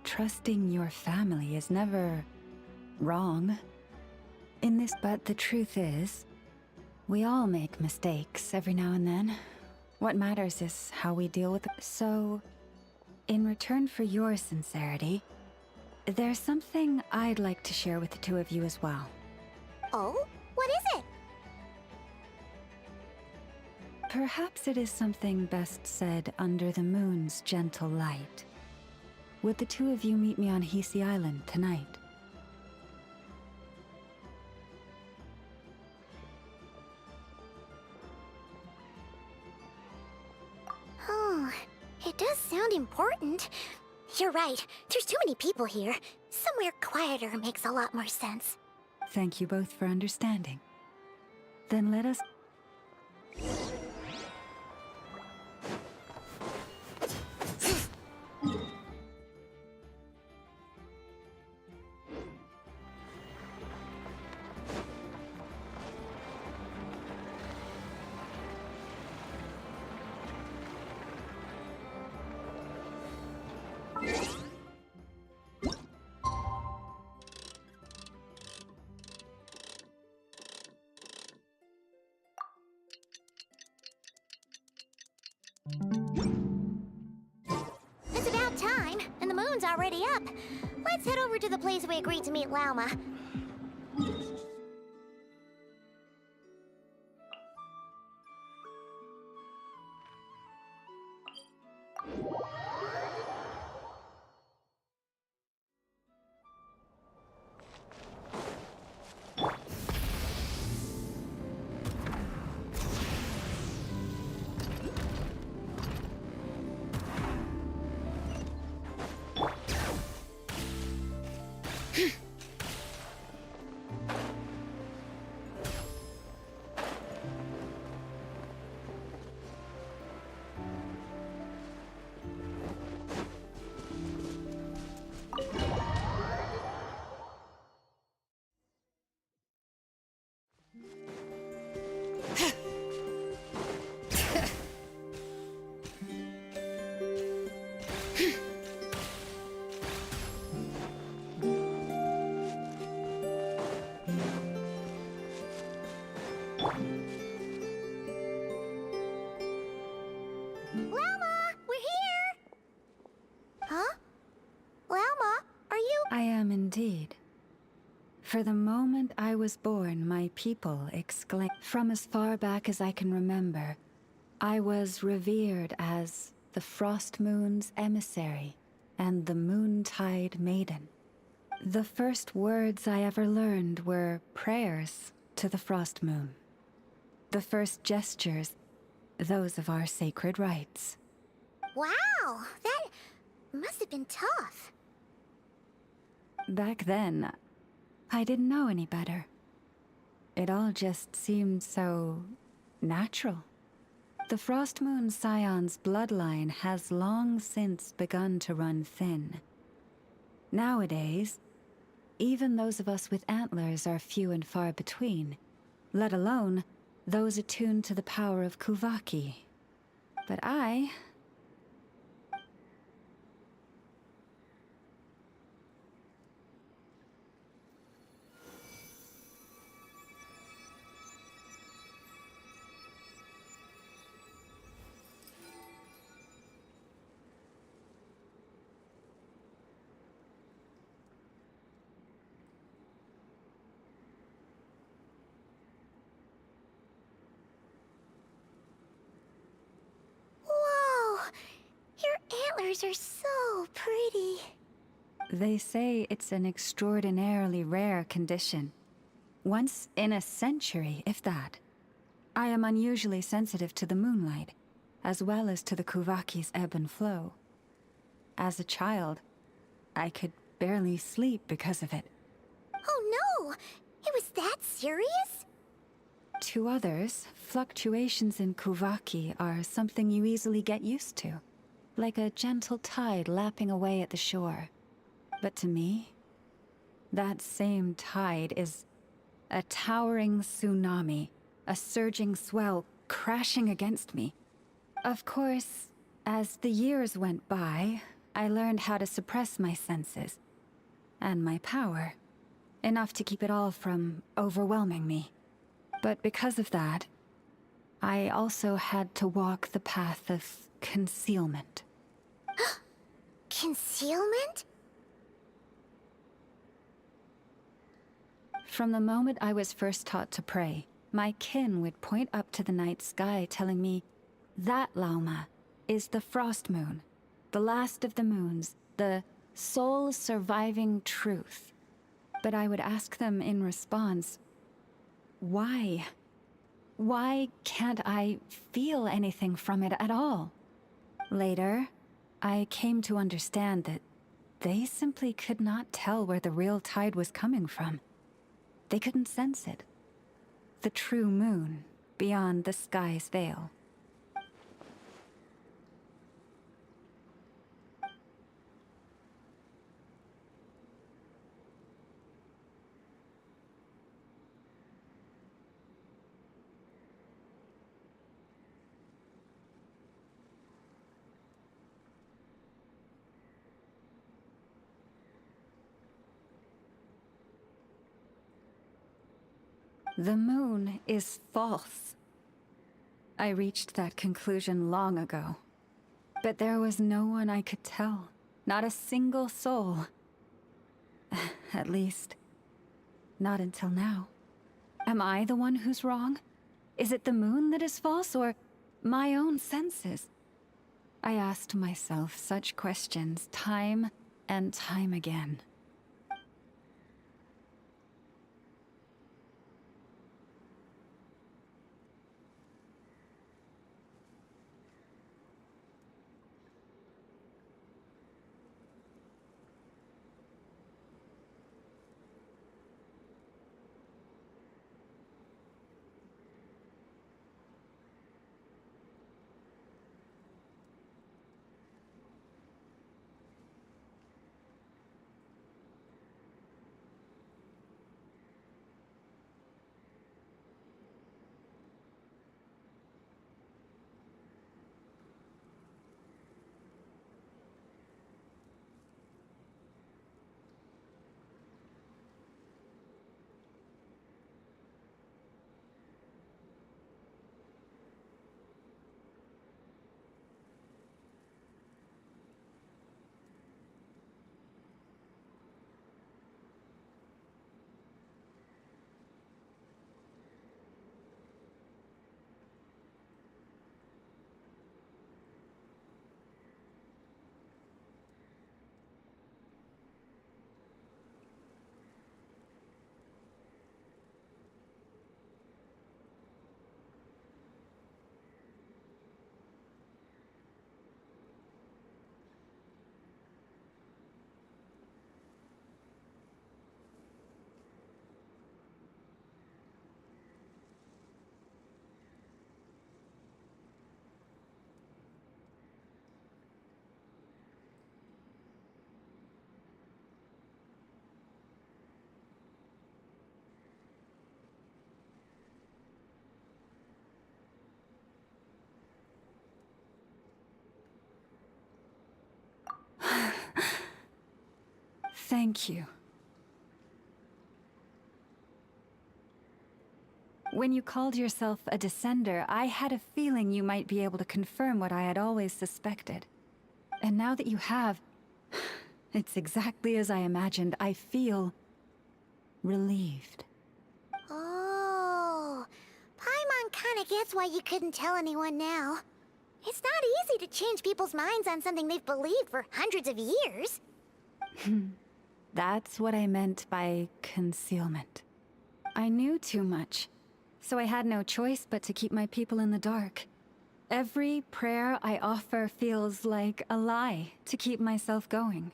trusting your family is never wrong. In this, but the truth is, we all make mistakes every now and then. What matters is how we deal with it. So, in return for your sincerity, there's something I'd like to share with the 2 of you as well. Oh? What is it? Perhaps it is something best said under the moon's gentle light. Would the 2 of you meet me on Hisi Island tonight? Oh, it does sound important. You're right. There's too many people here. Somewhere quieter makes a lot more sense. Thank you both for understanding. Then let us... It's about time, and the moon's already up. Let's head over to the place we agreed to meet Lauma. Llama, we're here! Huh? Llama, are you? I am indeed. For the moment I was born, my people exclaimed. From as far back as I can remember, I was revered as the Frost Moon's emissary and the Moontide Maiden. The first words I ever learned were prayers to the Frost Moon. The first gestures, those of our sacred rites. Wow, that must have been tough. Back then, I didn't know any better. It all just seemed so natural. The Frost Moon Scion's bloodline has long since begun to run thin. Nowadays, even those of us with antlers are few and far between, let alone those attuned to the power of Kuvaki. But I... Whoa! Your antlers are so pretty. They say it's an extraordinarily rare condition. Once in a century, if that. I am unusually sensitive to the moonlight, as well as to the Kuvaki's ebb and flow. As a child, I could barely sleep because of it. Oh no! It was that serious? To others, fluctuations in Kuvaki are something you easily get used to, like a gentle tide lapping away at the shore. But to me, that same tide is a towering tsunami, a surging swell crashing against me. Of course, as the years went by, I learned how to suppress my senses and my power, enough to keep it all from overwhelming me. But because of that, I also had to walk the path of concealment. Concealment? From the moment I was first taught to pray, my kin would point up to the night sky telling me, that Lauma is the Frost Moon, the last of the moons, the sole surviving truth. But I would ask them in response, why? Why can't I feel anything from it at all? Later, I came to understand that they simply could not tell where the real tide was coming from. They couldn't sense it. The true moon, beyond the sky's veil. The moon is false. I reached that conclusion long ago. But there was no one I could tell. Not a single soul. At least, not until now. Am I the one who's wrong? Is it the moon that is false, or my own senses? I asked myself such questions time and time again. Thank you. When you called yourself a descender, I had a feeling you might be able to confirm what I had always suspected. And now that you have, it's exactly as I imagined. I feel relieved. Oh, Paimon kinda gets why you couldn't tell anyone now. It's not easy to change people's minds on something they've believed for hundreds of years. That's what I meant by concealment. I knew too much, so I had no choice but to keep my people in the dark. Every prayer I offer feels like a lie to keep myself going.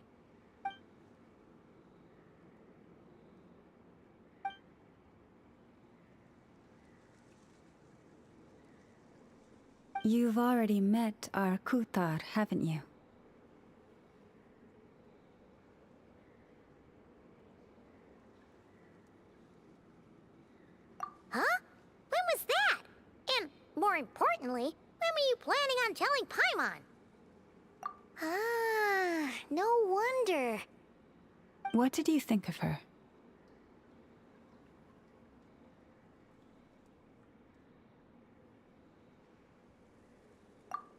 You've already met our Kutar, haven't you? Huh? When was that? And more importantly, when were you planning on telling Paimon? Ah, no wonder. What did you think of her?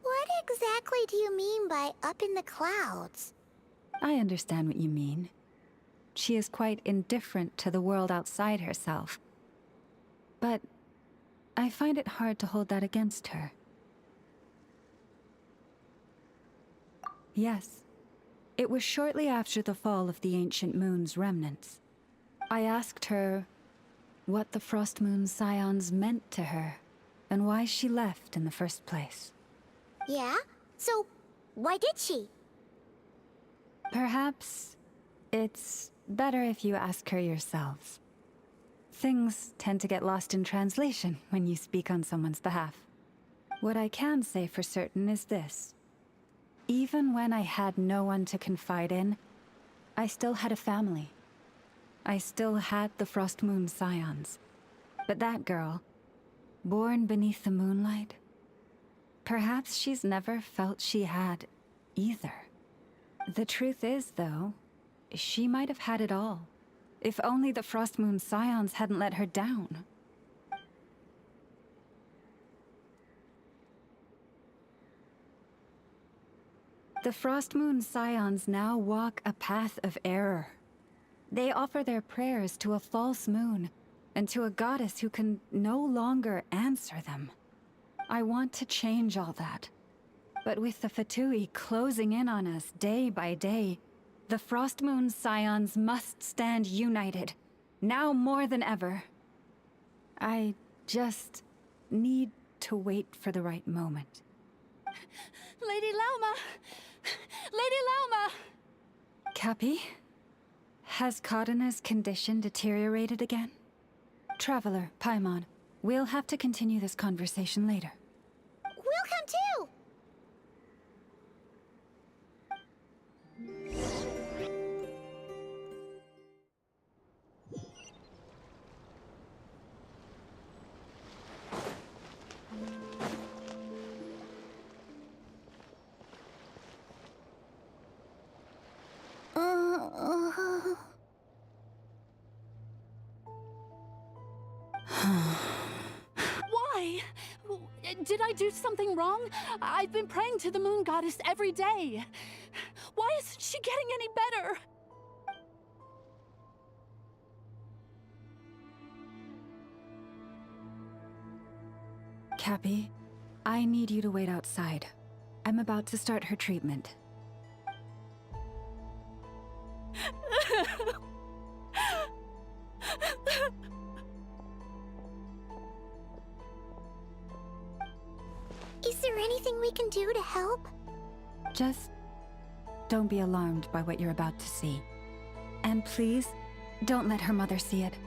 What exactly do you mean by up in the clouds? I understand what you mean. She is quite indifferent to the world outside herself. But I find it hard to hold that against her. Yes, it was shortly after the fall of the ancient moon's remnants. I asked her what the Frost Moon Scions meant to her, and why she left in the first place. Yeah? So, why did she? Perhaps it's better if you ask her yourselves. Things tend to get lost in translation when you speak on someone's behalf. What I can say for certain is this. Even when I had no one to confide in, I still had a family. I still had the Frost Moon Scions. But that girl, born beneath the moonlight, perhaps she's never felt she had either. The truth is, though, she might have had it all. If only the Frost Moon Scions hadn't let her down. The Frost Moon Scions now walk a path of error. They offer their prayers to a false moon, and to a goddess who can no longer answer them. I want to change all that. But with the Fatui closing in on us day by day, the Frost Moon Scions must stand united, now more than ever. I just need to wait for the right moment. Lady Lauma! Lady Lauma! Cappy? Has Cardina's condition deteriorated again? Traveler, Paimon, we'll have to continue this conversation later. We'll come too! Why? Did I do something wrong? I've been praying to the moon goddess every day. Why isn't she getting any better? Cappy, I need you to wait outside. I'm about to start her treatment. Is there anything we can do to help? Just don't be alarmed by what you're about to see. And please, don't let her mother see it.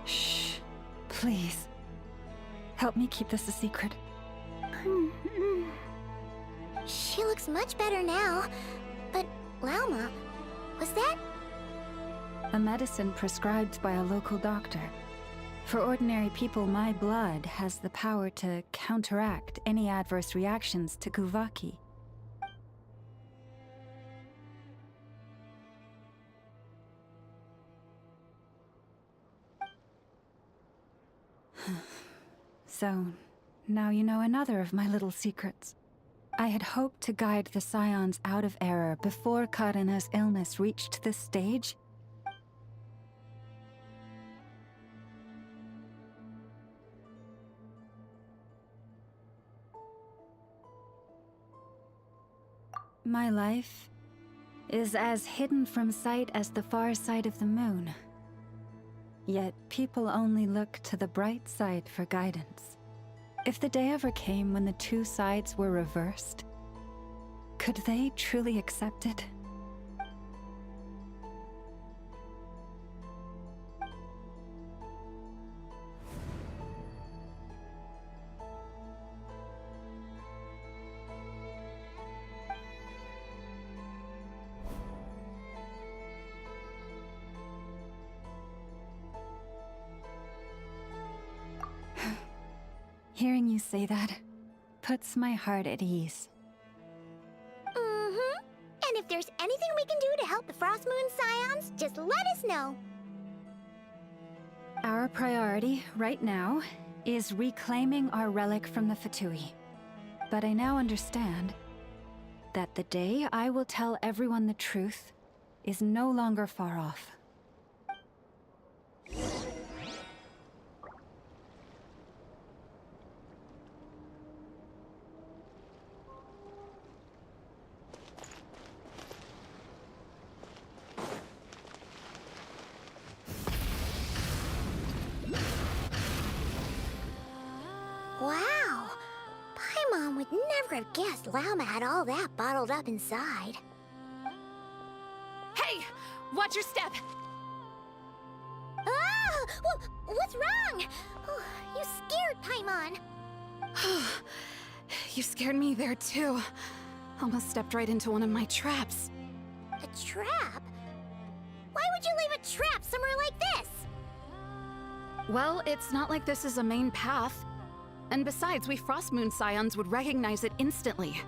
Shh. Please. Help me keep this a secret. She looks much better now. But, Lauma, was that? A medicine prescribed by a local doctor. For ordinary people, my blood has the power to counteract any adverse reactions to Kuvaki. So, now you know another of my little secrets. I had hoped to guide the Scions out of error before Karina's illness reached this stage. My life is as hidden from sight as the far side of the moon. Yet people only look to the bright side for guidance. If the day ever came when the two sides were reversed, could they truly accept it? Hearing you say that puts my heart at ease. Mm-hmm. And if there's anything we can do to help the Frost Moon Scions, just let us know. Our priority right now is reclaiming our relic from the Fatui. But I now understand that the day I will tell everyone the truth is no longer far off. Wow! Paimon would never have guessed Lauma had all that bottled up inside. Hey! Watch your step! Ah! What's wrong? Oh, you scared Paimon. You scared me there too. Almost stepped right into one of my traps. A trap? Why would you leave a trap somewhere like this? Well, it's not like this is a main path. And besides, we Frost Moon Scions would recognize it instantly.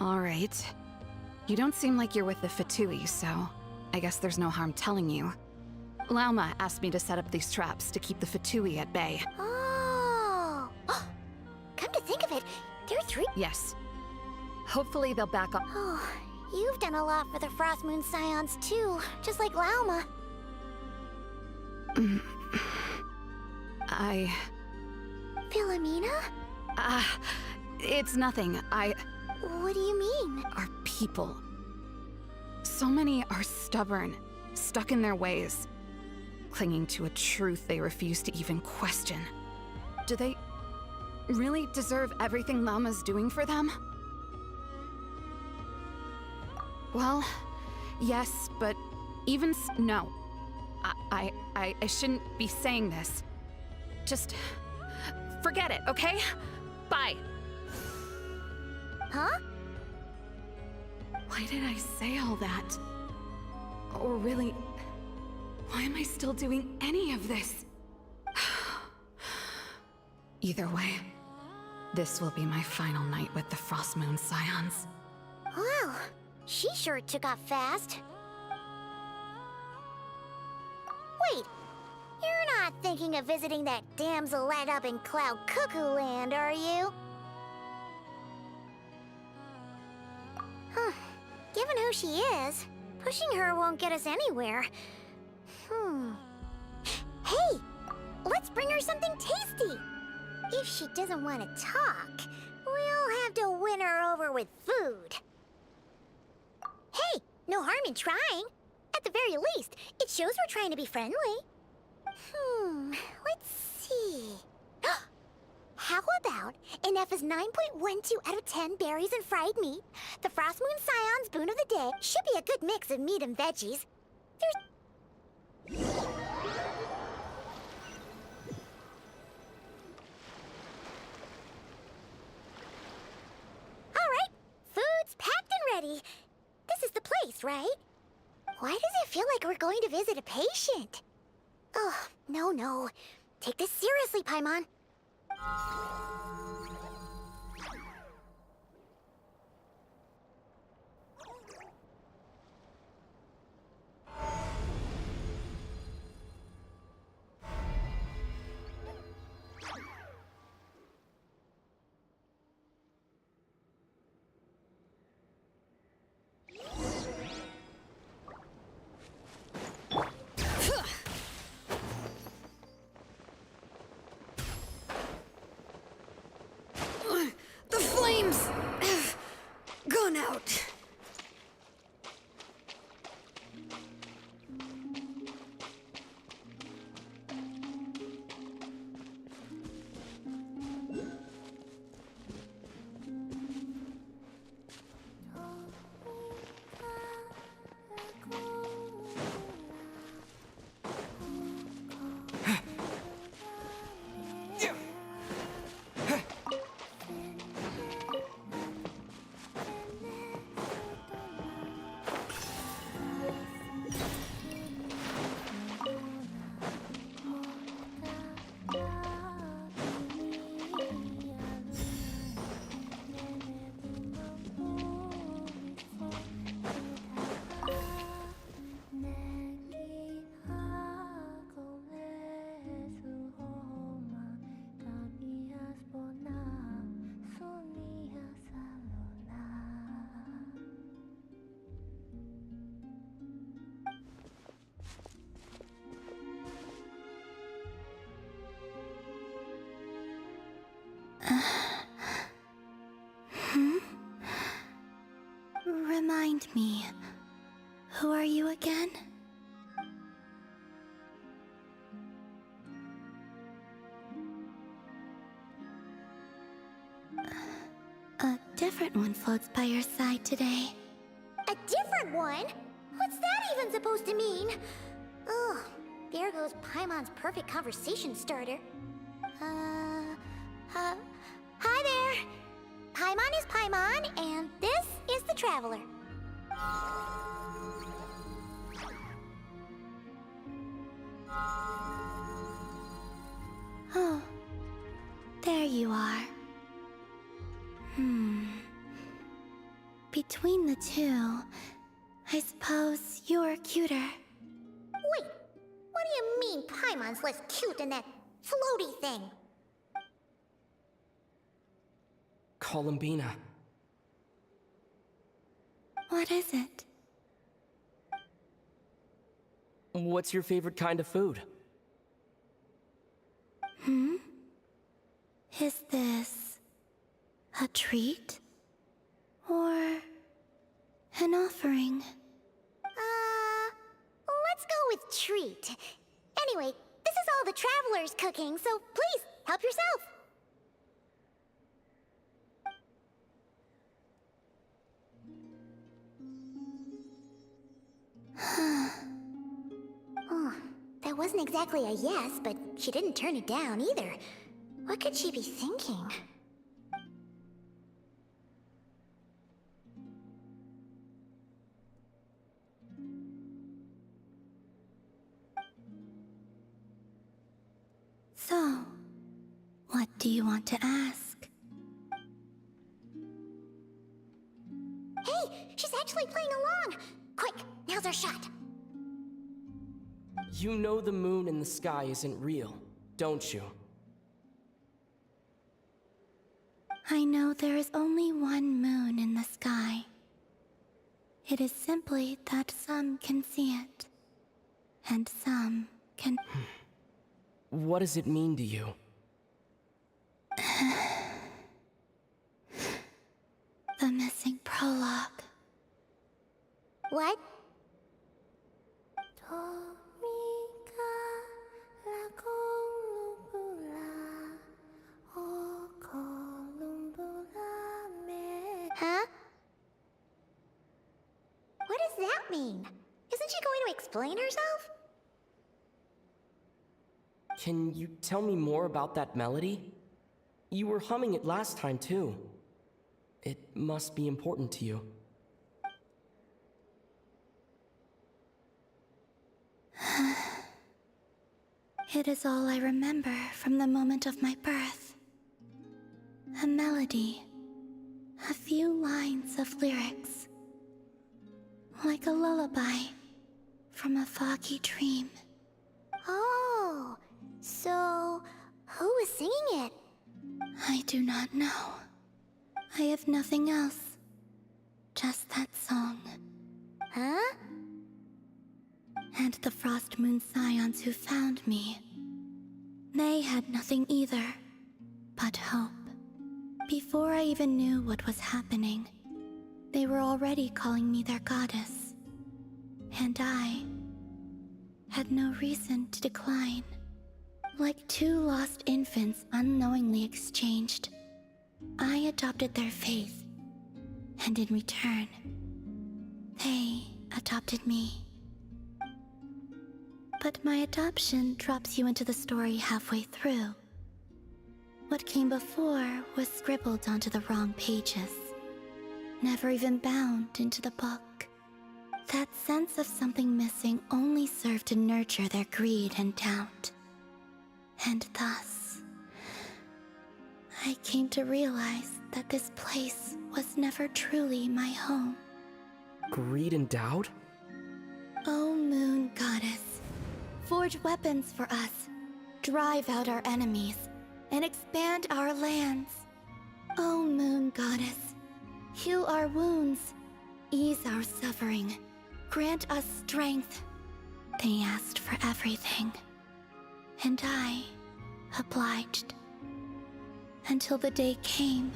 Alright. You don't seem like you're with the Fatui, so I guess there's no harm telling you. Lauma asked me to set up these traps to keep the Fatui at bay. Oh! Come to think of it, there are 3. Yes. Hopefully they'll back up. Oh, you've done a lot for the Frost Moon Scions too, just like Lauma. Philomena? It's nothing. What do you mean? Our people. So many are stubborn, stuck in their ways, clinging to a truth they refuse to even question. Do they really deserve everything Lauma's doing for them? Well, yes, but even no. I shouldn't be saying this. Just forget it, okay? Bye. Huh? Why did I say all that? Or really, why am I still doing any of this? Either way, this will be my final night with the Frost Moon Scions. Wow, she sure took off fast. Wait, you're not thinking of visiting that damsel light up in Cloud Cuckoo Land, are you? Huh. Given who she is, pushing her won't get us anywhere. Hey, let's bring her something tasty. If she doesn't want to talk, we'll have to win her over with food. Hey, no harm in trying. At the very least, it shows we're trying to be friendly. Let's see. How about an F is 9.12 out of 10 berries and fried meat? The Frost Moon Scion's boon of the day should be a good mix of meat and veggies. Alright, food's packed and ready. This is the place, right? Why does it feel like we're going to visit a patient? Oh, no. Take this seriously, Paimon. The flames have gone out. Remind me, who are you again? A different one floats by your side today. A different one? What's that even supposed to mean? Oh, there goes Paimon's perfect conversation starter. Hi there! Paimon is Paimon, and this is the Traveler. between the two, I suppose you're cuter. Wait, what do you mean Paimon's less cute than that floaty thing? Columbina. What is it? What's your favorite kind of food? Is this a treat? Or an offering? Let's go with treat. Anyway, this is all the traveler's cooking, so please, help yourself. Oh, that wasn't exactly a yes, but she didn't turn it down either. What could she be thinking? So, what do you want to ask? Hey, she's actually playing along! Quick, now's our shot. You know the moon in the sky isn't real, don't you? I know there is only one moon in the sky. It is simply that some can see it, and some can... What does it mean to you? The missing prologue. What? Huh? What does that mean? Isn't she going to explain herself? Can you tell me more about that melody? You were humming it last time, too. It must be important to you. It is all I remember from the moment of my birth. A melody. A few lines of lyrics. Like a lullaby from a foggy dream. Oh, so who was singing it? I do not know. I have nothing else. Just that song. Huh? And the Frost Moon Scions who found me. They had nothing either, but hope. Before I even knew what was happening, they were already calling me their goddess. And I had no reason to decline. Like two lost infants unknowingly exchanged, I adopted their faith. And in return, they adopted me. But my adoption drops you into the story halfway through. What came before was scribbled onto the wrong pages, never even bound into the book. That sense of something missing only served to nurture their greed and doubt. And thus, I came to realize that this place was never truly my home. Greed and doubt? O Moon Goddess, forge weapons for us, drive out our enemies, and expand our lands. O Moon Goddess, heal our wounds, ease our suffering, grant us strength. They asked for everything, and I obliged. Until the day came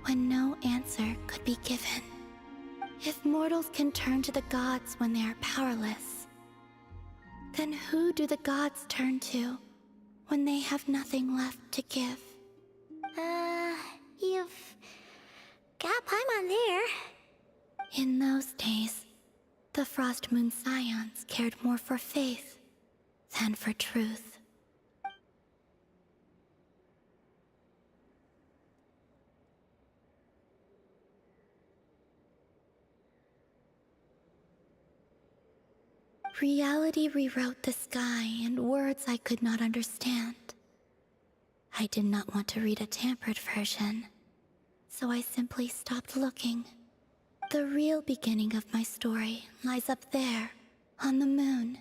when no answer could be given. If mortals can turn to the gods when they are powerless, then who do the gods turn to when they have nothing left to give? You've got Paimon there. In those days, the Frost Moon Scions cared more for faith than for truth. Reality rewrote the sky in words I could not understand. I did not want to read a tampered version, so I simply stopped looking. The real beginning of my story lies up there, on the moon.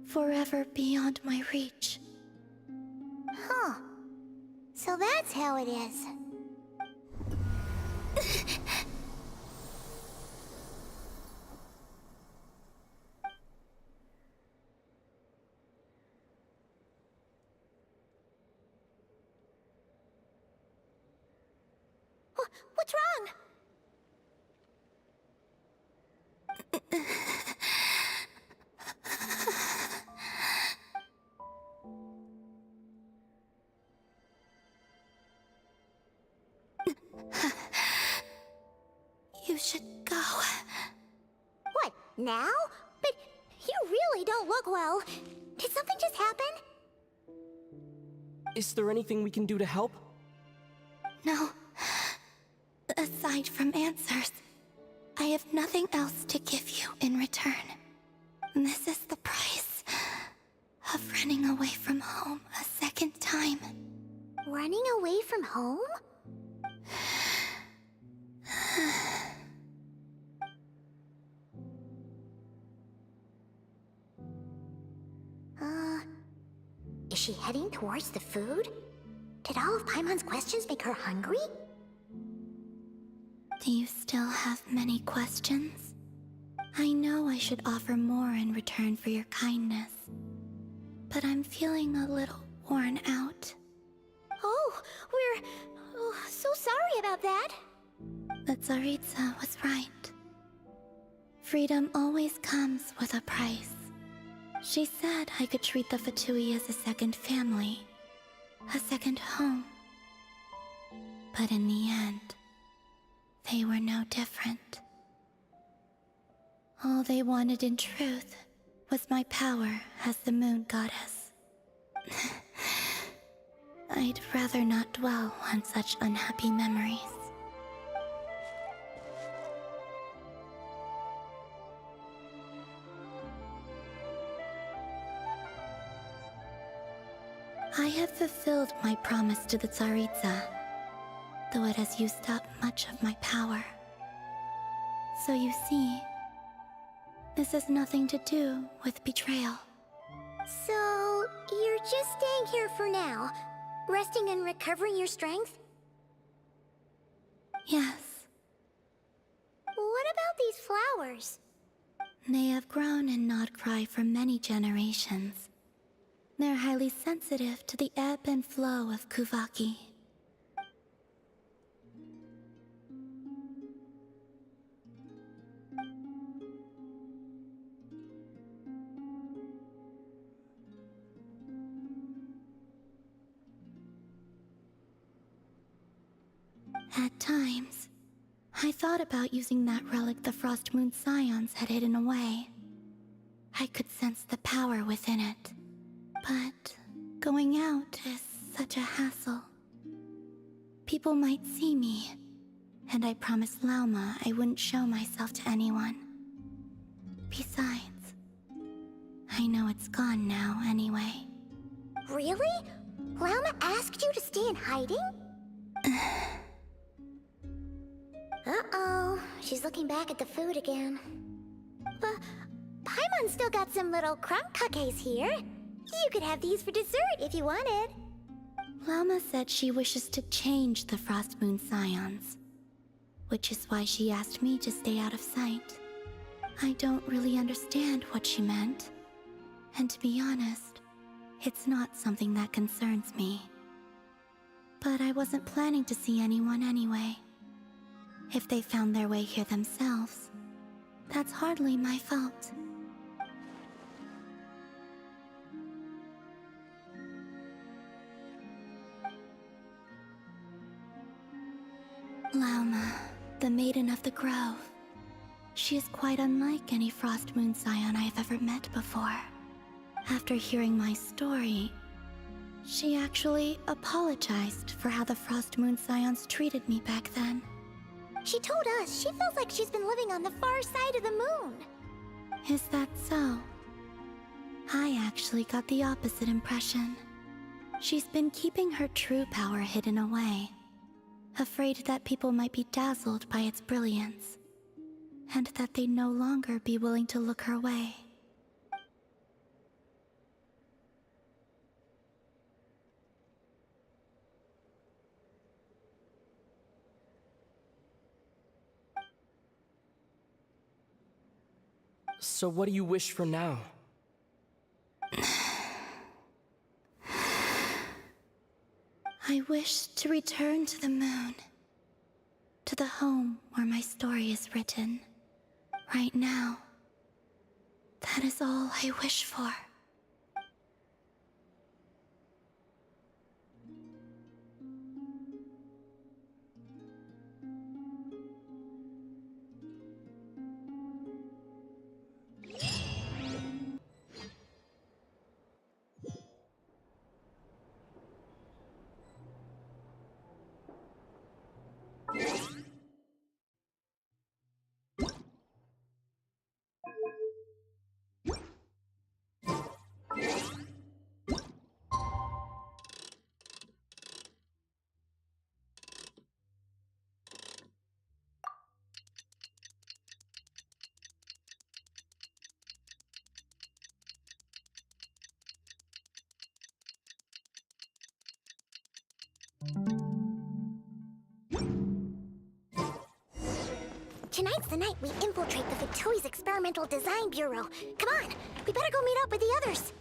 Forever beyond my reach. Huh. So that's how it is. What's wrong? You should go. What, now? But you really don't look well. Did something just happen? Is there anything we can do to help? No. Aside from answers, I have nothing else to give you in return. This is the price of running away from home a second time. Running away from home? Is she heading towards the food? Did all of Paimon's questions make her hungry? Do you still have many questions? I know I should offer more in return for your kindness, but I'm feeling a little worn out. Oh, we're so sorry about that. The Tsaritsa was right. Freedom always comes with a price. She said I could treat the Fatui as a second family, a second home. But in the end, they were no different. All they wanted in truth was my power as the moon goddess. I'd rather not dwell on such unhappy memories. I have fulfilled my promise to the Tsaritsa, though it has used up much of my power. So you see, this has nothing to do with betrayal. So, you're just staying here for now, resting and recovering your strength? Yes. What about these flowers? They have grown in Nodcry for many generations. They're highly sensitive to the ebb and flow of Kuvaki. At times, I thought about using that relic the Frost Moon Scions had hidden away. I could sense the power within it. But going out is such a hassle. People might see me, and I promised Lauma I wouldn't show myself to anyone. Besides, I know it's gone now anyway. Really? Lauma asked you to stay in hiding? Uh-oh, she's looking back at the food again. But Paimon still got some little crumb cupcakes here. You could have these for dessert if you wanted. Lauma said she wishes to change the Frost Moon Scions, which is why she asked me to stay out of sight. I don't really understand what she meant, and to be honest, it's not something that concerns me. But I wasn't planning to see anyone anyway. If they found their way here themselves, that's hardly my fault. Lauma, the Maiden of the Grove. She is quite unlike any Frost Moon Scion I have ever met before. After hearing my story, she actually apologized for how the Frost Moon Scions treated me back then. She told us she feels like she's been living on the far side of the moon. Is that so? I actually got the opposite impression. She's been keeping her true power hidden away, afraid that people might be dazzled by its brilliance. and that they'd no longer be willing to look her way. So what do you wish for now? I wish to return to the moon. To the home where my story is written. Right now. That is all I wish for. Tonight's the night we infiltrate the Fatui's Experimental Design Bureau. Come on, we better go meet up with the others.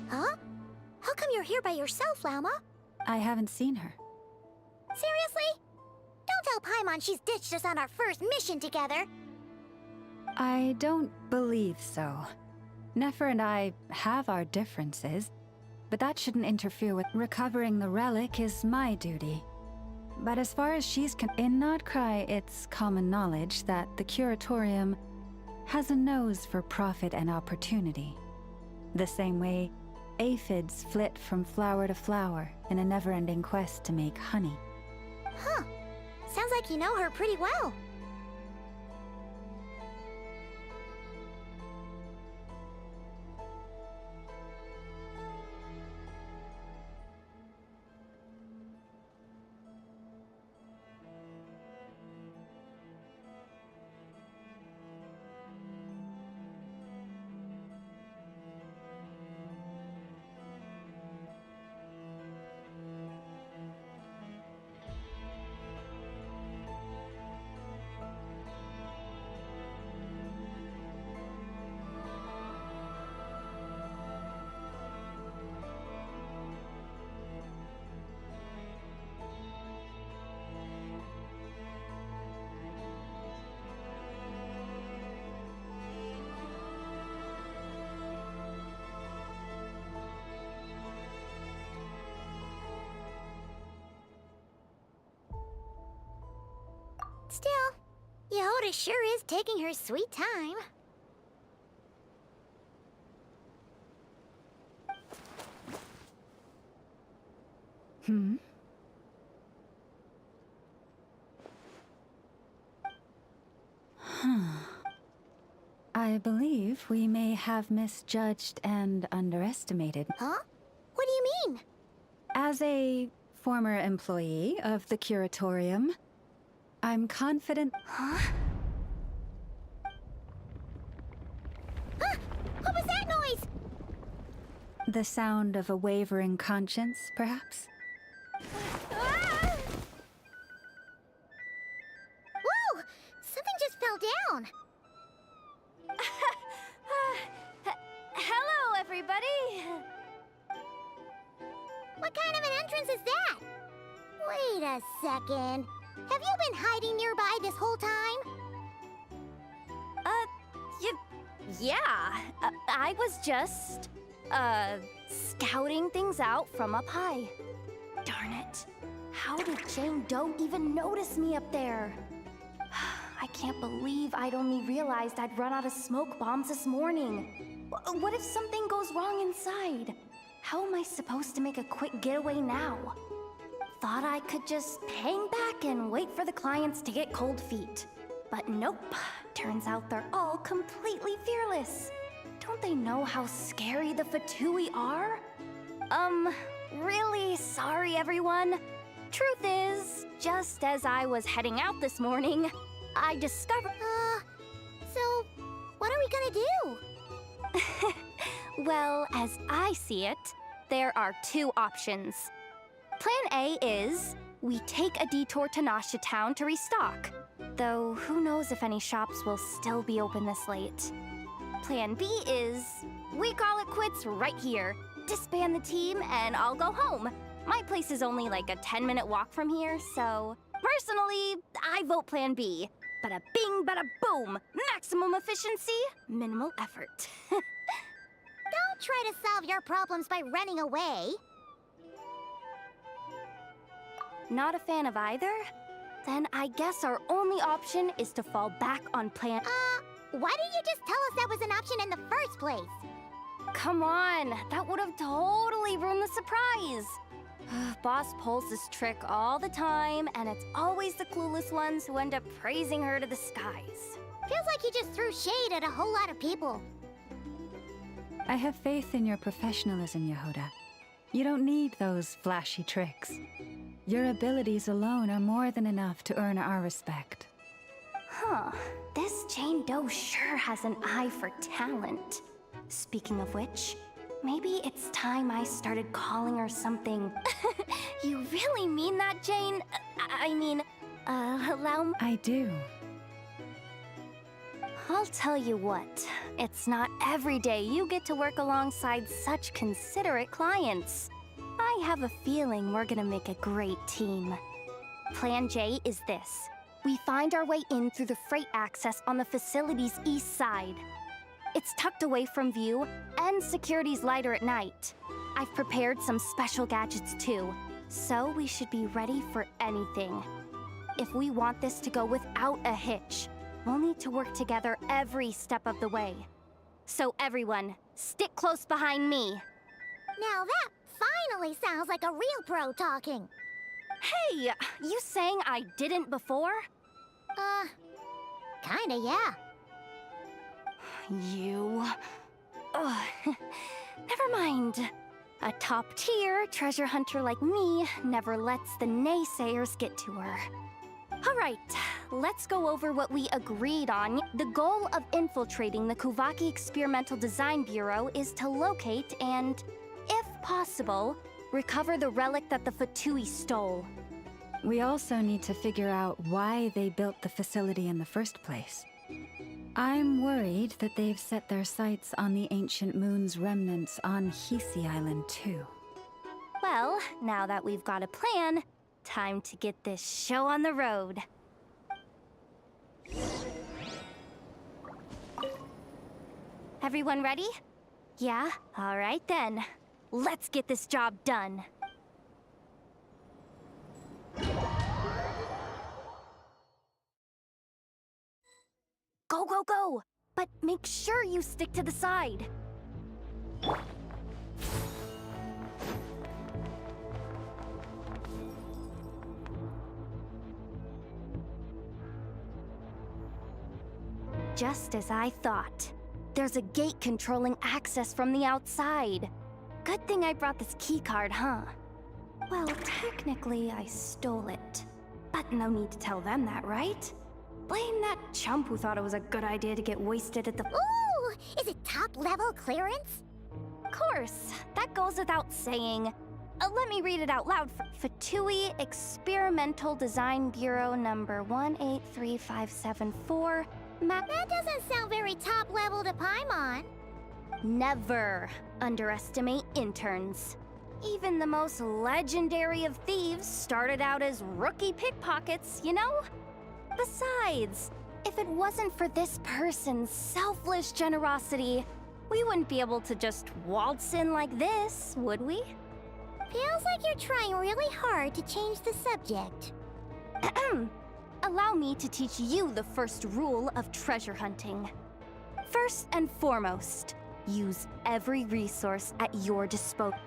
Huh? How come you're here by yourself, Lauma? I haven't seen her. Seriously? Don't tell Paimon she's ditched us on our first mission together. I don't believe so. Nefer and I have our differences, but that shouldn't interfere with recovering the relic is my duty. But as far as she's in Nodcry, it's common knowledge that the Curatorium has a nose for profit and opportunity. The same way aphids flit from flower to flower in a never-ending quest to make honey. Huh. Sounds like you know her pretty well. Still, Yehoda sure is taking her sweet time. I believe we may have misjudged and underestimated. Huh? What do you mean? As a former employee of the Curatorium, I'm confident... Huh? Huh? What was that noise? The sound of a wavering conscience, perhaps? Ah! Whoa! Something just fell down. Hello, everybody! What kind of an entrance is that? Wait a second. Have you been hiding nearby this whole time? Yeah. I was just, scouting things out from up high. Darn it. How did Jane Doe even notice me up there? I can't believe I'd only realized I'd run out of smoke bombs this morning. What if something goes wrong inside? how am I supposed to make a quick getaway now? Thought I could just hang back and wait for the clients to get cold feet. But nope, turns out they're all completely fearless. Don't they know how scary the Fatui are? Really sorry everyone. Truth is, just as I was heading out this morning, I discovered... So, what are we gonna do? Well, as I see it, there are two options. Plan A is, we take a detour to Nasha Town to restock. Though, who knows if any shops will still be open this late. Plan B is, we call it quits right here. Disband the team and I'll go home. My place is only like a 10-minute walk from here, so... Personally, I vote Plan B. Bada bing, bada boom! Maximum efficiency, minimal effort. Don't try to solve your problems by running away. Not a fan of either? Then I guess our only option is to fall back on Plan... Why didn't you just tell us that was an option in the first place? Come on, that would have totally ruined the surprise. Boss pulls this trick all the time, and it's always the clueless ones who end up praising her to the skies. Feels like he just threw shade at a whole lot of people. I have faith in your professionalism, Yehuda. You don't need those flashy tricks. Your abilities alone are more than enough to earn our respect. Huh, this Jane Doe sure has an eye for talent. Speaking of which, maybe it's time I started calling her something. You really mean that, Jane? Allow me... I do. I'll tell you what, it's not every day you get to work alongside such considerate clients. I have a feeling we're gonna make a great team. Plan J is this. We find our way in through the freight access on the facility's east side. It's tucked away from view, and security's lighter at night. I've prepared some special gadgets too, so we should be ready for anything. If we want this to go without a hitch, we'll need to work together every step of the way. So everyone, stick close behind me. Now that finally sounds like a real pro talking. Hey, you saying I didn't before? Kinda, yeah. You... Ugh. Never mind. A top-tier treasure hunter like me never lets the naysayers get to her. All right, let's go over what we agreed on. The goal of infiltrating the Kuvaki Experimental Design Bureau is to locate and, if possible, recover the relic that the Fatui stole. We also need to figure out why they built the facility in the first place. I'm worried that they've set their sights on the ancient moon's remnants on Hisi Island too. Well, now that we've got a plan, time to get this show on the road. Everyone ready? Yeah? All right then. Let's get this job done. Go, go, go! But make sure you stick to the side. Just as I thought. There's a gate controlling access from the outside. Good thing I brought this keycard, huh? Well, technically I stole it. But no need to tell them that, right? Blame that chump who thought it was a good idea to get wasted at the... Ooh! Is it top-level clearance? Of course. That goes without saying. Let me read it out loud. Fatui Experimental Design Bureau number 183574. That doesn't sound very top-level to Paimon. Never underestimate interns. Even the most legendary of thieves started out as rookie pickpockets, you know? Besides, if it wasn't for this person's selfless generosity, we wouldn't be able to just waltz in like this, would we? Feels like you're trying really hard to change the subject. Allow me to teach you the first rule of treasure hunting. First and foremost, use every resource at your disposal.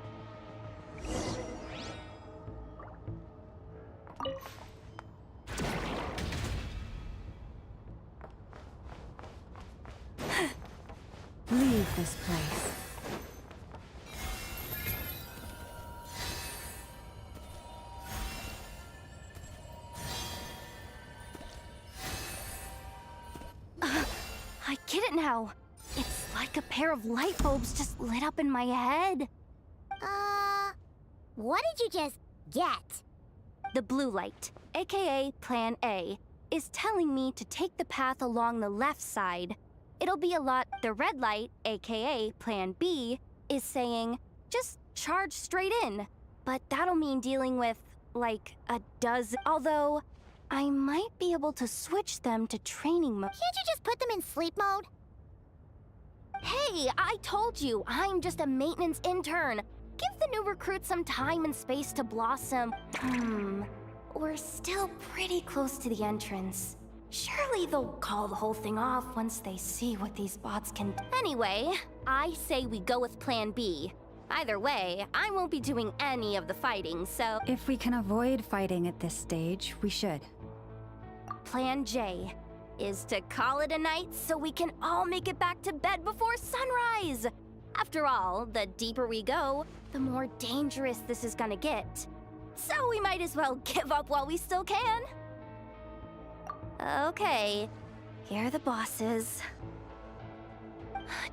Leave this place. I get it now. It's like a pair of light bulbs just lit up in my head. What did you just get? The blue light, aka Plan A, is telling me to take the path along the left side. It'll be a lot. The red light, aka Plan B, is saying, just charge straight in. But that'll mean dealing with, like, a dozen. Although, I might be able to switch them to training mode. Can't you just put them in sleep mode? Hey, I told you, I'm just a maintenance intern. Give the new recruits some time and space to blossom. We're still pretty close to the entrance. Surely they'll call the whole thing off once they see what these bots can do. Anyway, I say we go with Plan B. Either way, I won't be doing any of the fighting, so... If we can avoid fighting at this stage, we should. Plan J is to call it a night so we can all make it back to bed before sunrise. After all, the deeper we go, the more dangerous this is gonna get. So we might as well give up while we still can. Okay, here are the bosses.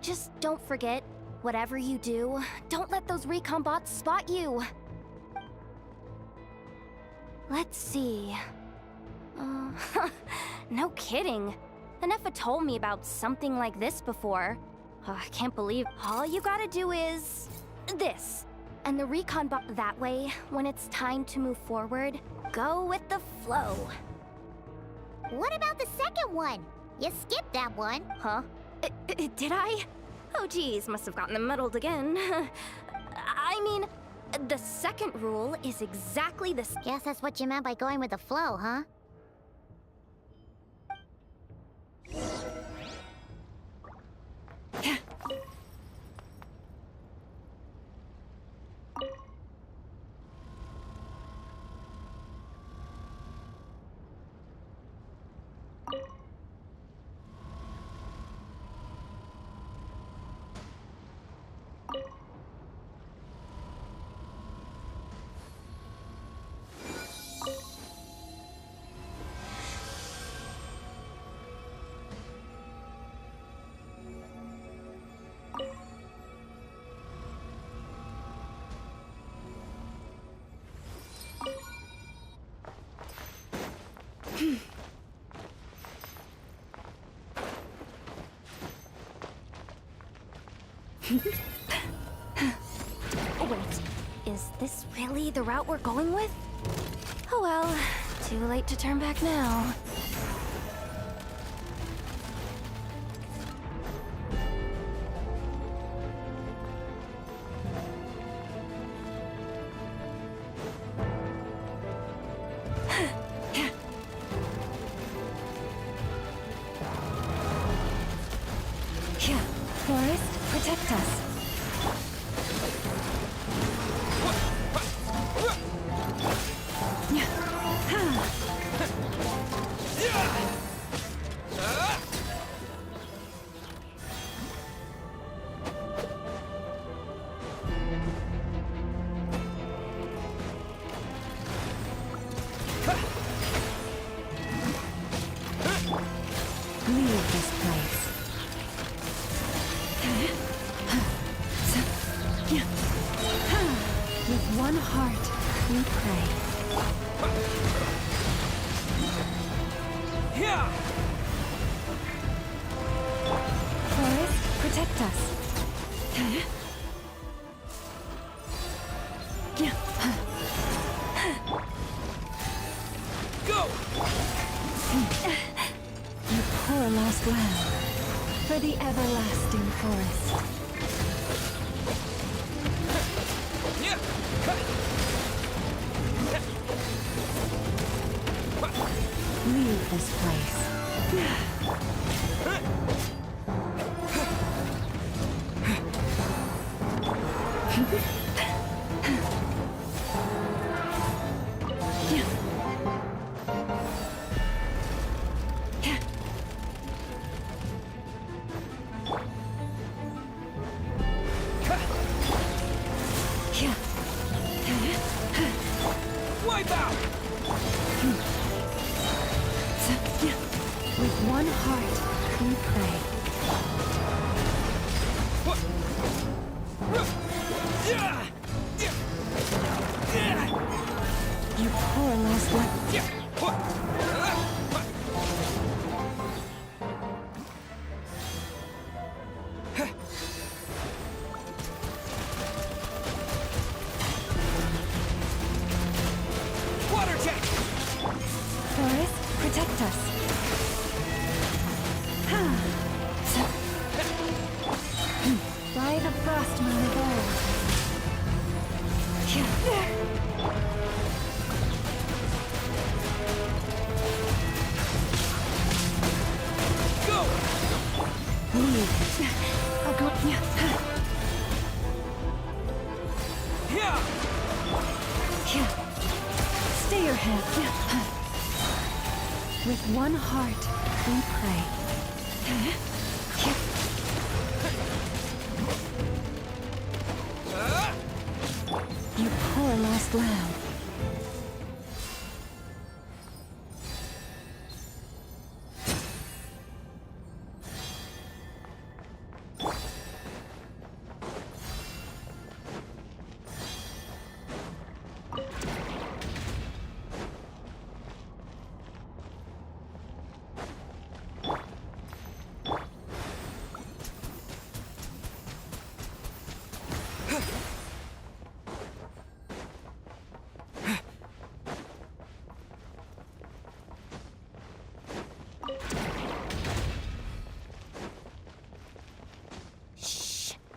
Just don't forget, whatever you do, don't let those recon bots spot you. Let's see. No kidding. Anefa told me about something like this before. I can't believe all you gotta do is... this. And the recon bot that way, when it's time to move forward, go with the flow. What about the second one? You skipped that one. Huh? Did I? Oh geez, must have gotten them muddled again. I mean, the second rule is exactly the... Guess that's what you meant by going with the flow, huh? Wait, is this really the route we're going with? Oh well, too late to turn back now. Forest, protect us. Leave this place. With one heart, we pray. Forest, protect us. Go! You poor lost lamb. For the everlasting forest. Leave this place. Wipe out! With one heart, we pray. You poor lost one. Water jet! Forest, protect us. Fly the frost moon above. Go! Leave. I'll go. Yeah! Stay your head. With one heart, we pray. You poor lost lamb.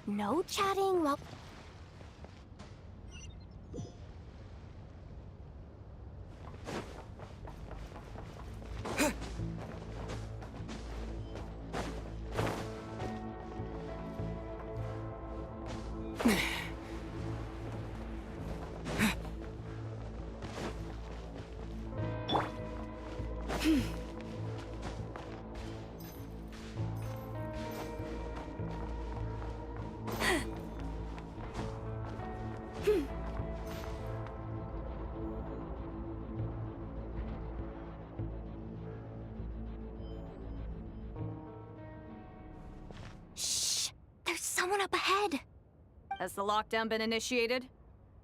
No chatting while... Shh! There's someone up ahead! Has the lockdown been initiated?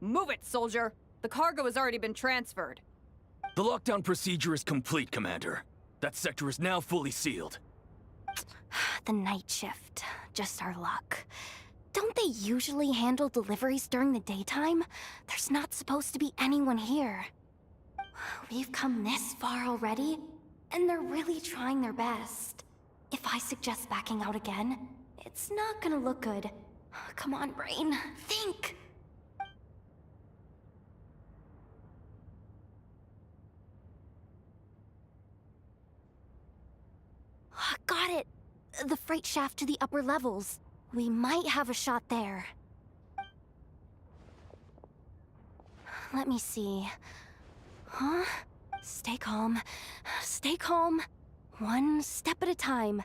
Move it, soldier! The cargo has already been transferred. The lockdown procedure is complete, Commander. That sector is now fully sealed. The night shift. Just our luck. Don't they usually handle deliveries during the daytime? There's not supposed to be anyone here. We've come this far already, and they're really trying their best. If I suggest backing out again, it's not gonna look good. Come on, brain. Think! Got it! The freight shaft to the upper levels. We might have a shot there. Let me see. Huh? Stay calm. Stay calm. One step at a time.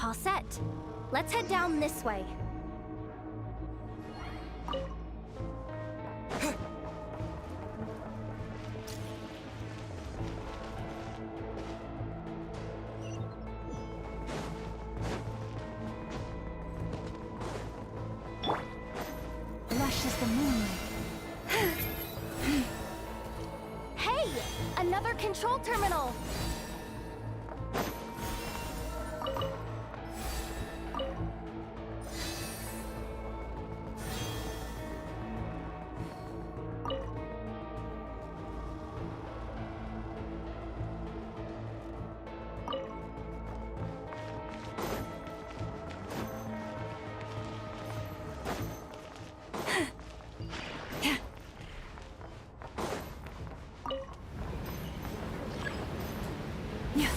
All set. Let's head down this way. Lush as the moonlight. Hey! Another control terminal! What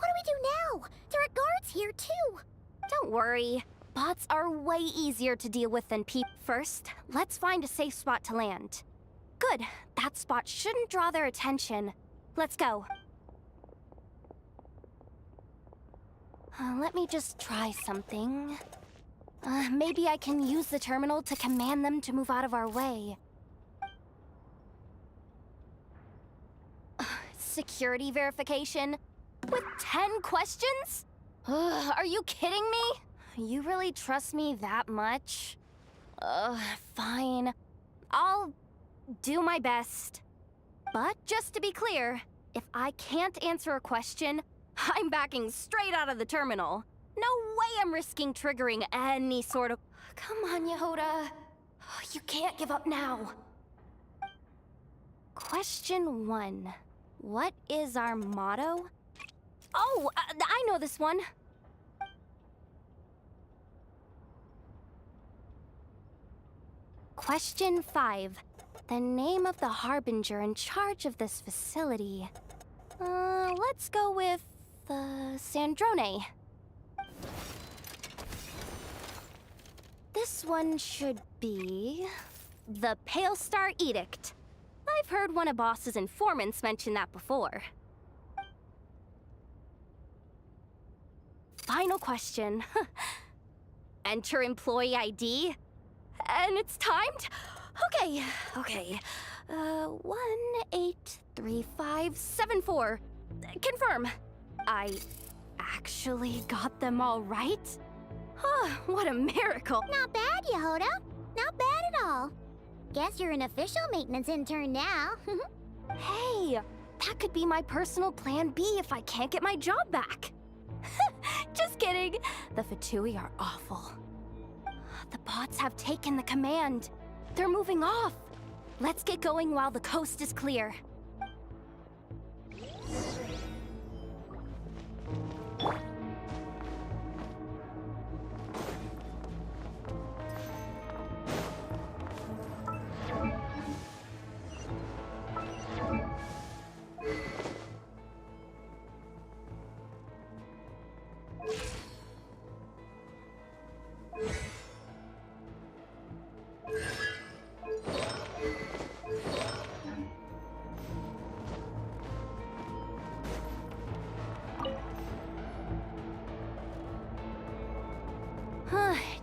do we do now? There are guards here, too. Don't worry. Bots are way easier to deal with than people. First, let's find a safe spot to land. Good. That spot shouldn't draw their attention. Let's go. Let me just try something. Maybe I can use the terminal to command them to move out of our way. Security verification? With 10 questions? Are you kidding me? You really trust me that much? Fine. I'll do my best. But just to be clear, if I can't answer a question, I'm backing straight out of the terminal. No way I'm risking triggering any sort of... Come on, Yehoda. You can't give up now. Question 1. What is our motto? Oh, I know this one. Question 5. The name of the harbinger in charge of this facility. Let's go with, Sandrone. This one should be... the Pale Star Edict. I've heard one of Boss's informants mention that before. Final question. Enter employee ID. And it's timed? Okay. 183574. Confirm. I actually got them all right? What a miracle. Not bad, Yehoda. Not bad at all. Guess you're an official maintenance intern now. Hey, that could be my personal plan B if I can't get my job back. Just kidding. The Fatui are awful. The bots have taken the command. They're moving off. Let's get going while the coast is clear.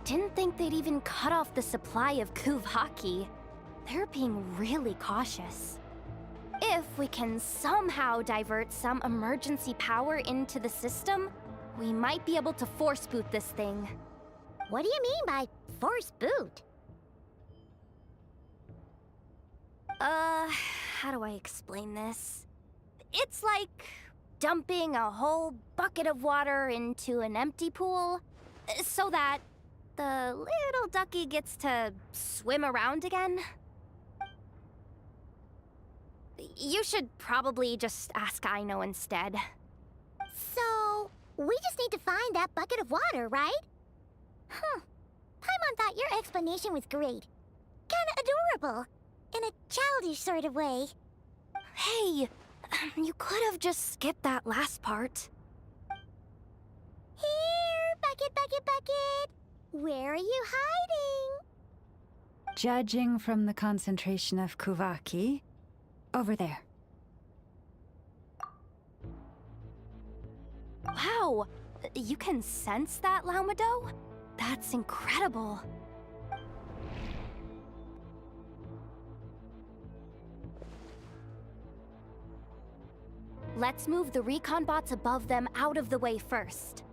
Didn't think they'd even cut off the supply of Kuvaki. They're being really cautious. If we can somehow divert some emergency power into the system, we might be able to force boot this thing. What do you mean by force boot? How do I explain this? It's like dumping a whole bucket of water into an empty pool, so that the little ducky gets to swim around again. You should probably just ask Aino instead. So, we just need to find that bucket of water, right? Paimon thought your explanation was great. Kinda adorable. In a childish sort of way. Hey, you could have just skipped that last part. Here, bucket, bucket, bucket. Where are you hiding? Judging from the concentration of Kuvaki, over there. Wow, you can sense that, Laumado? That's incredible. Let's move the recon bots above them out of the way first.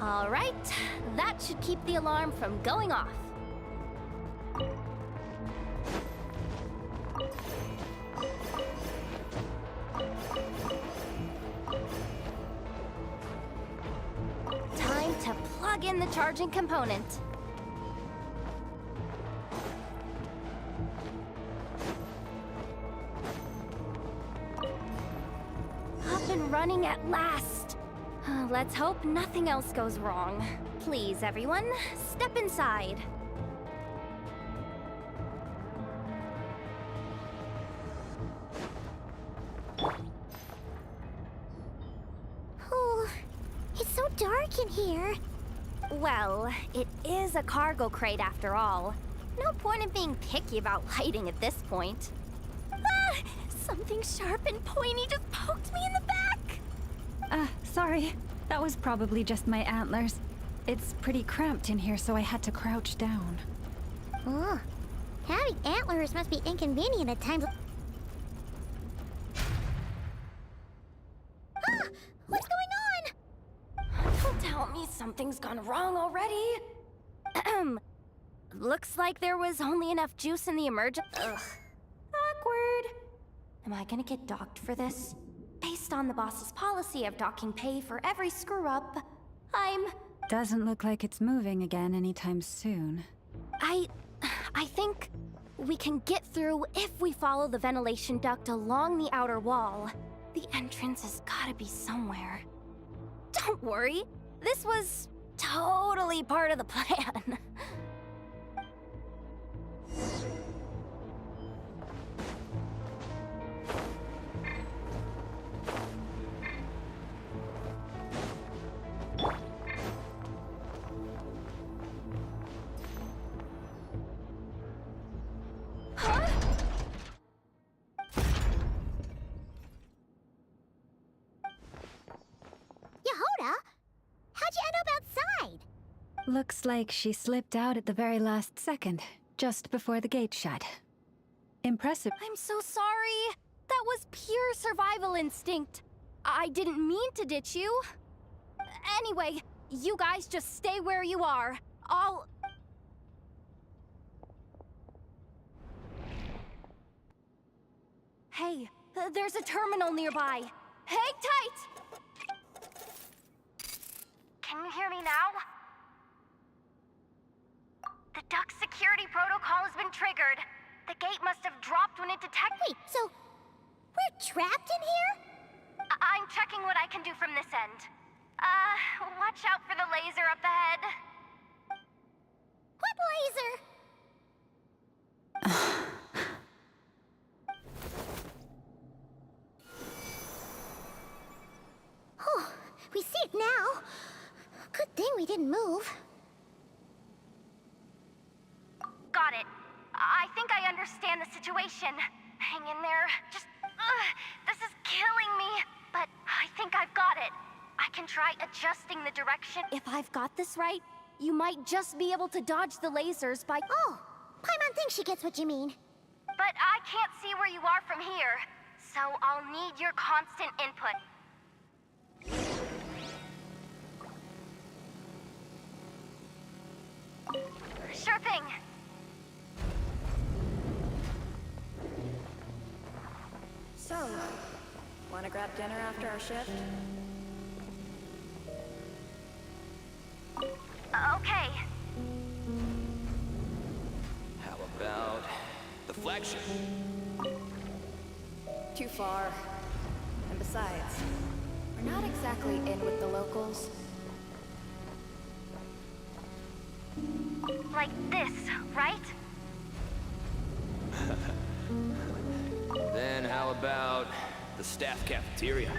All right, that should keep the alarm from going off. Time to plug in the charging component. Up and running at last. Let's hope nothing else goes wrong. Please, everyone, step inside. Oh, it's so dark in here. Well, it is a cargo crate after all. No point in being picky about lighting at this point. Ah! Something sharp and pointy just poked me in the back! Sorry. That was probably just my antlers. It's pretty cramped in here, so I had to crouch down. Oh, having antlers must be inconvenient at times. Ah! What's going on? Don't tell me something's gone wrong already. Looks like there was only enough juice in the emergency. Awkward. Am I gonna get docked for this? Based on the boss's policy of docking pay for every screw-up, Doesn't look like it's moving again anytime soon. I think we can get through if we follow the ventilation duct along the outer wall. The entrance has gotta be somewhere. Don't worry, this was totally part of the plan. Yehoda? How'd you end up outside? Looks like she slipped out at the very last second, just before the gate shut. Impressive. I'm so sorry. That was pure survival instinct. I didn't mean to ditch you. Anyway, you guys just stay where you are. Hey, there's a terminal nearby. Hang tight! Can you hear me now? The duct security protocol has been triggered. The gate must have dropped when it detected. Wait, so we're trapped in here? I'm checking what I can do from this end. Watch out for the laser up ahead. What laser? Oh, we see it now. Good thing we didn't move. Got it. I think I understand the situation. Hang in there. This is killing me. But I think I've got it. I can try adjusting the direction. If I've got this right, you might just be able to dodge the lasers by... Oh, Paimon thinks she gets what you mean. But I can't see where you are from here, so I'll need your constant input. Sure thing. So, wanna grab dinner after our shift? Okay. How about the flagship? Too far. And besides, we're not exactly in with the locals. Like this, right? Then how about the staff cafeteria?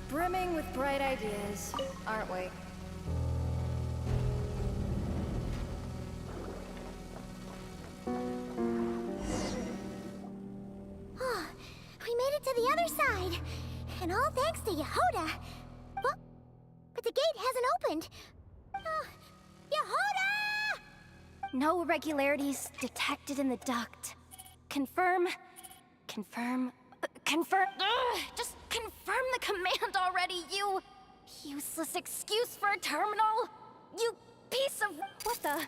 Brimming with bright ideas, aren't we? Oh, we made it to the other side. And all thanks to Yehoda. But the gate hasn't opened. Yehoda! No irregularities detected in the duct. Confirm. Just confirm the command already, you useless useless excuse for a terminal? You piece of... What the?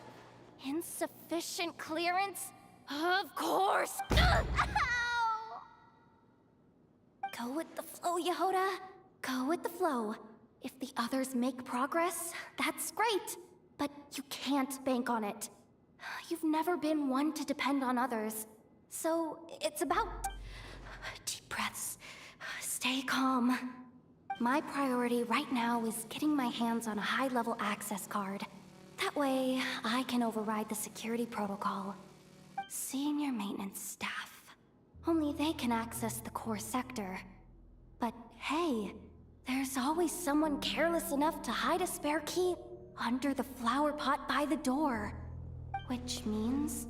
Insufficient clearance? Of course! Ow! Go with the flow, Yehoda. Go with the flow. If the others make progress, that's great. But you can't bank on it. You've never been one to depend on others. So it's about... deep breaths. Stay calm. My priority right now is getting my hands on a high-level access card. That way, I can override the security protocol. Senior maintenance staff. Only they can access the core sector. But hey, there's always someone careless enough to hide a spare key under the flower pot by the door. Which means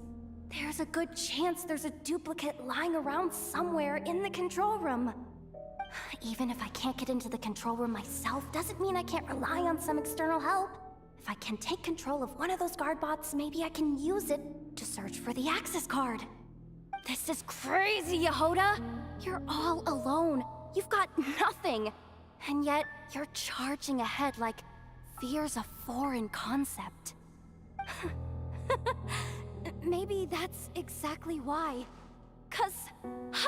there's a good chance there's a duplicate lying around somewhere in the control room. Even if I can't get into the control room myself, doesn't mean I can't rely on some external help. If I can take control of one of those guard bots, maybe I can use it to search for the access card. This is crazy, Yehoda! You're all alone. You've got nothing. And yet, you're charging ahead like fear's a foreign concept. Maybe that's exactly why. 'Cause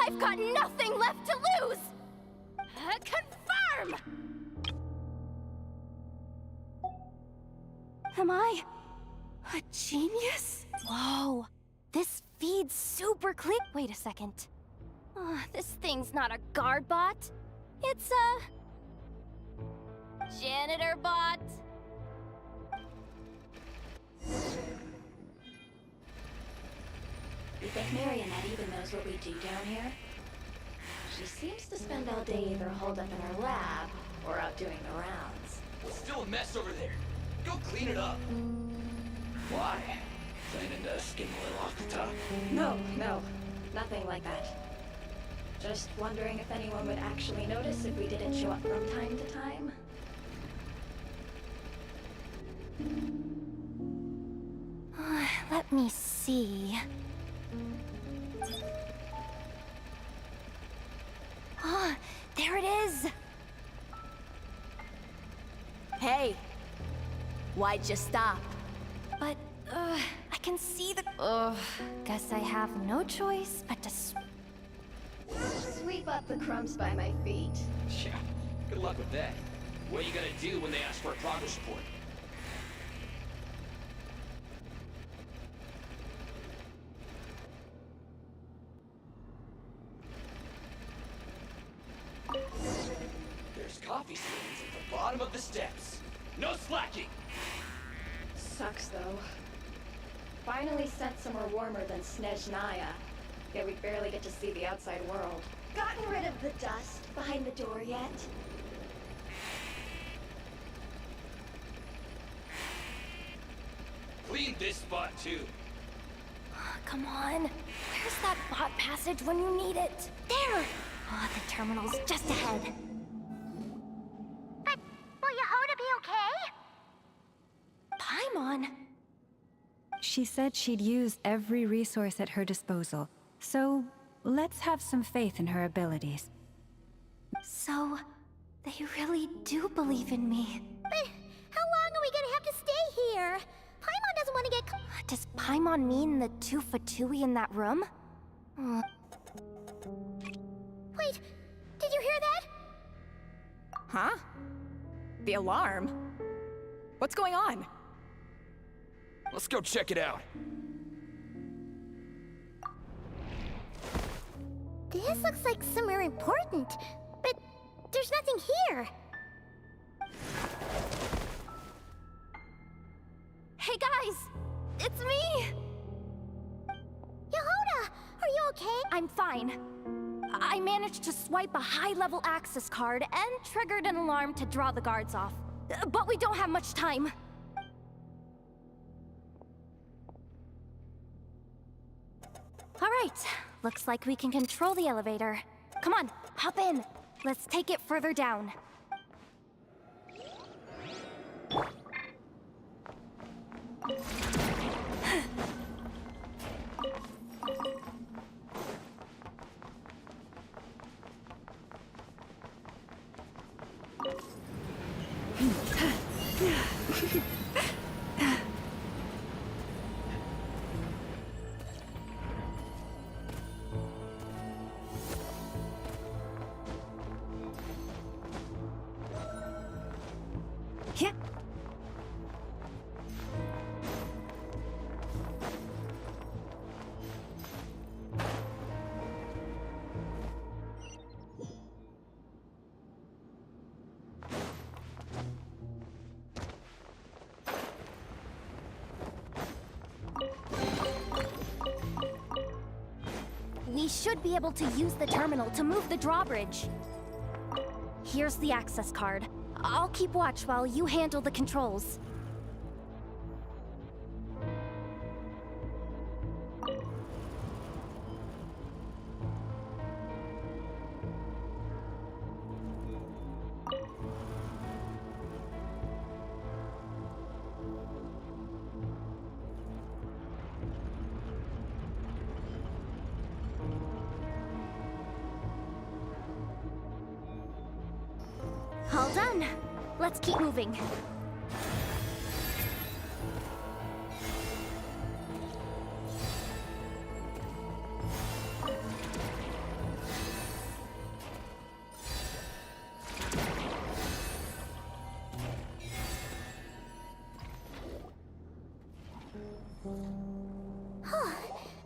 I've got nothing left to lose! Confirm! Am I a genius? Whoa, this feed's super clear. Wait a second. This thing's not a guard bot. It's a... janitor bot. You think Marionette even knows what we do down here? She seems to spend all day either holed up in her lab or out doing the rounds. It's still a mess over there. Go clean it up. Why? Planning to skim a little off the top? No, nothing like that. Just wondering if anyone would actually notice if we didn't show up from time to time. Let me see. There it is! Hey! Why'd you stop? But, I can see the... guess I have no choice but to Sweep up the crumbs by my feet. Yeah, good luck with that. What are you gonna do when they ask for a progress report? There's coffee stains at the bottom of the steps. No slacking! Sucks, though. Finally sent somewhere warmer than Snezhnaya. Yet we barely get to see the outside world. Gotten rid of the dust behind the door yet? Clean this spot, too. Come on. Where's that bot passage when you need it? There! The terminal's just ahead. But will Yehoda be okay? Paimon? She said she'd use every resource at her disposal, so let's have some faith in her abilities. So, they really do believe in me. But how long are we gonna have to stay here? Paimon doesn't want to get... Does Paimon mean the two Fatui in that room? Wait, did you hear that? Huh? The alarm? What's going on? Let's go check it out. This looks like somewhere important, but there's nothing here. Hey guys! It's me! Yehoda, are you okay? I'm fine. I managed to swipe a high-level access card and triggered an alarm to draw the guards off. But we don't have much time. All right, looks like we can control the elevator. Come on, hop in. Let's take it further down. Here. We should be able to use the terminal to move the drawbridge. Here's the access card. I'll keep watch while you handle the controls. All done. Let's keep moving.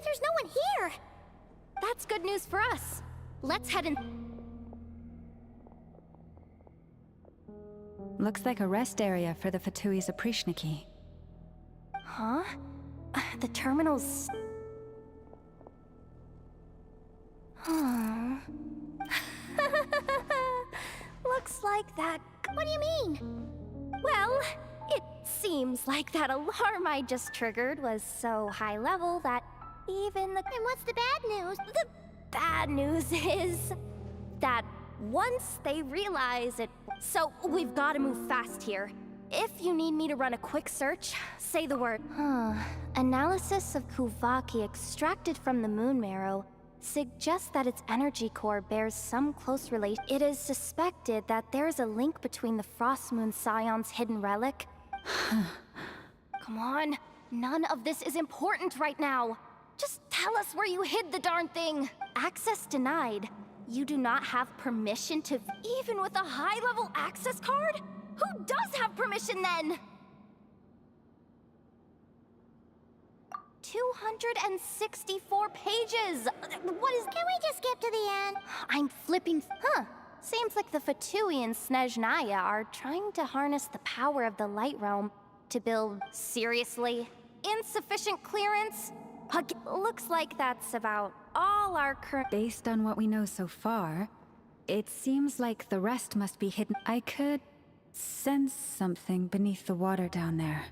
There's no one here. That's good news for us. Let's head in. Looks like a rest area for the Fatui's Oprishniki. Huh? The terminal's... Looks like that... What do you mean? Well, it seems like that alarm I just triggered was so high level that even the... And what's the bad news? The bad news is that once they realize it... So, we've got to move fast here. If you need me to run a quick search, say the word. Analysis of Kuvaki extracted from the moon marrow suggests that its energy core bears some close relation. It is suspected that there is a link between the Frost Moon Scion's hidden relic. Come on, none of this is important right now. Just tell us where you hid the darn thing. Access denied. You do not have permission to... Even with a high-level access card? Who does have permission then? 264 pages! What is... Can we just skip to the end? I'm flipping... Seems like the Fatui and Snezhnaya are trying to harness the power of the Light Realm to build... Seriously? Insufficient clearance? Looks like that's about all our current... Based on what we know so far, it seems like the rest must be hidden. I could sense something beneath the water down there.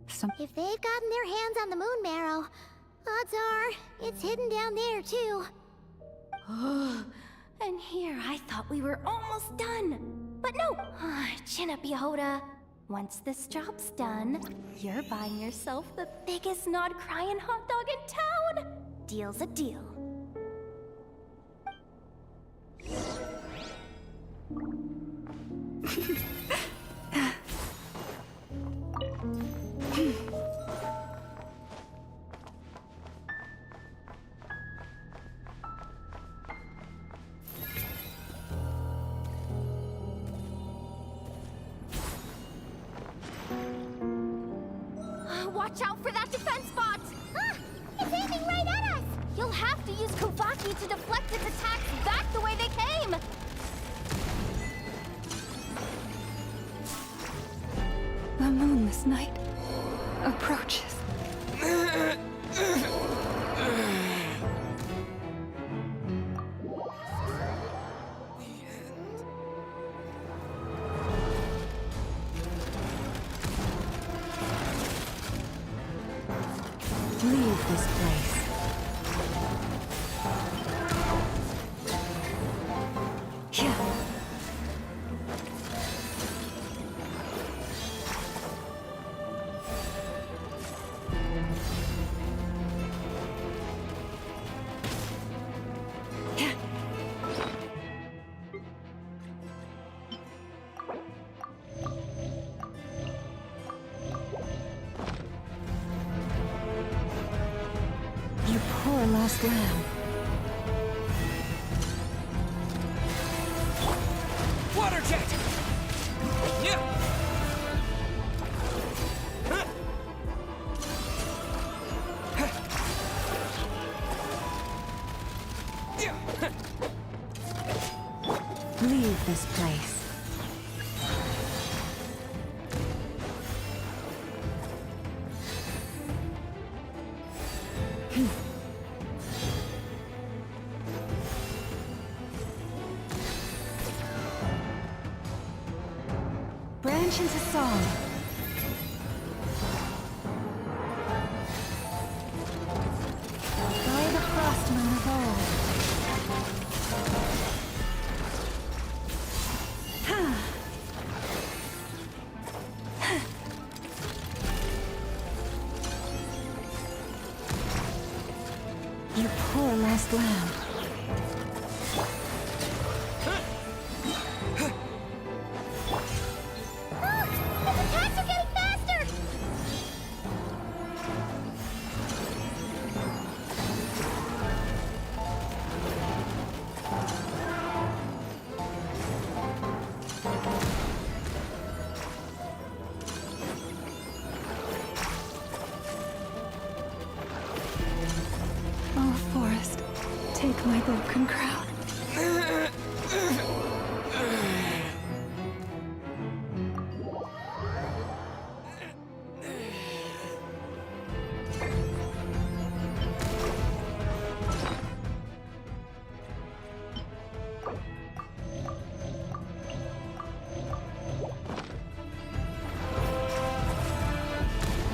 If they've gotten their hands on the moon marrow, odds are it's hidden down there too. And here I thought we were almost done. But no! Chin up, Yehoda. Once this job's done, you're buying yourself the biggest nod-crying hot dog in town! Deal's a deal. Watch out for that defense bot! It's aiming right at us! You'll have to use Kuvaki to deflect its attacks back the way they came! The moonless night approaches. Leave this place. Here. You poor lost lamb. Water jet! Yeah! place. Branch into song. By the frost moon of old. You poor lost lamb. Attacks are getting faster! Oh, Forest, take my broken crown.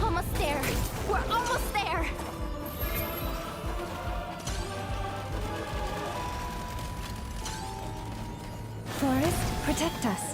Almost there. We're almost there. Forest, protect us.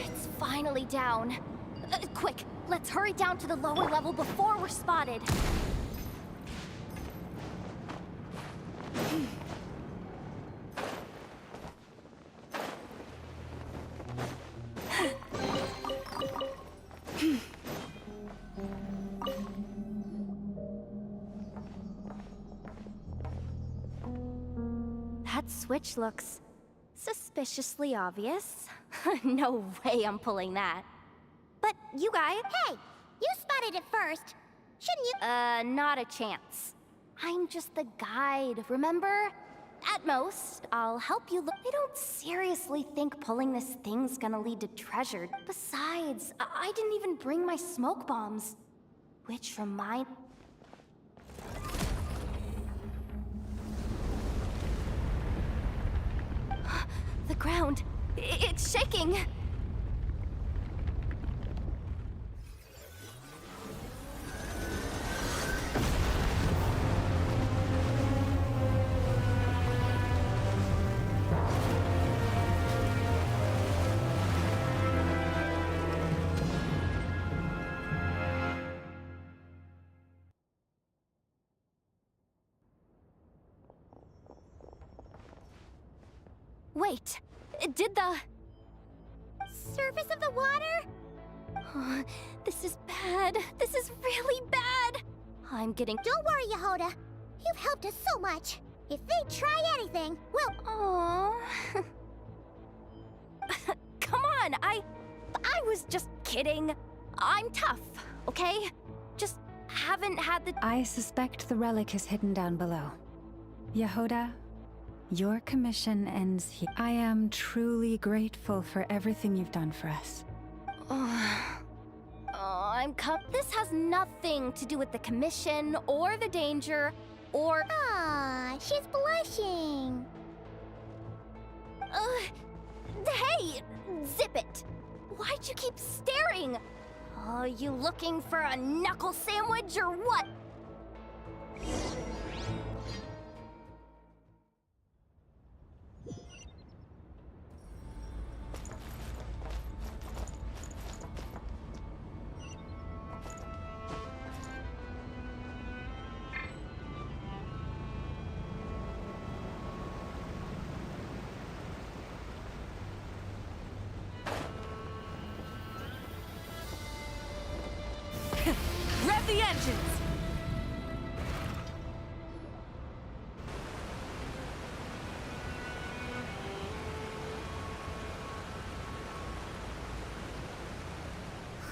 It's finally down. Quick, let's hurry down to the lower level before we're spotted. That switch looks suspiciously obvious. No way I'm pulling that. But you guys... Hey, you spotted it first. Shouldn't you? Not a chance. I'm just the guide, remember? At most, I'll help you look. I don't seriously think pulling this thing's gonna lead to treasure. Besides, I didn't even bring my smoke bombs. Which remind... The ground, it's shaking! Wait, did the... Surface of the water? This is bad. This is really bad. I'm getting... Don't worry, Yehoda. You've helped us so much. If they try anything, we'll... Aww. Come on, I was just kidding. I'm tough, okay? Just haven't had the... I suspect the relic is hidden down below. Yehoda, your commission ends here. I am truly grateful for everything you've done for us. This has nothing to do with the commission, or the danger, or... Ah, she's blushing. Hey! Zip it! Why'd you keep staring? Oh, you looking for a knuckle sandwich or what? up the engines!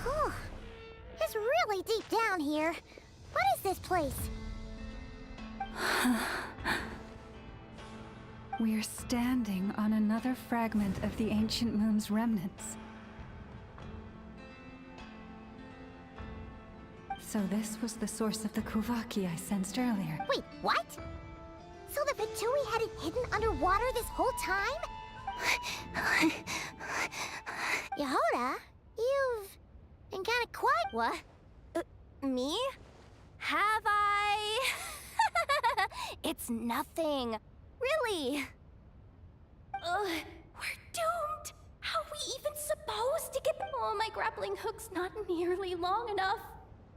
Whew. It's really deep down here. What is this place? We're standing on another fragment of the ancient moon's remnants. So this was the source of the Kuvaki I sensed earlier. Wait, what? So the Fatui had it hidden underwater this whole time? Yehoda, you've been kind of quiet. What? Me? Have I? It's nothing. Really. We're doomed. How are we even supposed to get... Oh, my grappling hook's not nearly long enough.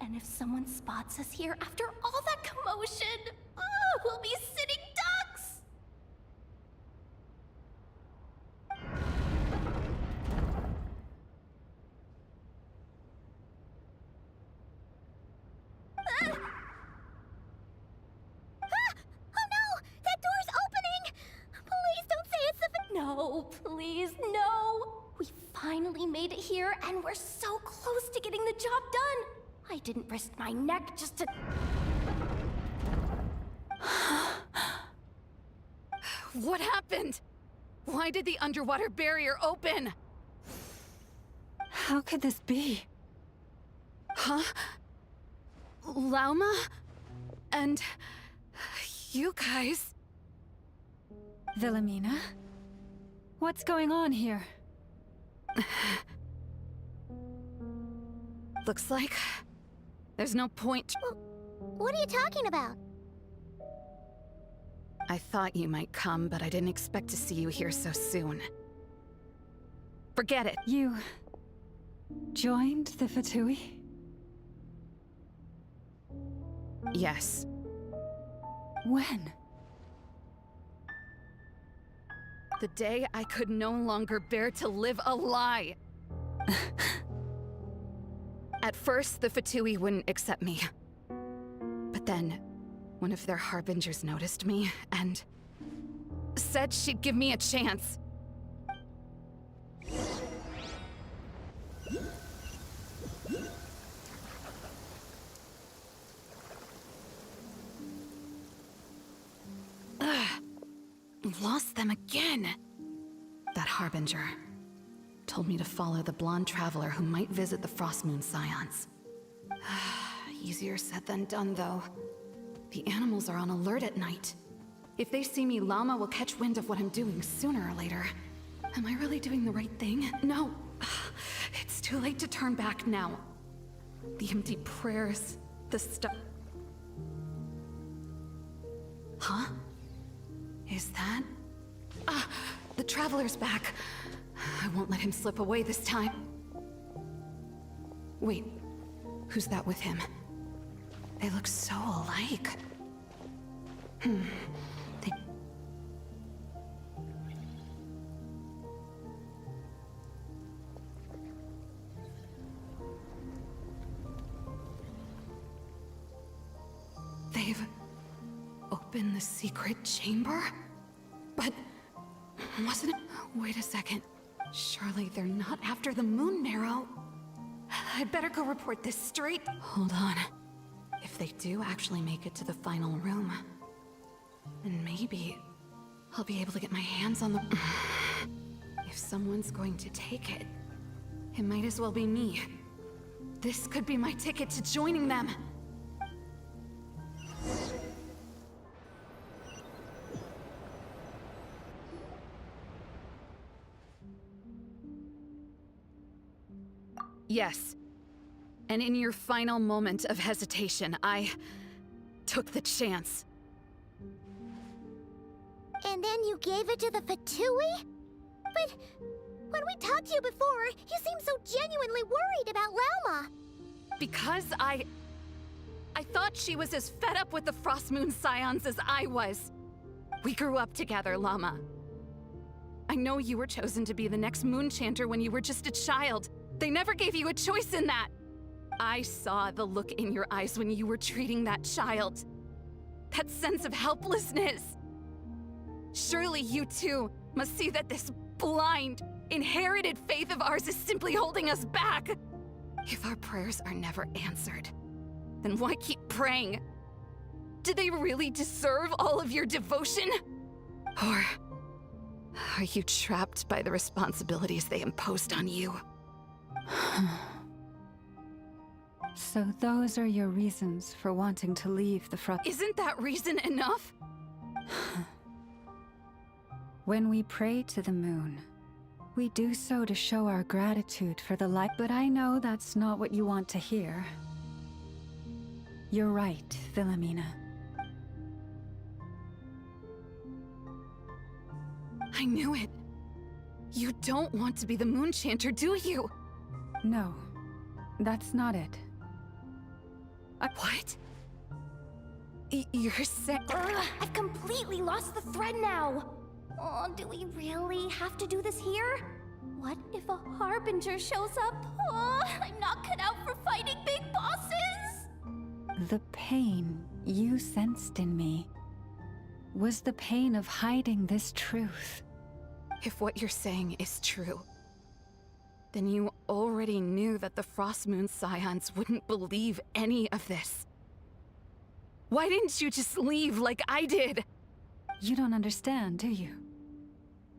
And if someone spots us here after all that commotion, we'll be sitting ducks! Oh no! That door's opening! Please don't say it's the... No, please, no! We finally made it here, and we're so close to getting the job done! I didn't risk my neck just to... What happened? Why did the underwater barrier open? How could this be? Huh? Lauma? And... you guys... Wilhelmina? What's going on here? Looks like... there's no point... What are you talking about? I thought you might come, but I didn't expect to see you here so soon. Forget it. You... joined the Fatui? Yes. When? The day I could no longer bear to live a lie. At first, the Fatui wouldn't accept me. But then, one of their harbingers noticed me and said she'd give me a chance. Lost them again. That harbinger told me to follow the blonde traveler who might visit the Frostmoon Scions. Easier said than done, though. The animals are on alert at night. If they see me, Llama will catch wind of what I'm doing sooner or later. Am I really doing the right thing? No. It's too late to turn back now. The empty prayers, the stuff... Huh? Is that... the Traveler's back. I won't let him slip away this time. Wait, who's that with him? They look so alike. They've opened the secret chamber? But wasn't it? Wait a second. Surely they're not after the moon marrow. I'd better go report this straight. Hold on. If they do actually make it to the final room, then maybe I'll be able to get my hands on the... If someone's going to take it, it might as well be me. This could be my ticket to joining them. Yes. And in your final moment of hesitation, I took the chance. And then you gave it to the Fatui? But when we talked to you before, you seemed so genuinely worried about Lauma. Because I thought she was as fed up with the Frostmoon Scions as I was. We grew up together, Llama. I know you were chosen to be the next Moon Chanter when you were just a child. They never gave you a choice in that. I saw the look in your eyes when you were treating that child. That sense of helplessness. Surely you too must see that this blind, inherited faith of ours is simply holding us back. If our prayers are never answered, then why keep praying? Do they really deserve all of your devotion? Or are you trapped by the responsibilities they imposed on you? So those are your reasons for wanting to leave the front. Isn't that reason enough? When we pray to the moon, we do so to show our gratitude for the light, but I know that's not what you want to hear. You're right, Philomena. I knew it. You don't want to be the Moon Chanter, do you? No, that's not it. What? You're saying... I've completely lost the thread now. Oh, do we really have to do this here? What if a Harbinger shows up? Oh, I'm not cut out for fighting big bosses! The pain you sensed in me was the pain of hiding this truth. If what you're saying is true, then you already knew that the Frost Moon Scions wouldn't believe any of this. Why didn't you just leave like I did? You don't understand, do you?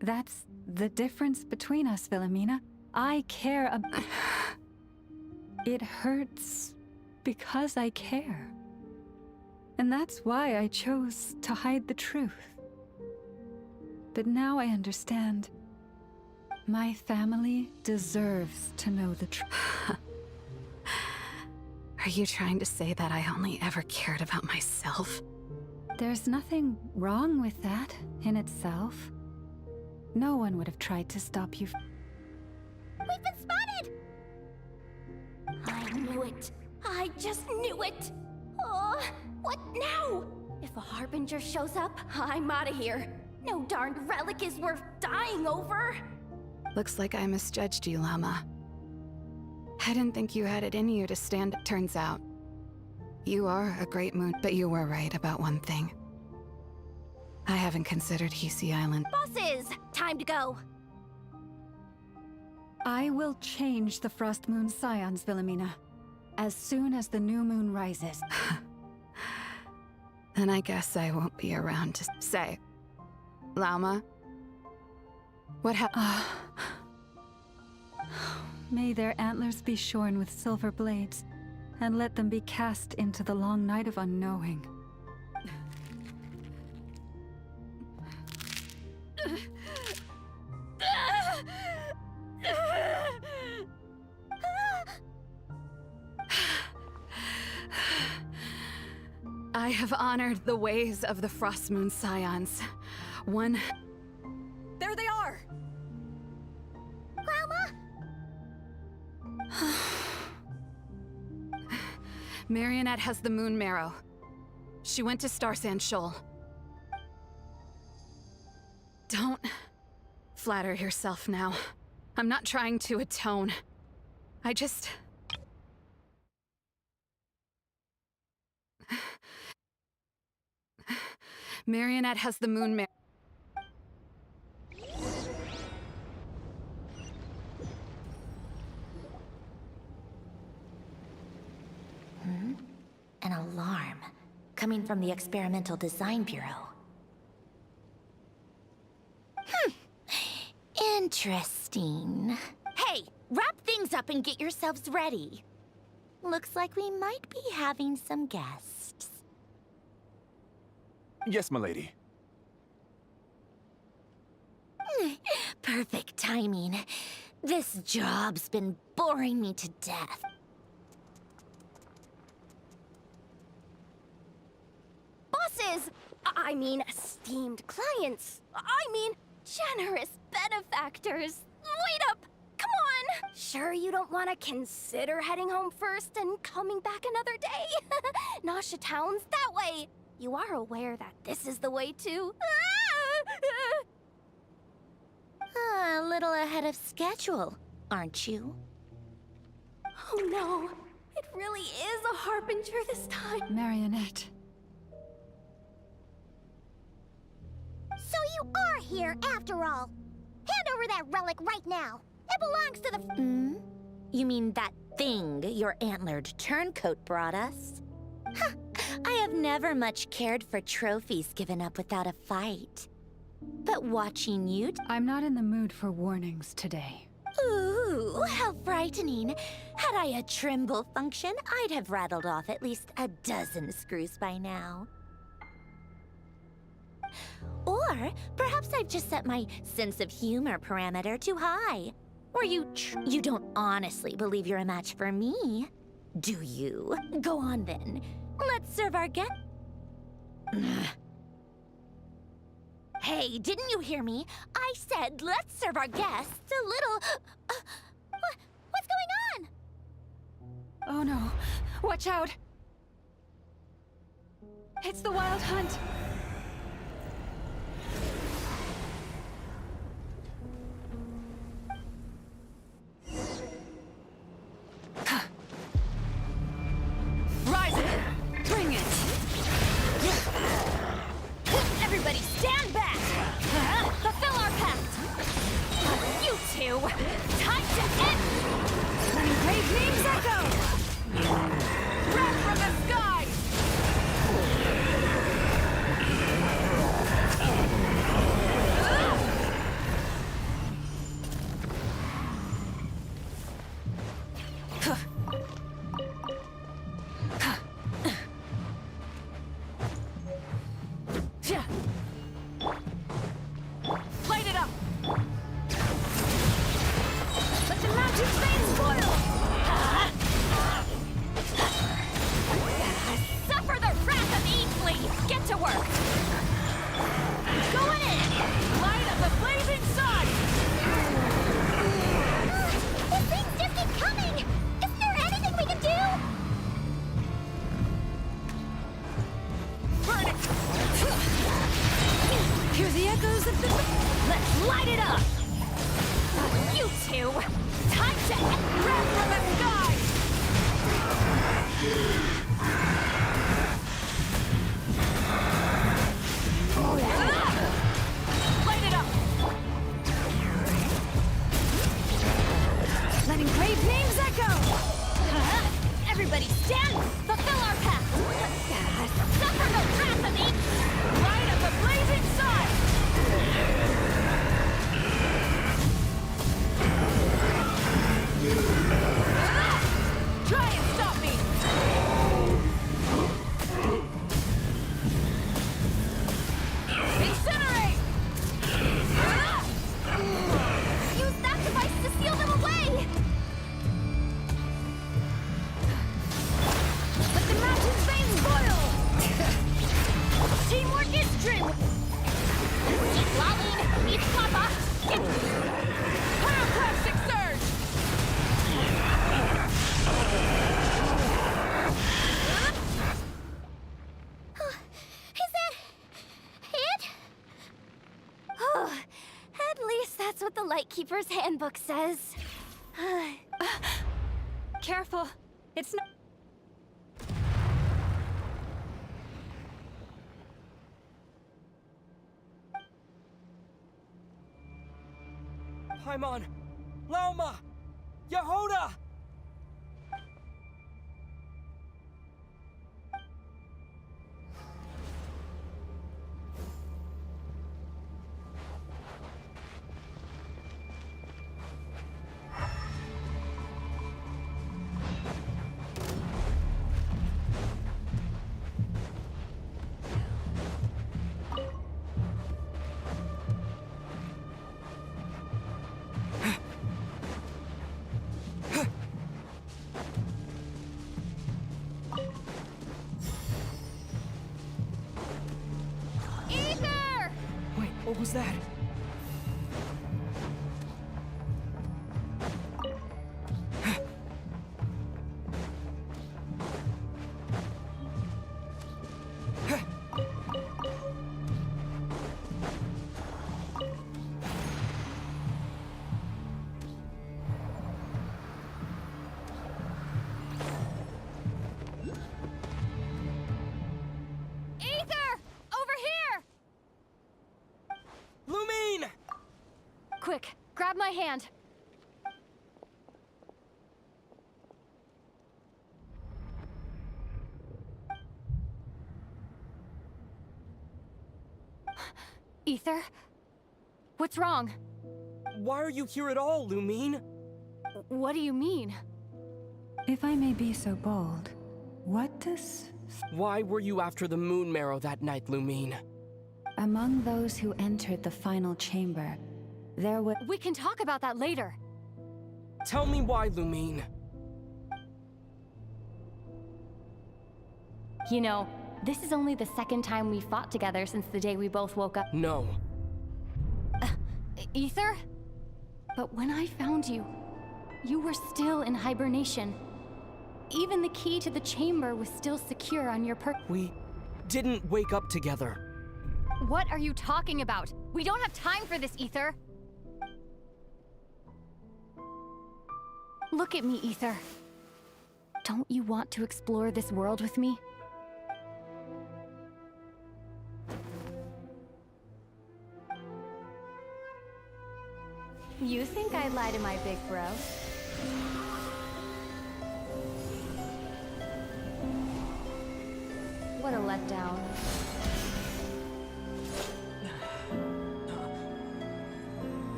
That's the difference between us, Philomena. I care about... It hurts because I care. And that's why I chose to hide the truth. But now I understand. My family deserves to know the truth. Are you trying to say that I only ever cared about myself? There's nothing wrong with that in itself. No one would have tried to stop you. We've been spotted! I knew it. I just knew it. Oh, what now? If a Harbinger shows up, I'm out of here. No darned relic is worth dying over. Looks like I misjudged you, Llama. I didn't think you had it in you to stand. Turns out, you are a great moon, but you were right about one thing. I haven't considered Hisi Island. Bosses, time to go. I will change the Frost Moon Scions, Philomena, as soon as the new moon rises. Then I guess I won't be around to say. Llama? What happened? May their antlers be shorn with silver blades, and let them be cast into the long night of unknowing. I have honored the ways of the Frost Moon Scions. One... There they are! Grandma? Marionette has the Moon Marrow. She went to Star Sand Shoal. Don't flatter yourself now. I'm not trying to atone. I just... Marionette has the Moon Marrow. An alarm coming from the Experimental Design Bureau. Interesting. Hey, wrap things up and get yourselves ready. Looks like we might be having some guests. Yes, milady. Perfect timing. This job's been boring me to death. Bosses! I mean, esteemed clients. I mean, generous benefactors. Wait up! Come on! Sure you don't want to consider heading home first and coming back another day? Nasha Town's that way. You are aware that this is the way to... A little ahead of schedule, aren't you? Oh no! It really is a harbinger this time. Marionette. So you are here after all. Hand over that relic right now. It belongs to the... You mean that thing your antlered turncoat brought us? Huh. I have never much cared for trophies given up without a fight. But watching you... I'm not in the mood for warnings today. Ooh, how frightening. Had I a Trimble function, I'd have rattled off at least a dozen screws by now. Or perhaps I've just set my sense of humor parameter too high. Or you don't honestly believe you're a match for me, do you? Go on then. Let's serve our guest. Hey, didn't you hear me? I said let's serve our guests a little... what's going on? Oh no. Watch out! It's the Wild Hunt! Rise it! Bring it! Everybody stand back! Fulfill our pact! You two! Time to end! Brave names echo! Wrath from the skies! Light it up! Let the mountain's veins boil! Suffer the wrath of Eatley! Get to work! Going in! Light up the blazing sun! These things just keep coming! Isn't there anything we can do? Burn it! Hear the echoes of the... Let's light it up! You two! Time to... Wrath from the skies! Light it up! Letting brave names echo! Everybody stand! Fulfill our pact! Suffer the wrath of each... Light up the blazing sun! Try and stop me! Incinerate! Use that device to seal them away! Let the mountain's veins boil! Teamwork is true! Keep lolling! Keep papa! Pyroclastic surge! Is that... it? Oh, at least that's what the Lightkeeper's handbook says. Careful! It's not... Paimon! Lauma! Yehoda! Ether! Wait, what was that? grab my hand. Ether? What's wrong? Why are you here at all, Lumine? What do you mean? If I may be so bold, what does... Why were you after the moon marrow that night, Lumine? Among those who entered the final chamber, there was... We can talk about that later. Tell me why, Lumine. You know, this is only the second time we fought together since the day we both woke up. No. Ether? But when I found you, you were still in hibernation. Even the key to the chamber was still secure on your We didn't wake up together. What are you talking about? We don't have time for this, Ether. Look at me, Ether. Don't you want to explore this world with me? You think I'd lie to my big bro? What a letdown.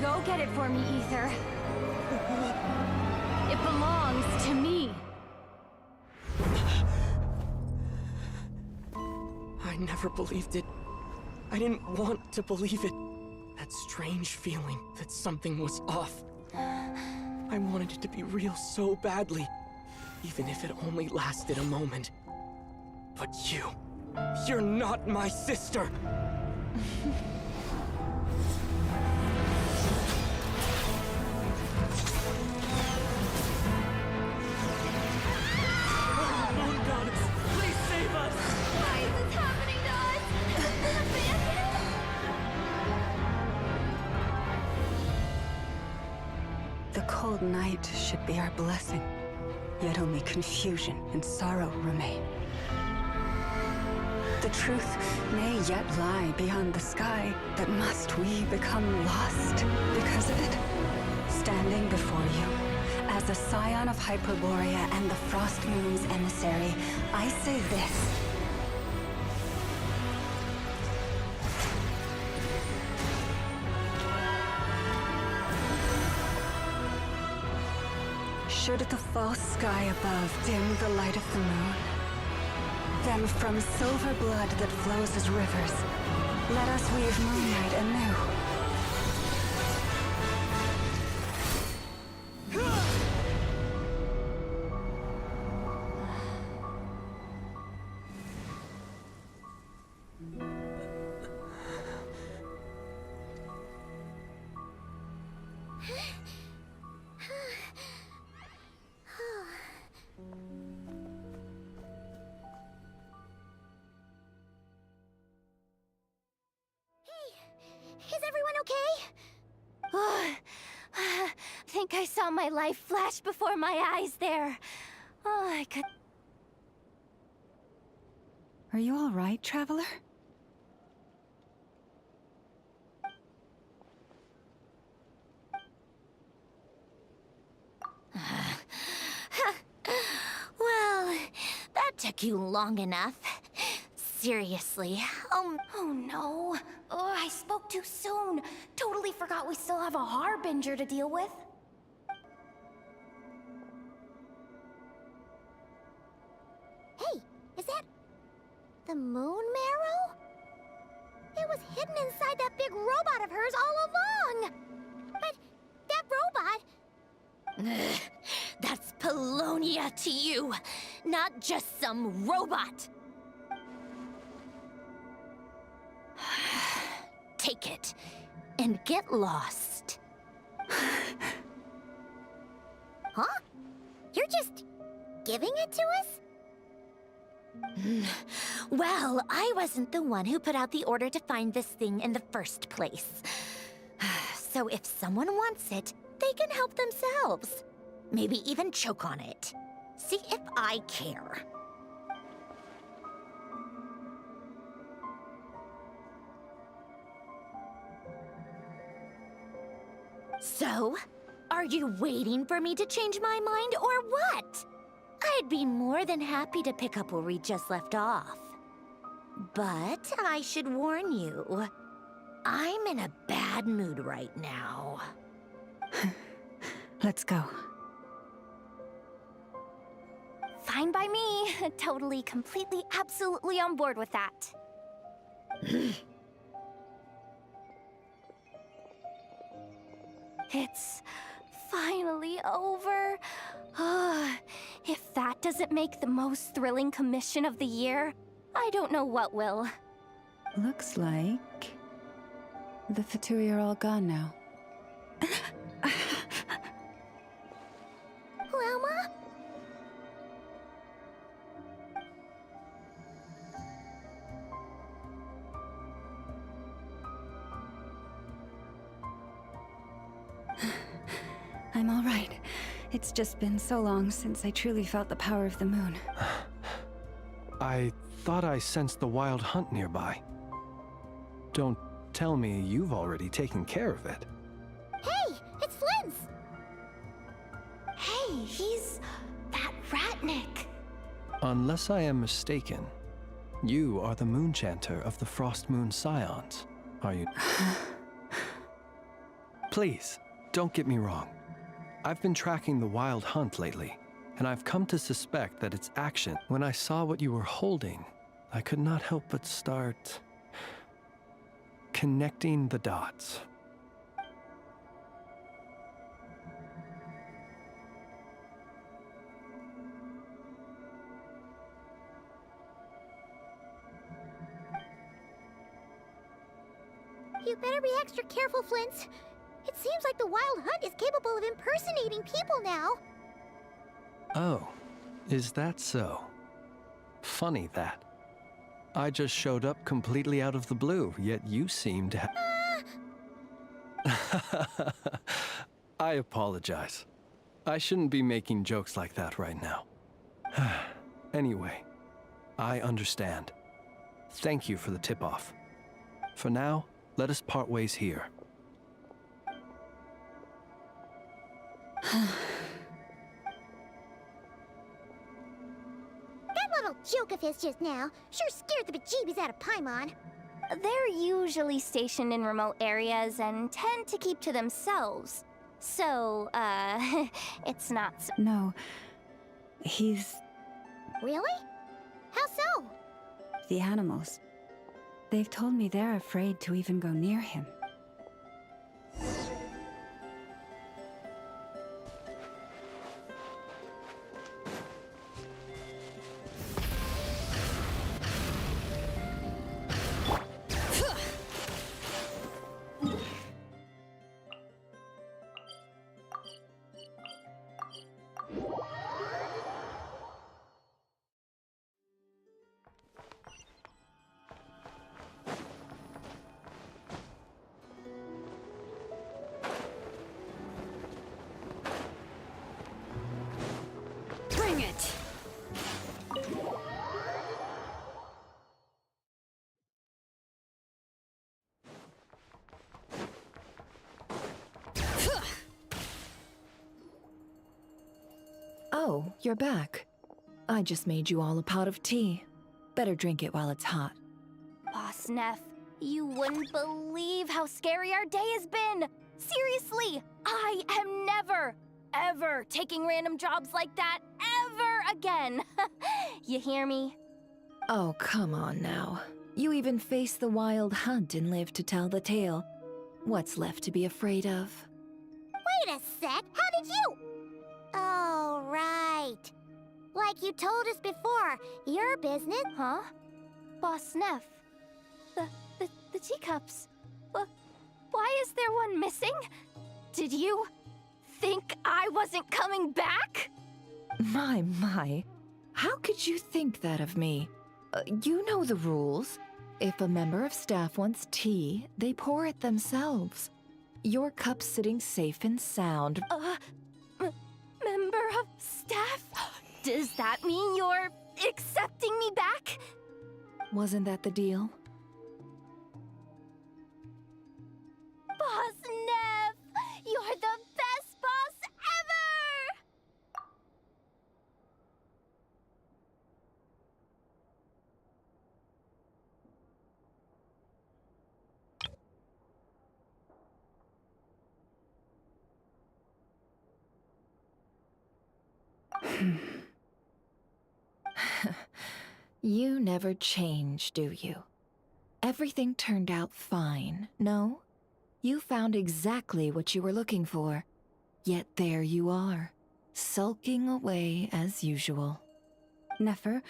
Go get it for me, Ether. It belongs to me. I never believed it. I didn't want to believe it. That strange feeling that something was off. I wanted it to be real so badly, even if it only lasted a moment. But you're not my sister! Moon Goddess, please save us! Why is this happening to us? The cold night should be our blessing, yet only confusion and sorrow remain. The truth may yet lie beyond the sky, but must we become lost because of it? Standing before you, as a scion of Hyperborea and the Frost Moon's emissary, I say this. Should the false sky above dim the light of the moon, then from silver blood that flows as rivers, let us weave moonlight anew. Is everyone okay? I think I saw my life flash before my eyes there. Oh, I could... Are you all right, traveler? Well, that took you long enough. Seriously. Oh no. Oh, I spoke too soon. Totally forgot we still have a Harbinger to deal with. Hey, is that the moon marrow? It was hidden inside that big robot of hers all along. But that robot... That's Polonia to you, not just some robot. Take it and get lost. Huh? You're just giving it to us? Well, I wasn't the one who put out the order to find this thing in the first place. So if someone wants it, they can help themselves. Maybe even choke on it. See if I care. So, are you waiting for me to change my mind or what? I'd be more than happy to pick up where we just left off. But I should warn you, I'm in a bad mood right now. Let's go. Fine by me. Totally, completely, absolutely on board with that. It's finally over. If that doesn't make the most thrilling commission of the year, I don't know what will. Looks like the Fatui are all gone now. Lauma? I'm all right. It's just been so long since I truly felt the power of the moon. I thought I sensed the wild hunt nearby. Don't tell me you've already taken care of it. Hey, it's Flint's! Hey, he's that Ratnik. Unless I am mistaken, you are the Moonchanter of the Frost Moon Scions, are you? Please, don't get me wrong. I've been tracking the wild hunt lately, and I've come to suspect that its action. When I saw what you were holding, I could not help but start connecting the dots. You better be extra careful, Flint. It seems like the Wild Hunt is capable of impersonating people now. Oh, is that so? Funny that. I just showed up completely out of the blue, yet you seem to have... I apologize. I shouldn't be making jokes like that right now. Anyway, I understand. Thank you for the tip-off. For now, let us part ways here. That little joke of his just now sure scared the bejeebies out of Paimon. They're usually stationed in remote areas and tend to keep to themselves. So, it's not so... No, he's... Really? How so? The animals. They've told me they're afraid to even go near him. Bring it! Oh, you're back. I just made you all a pot of tea. Better drink it while it's hot. Boss Neff, you wouldn't believe how scary our day has been! Seriously, I am never, ever taking random jobs like that ever again! You hear me? Oh, come on now. You even faced the wild hunt and lived to tell the tale. What's left to be afraid of? Wait a sec, how did you? Oh, right. Like you told us before, your business... Huh? Boss Neff, the teacups. Why is there one missing? Did you think I wasn't coming back? My. How could you think that of me? You know the rules. If a member of staff wants tea, they pour it themselves. Your cup's sitting safe and sound. Member of staff? Does that mean you're accepting me back? Wasn't that the deal? Boss Neff, you're You never change, do you? Everything turned out fine, no? You found exactly what you were looking for. Yet there you are, sulking away as usual. Nefer,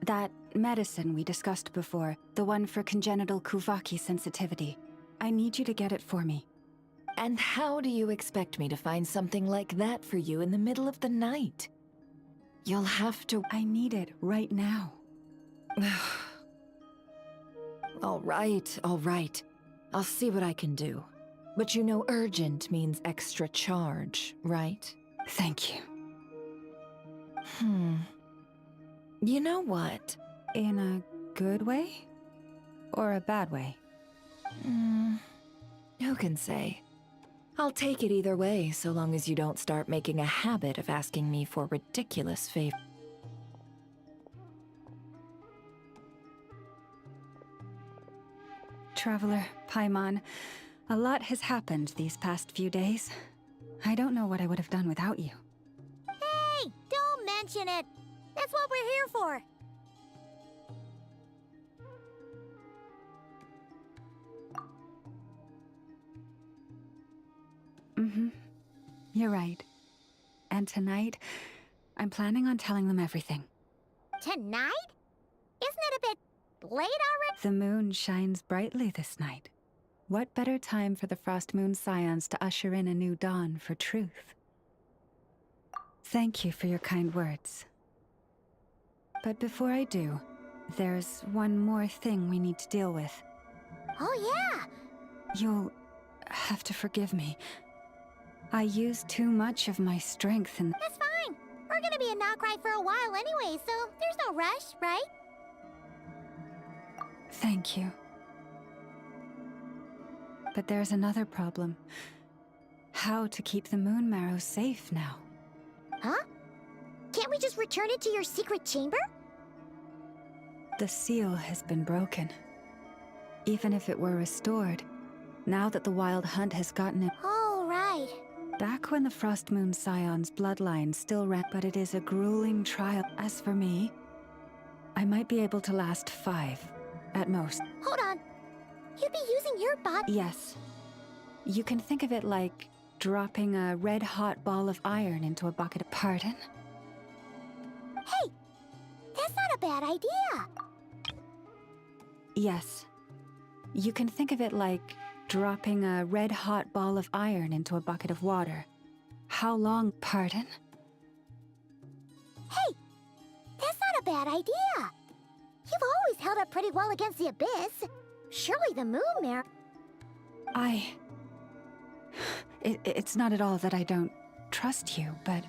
that medicine we discussed before, the one for congenital Kuvaki sensitivity, I need you to get it for me. And how do you expect me to find something like that for you in the middle of the night? You'll have to... I need it right now. All right. I'll see what I can do. But you know urgent means extra charge, right? Thank you. You know what? In a good way? Or a bad way? Who can say? I'll take it either way, so long as you don't start making a habit of asking me for ridiculous favors. Traveler, Paimon, a lot has happened these past few days. I don't know what I would have done without you. Hey, don't mention it. That's what we're here for. You're right. And tonight, I'm planning on telling them everything. Tonight? Isn't it a bit late already? The moon shines brightly this night. What better time for the Frost Moon Scions to usher in a new dawn for truth? Thank you for your kind words. But before I do, there's one more thing we need to deal with. Oh, yeah. You'll have to forgive me. I used too much of my strength and... That's fine. We're gonna be in Notcry for a while anyway, so there's no rush, right? Thank you. But there's another problem. How to keep the Moon Marrow safe now. Huh? Can't we just return it to your secret chamber? The seal has been broken. Even if it were restored, now that the Wild Hunt has gotten it... Oh, right. Back when the Frost Moon Scion's bloodline still ran, but it is a grueling trial. As for me, I might be able to last 5, at most. Hold on. You'd be using your body... Yes. You can think of it like dropping a red-hot ball of iron into a bucket of... Pardon? Hey! That's not a bad idea! Yes. You can think of it like dropping a red-hot ball of iron into a bucket of water. How long... Pardon? Hey! That's not a bad idea! You've always held up pretty well against the Abyss. Surely the Moon Mare... It's not at all that I don't trust you, but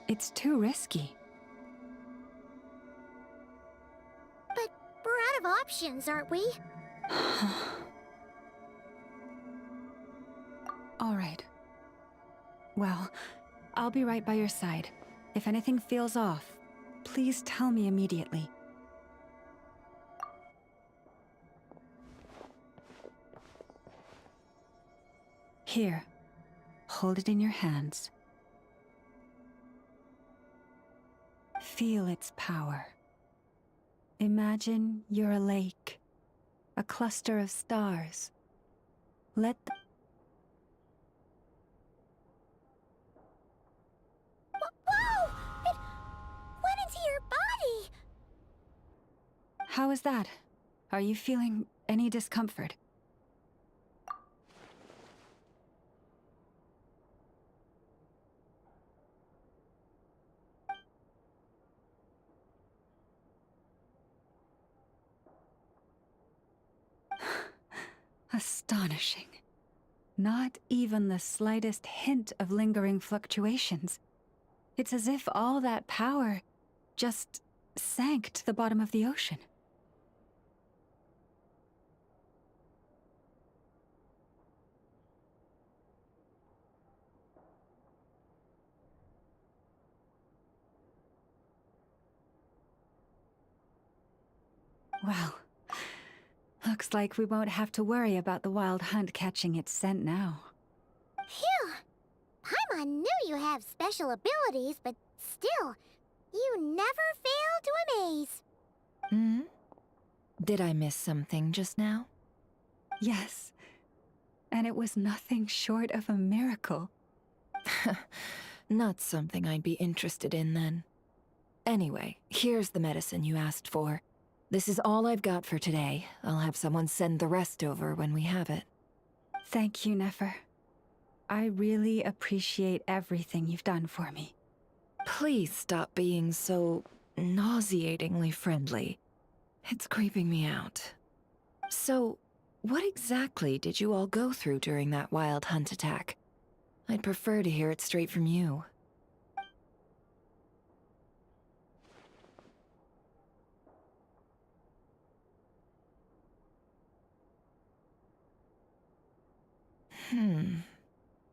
it's too risky. But we're out of options, aren't we? All right. Well, I'll be right by your side. If anything feels off, please tell me immediately. Here. Hold it in your hands. Feel its power. Imagine you're a lake, a cluster of stars. Let the... Whoa! It went into your body! How is that? Are you feeling any discomfort? Astonishing. Not even the slightest hint of lingering fluctuations. It's as if all that power just sank to the bottom of the ocean. Well, looks like we won't have to worry about the Wild Hunt catching its scent now. Phew! Paimon knew you you have special abilities, but still, you never fail to amaze. Hmm? Did I miss something just now? Yes. And it was nothing short of a miracle. Not something I'd be interested in then. Anyway, here's the medicine you asked for. This is all I've got for today. I'll have someone send the rest over when we have it. Thank you, Nefer. I really appreciate everything you've done for me. Please stop being so nauseatingly friendly. It's creeping me out. So, what exactly did you all go through during that wild hunt attack? I'd prefer to hear it straight from you.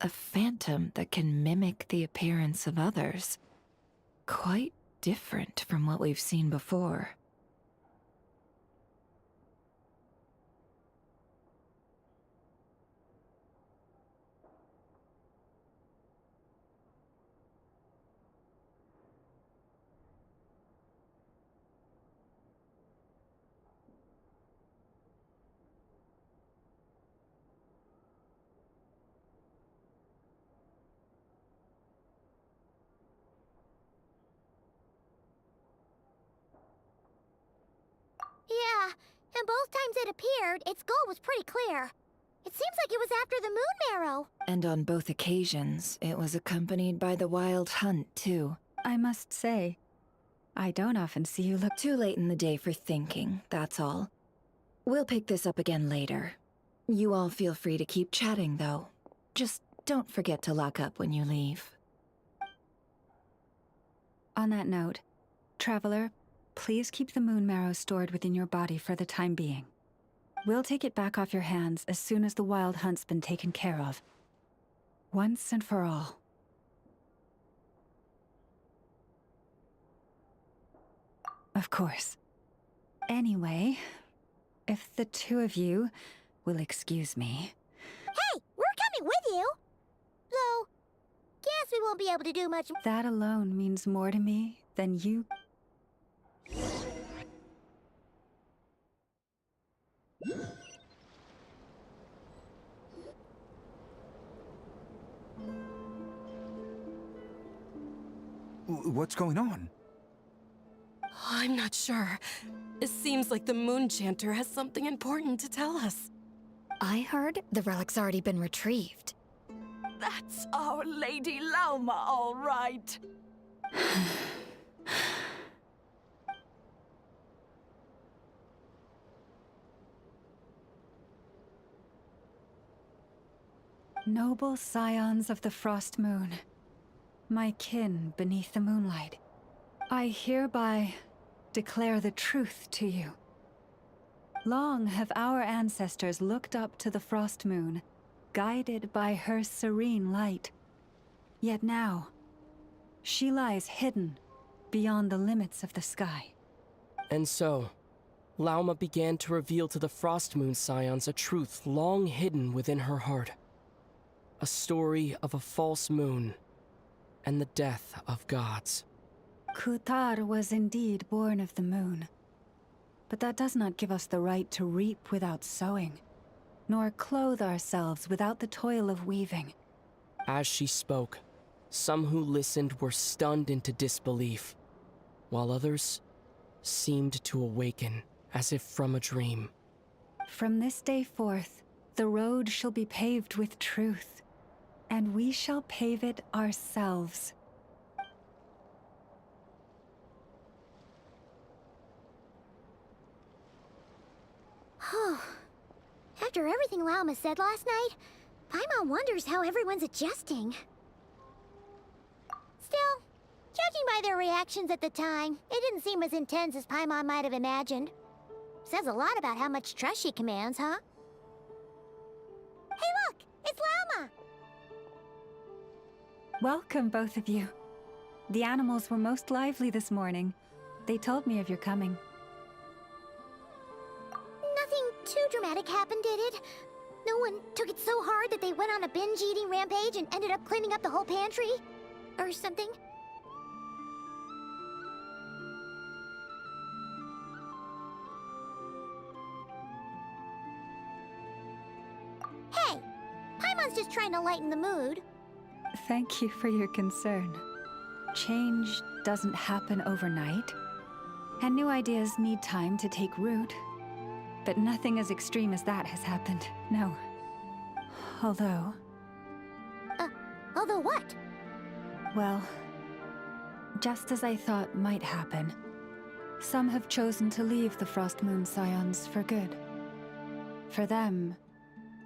A phantom that can mimic the appearance of others. Quite different from what we've seen before. Yeah, and both times it appeared, its goal was pretty clear. It seems like it was after the moon marrow. And on both occasions, it was accompanied by the wild hunt, too. I must say, I don't often see you look too late in the day for thinking, that's all. We'll pick this up again later. You all feel free to keep chatting, though. Just don't forget to lock up when you leave. On that note, Traveler, please keep the moon marrow stored within your body for the time being. We'll take it back off your hands as soon as the wild hunt's been taken care of. Once and for all. Of course. Anyway, if the two of you will excuse me. Hey, we're coming with you! Though, guess we won't be able to do much. That alone means more to me than you. What's going on? I'm not sure. It seems like the Moon Chanter has something important to tell us. I heard the relic's already been retrieved. That's our Lady Lauma, all right. Noble scions of the Frost Moon, my kin beneath the moonlight, I hereby declare the truth to you. Long have our ancestors looked up to the Frost Moon, guided by her serene light. Yet now, she lies hidden beyond the limits of the sky. And so, Lauma began to reveal to the Frost Moon scions a truth long hidden within her heart. A story of a false moon and the death of gods. Kutar was indeed born of the moon. But that does not give us the right to reap without sowing, nor clothe ourselves without the toil of weaving. As she spoke, some who listened were stunned into disbelief, while others seemed to awaken as if from a dream. From this day forth, the road shall be paved with truth, and we shall pave it ourselves. After everything Lauma said last night, Paimon wonders how everyone's adjusting. Still, judging by their reactions at the time, it didn't seem as intense as Paimon might have imagined. Says a lot about how much trust she commands, huh? Hey look! It's Lauma! Welcome, both of you. The animals were most lively this morning. They told me of your coming. Nothing too dramatic happened, did it? No one took it so hard that they went on a binge-eating rampage and ended up cleaning up the whole pantry? or something? Hey! Paimon's just trying to lighten the mood. Thank you for your concern. Change doesn't happen overnight, and new ideas need time to take root. But nothing as extreme as that has happened, no. Although... Although what? Well, just as I thought might happen, some have chosen to leave the Frost Moon Scions for good. For them,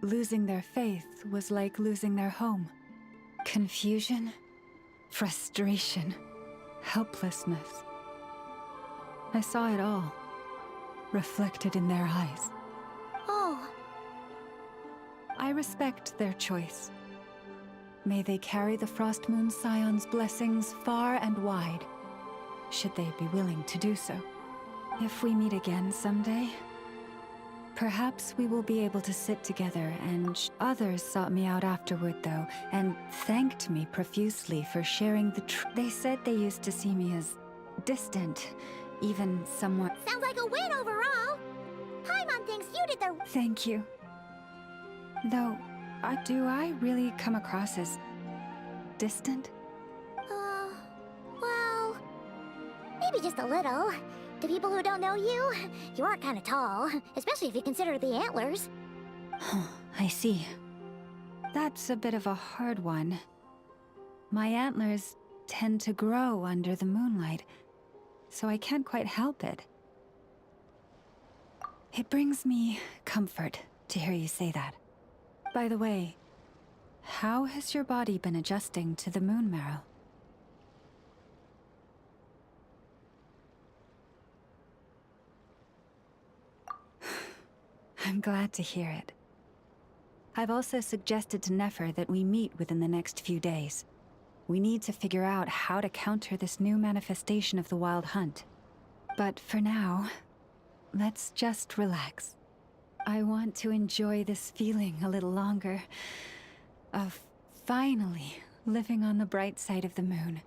losing their faith was like losing their home. Confusion, frustration, helplessness. I saw it all, reflected in their eyes. Oh. I respect their choice. May they carry the Frost Moon Scion's blessings far and wide, should they be willing to do so. If we meet again someday, perhaps we will be able to sit together and... Others sought me out afterward, though, and thanked me profusely for sharing the They said they used to see me as distant, even somewhat... Sounds like a win overall! Paimon thinks you did the... Thank you. Though, do I really come across as distant? Well... maybe just a little. To people who don't know you, you are kind of tall, especially if you consider the antlers. I see. That's a bit of a hard one. My antlers tend to grow under the moonlight, so I can't quite help it. It brings me comfort to hear you say that. By the way, how has your body been adjusting to the moon marrow? I'm glad to hear it. I've also suggested to Nefer that we meet within the next few days. We need to figure out how to counter this new manifestation of the Wild Hunt. But for now, let's just relax. I want to enjoy this feeling a little longer, of finally living on the bright side of the moon.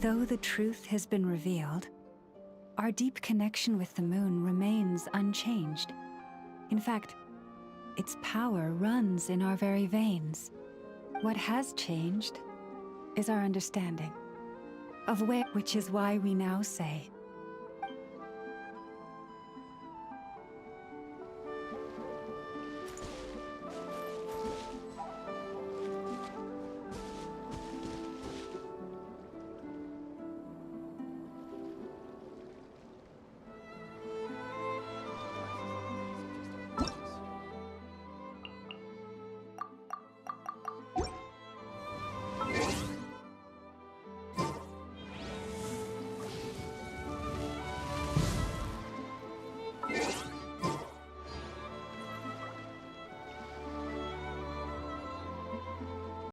Though the truth has been revealed, our deep connection with the moon remains unchanged. In fact, its power runs in our very veins. What has changed is our understanding of which is why we now say,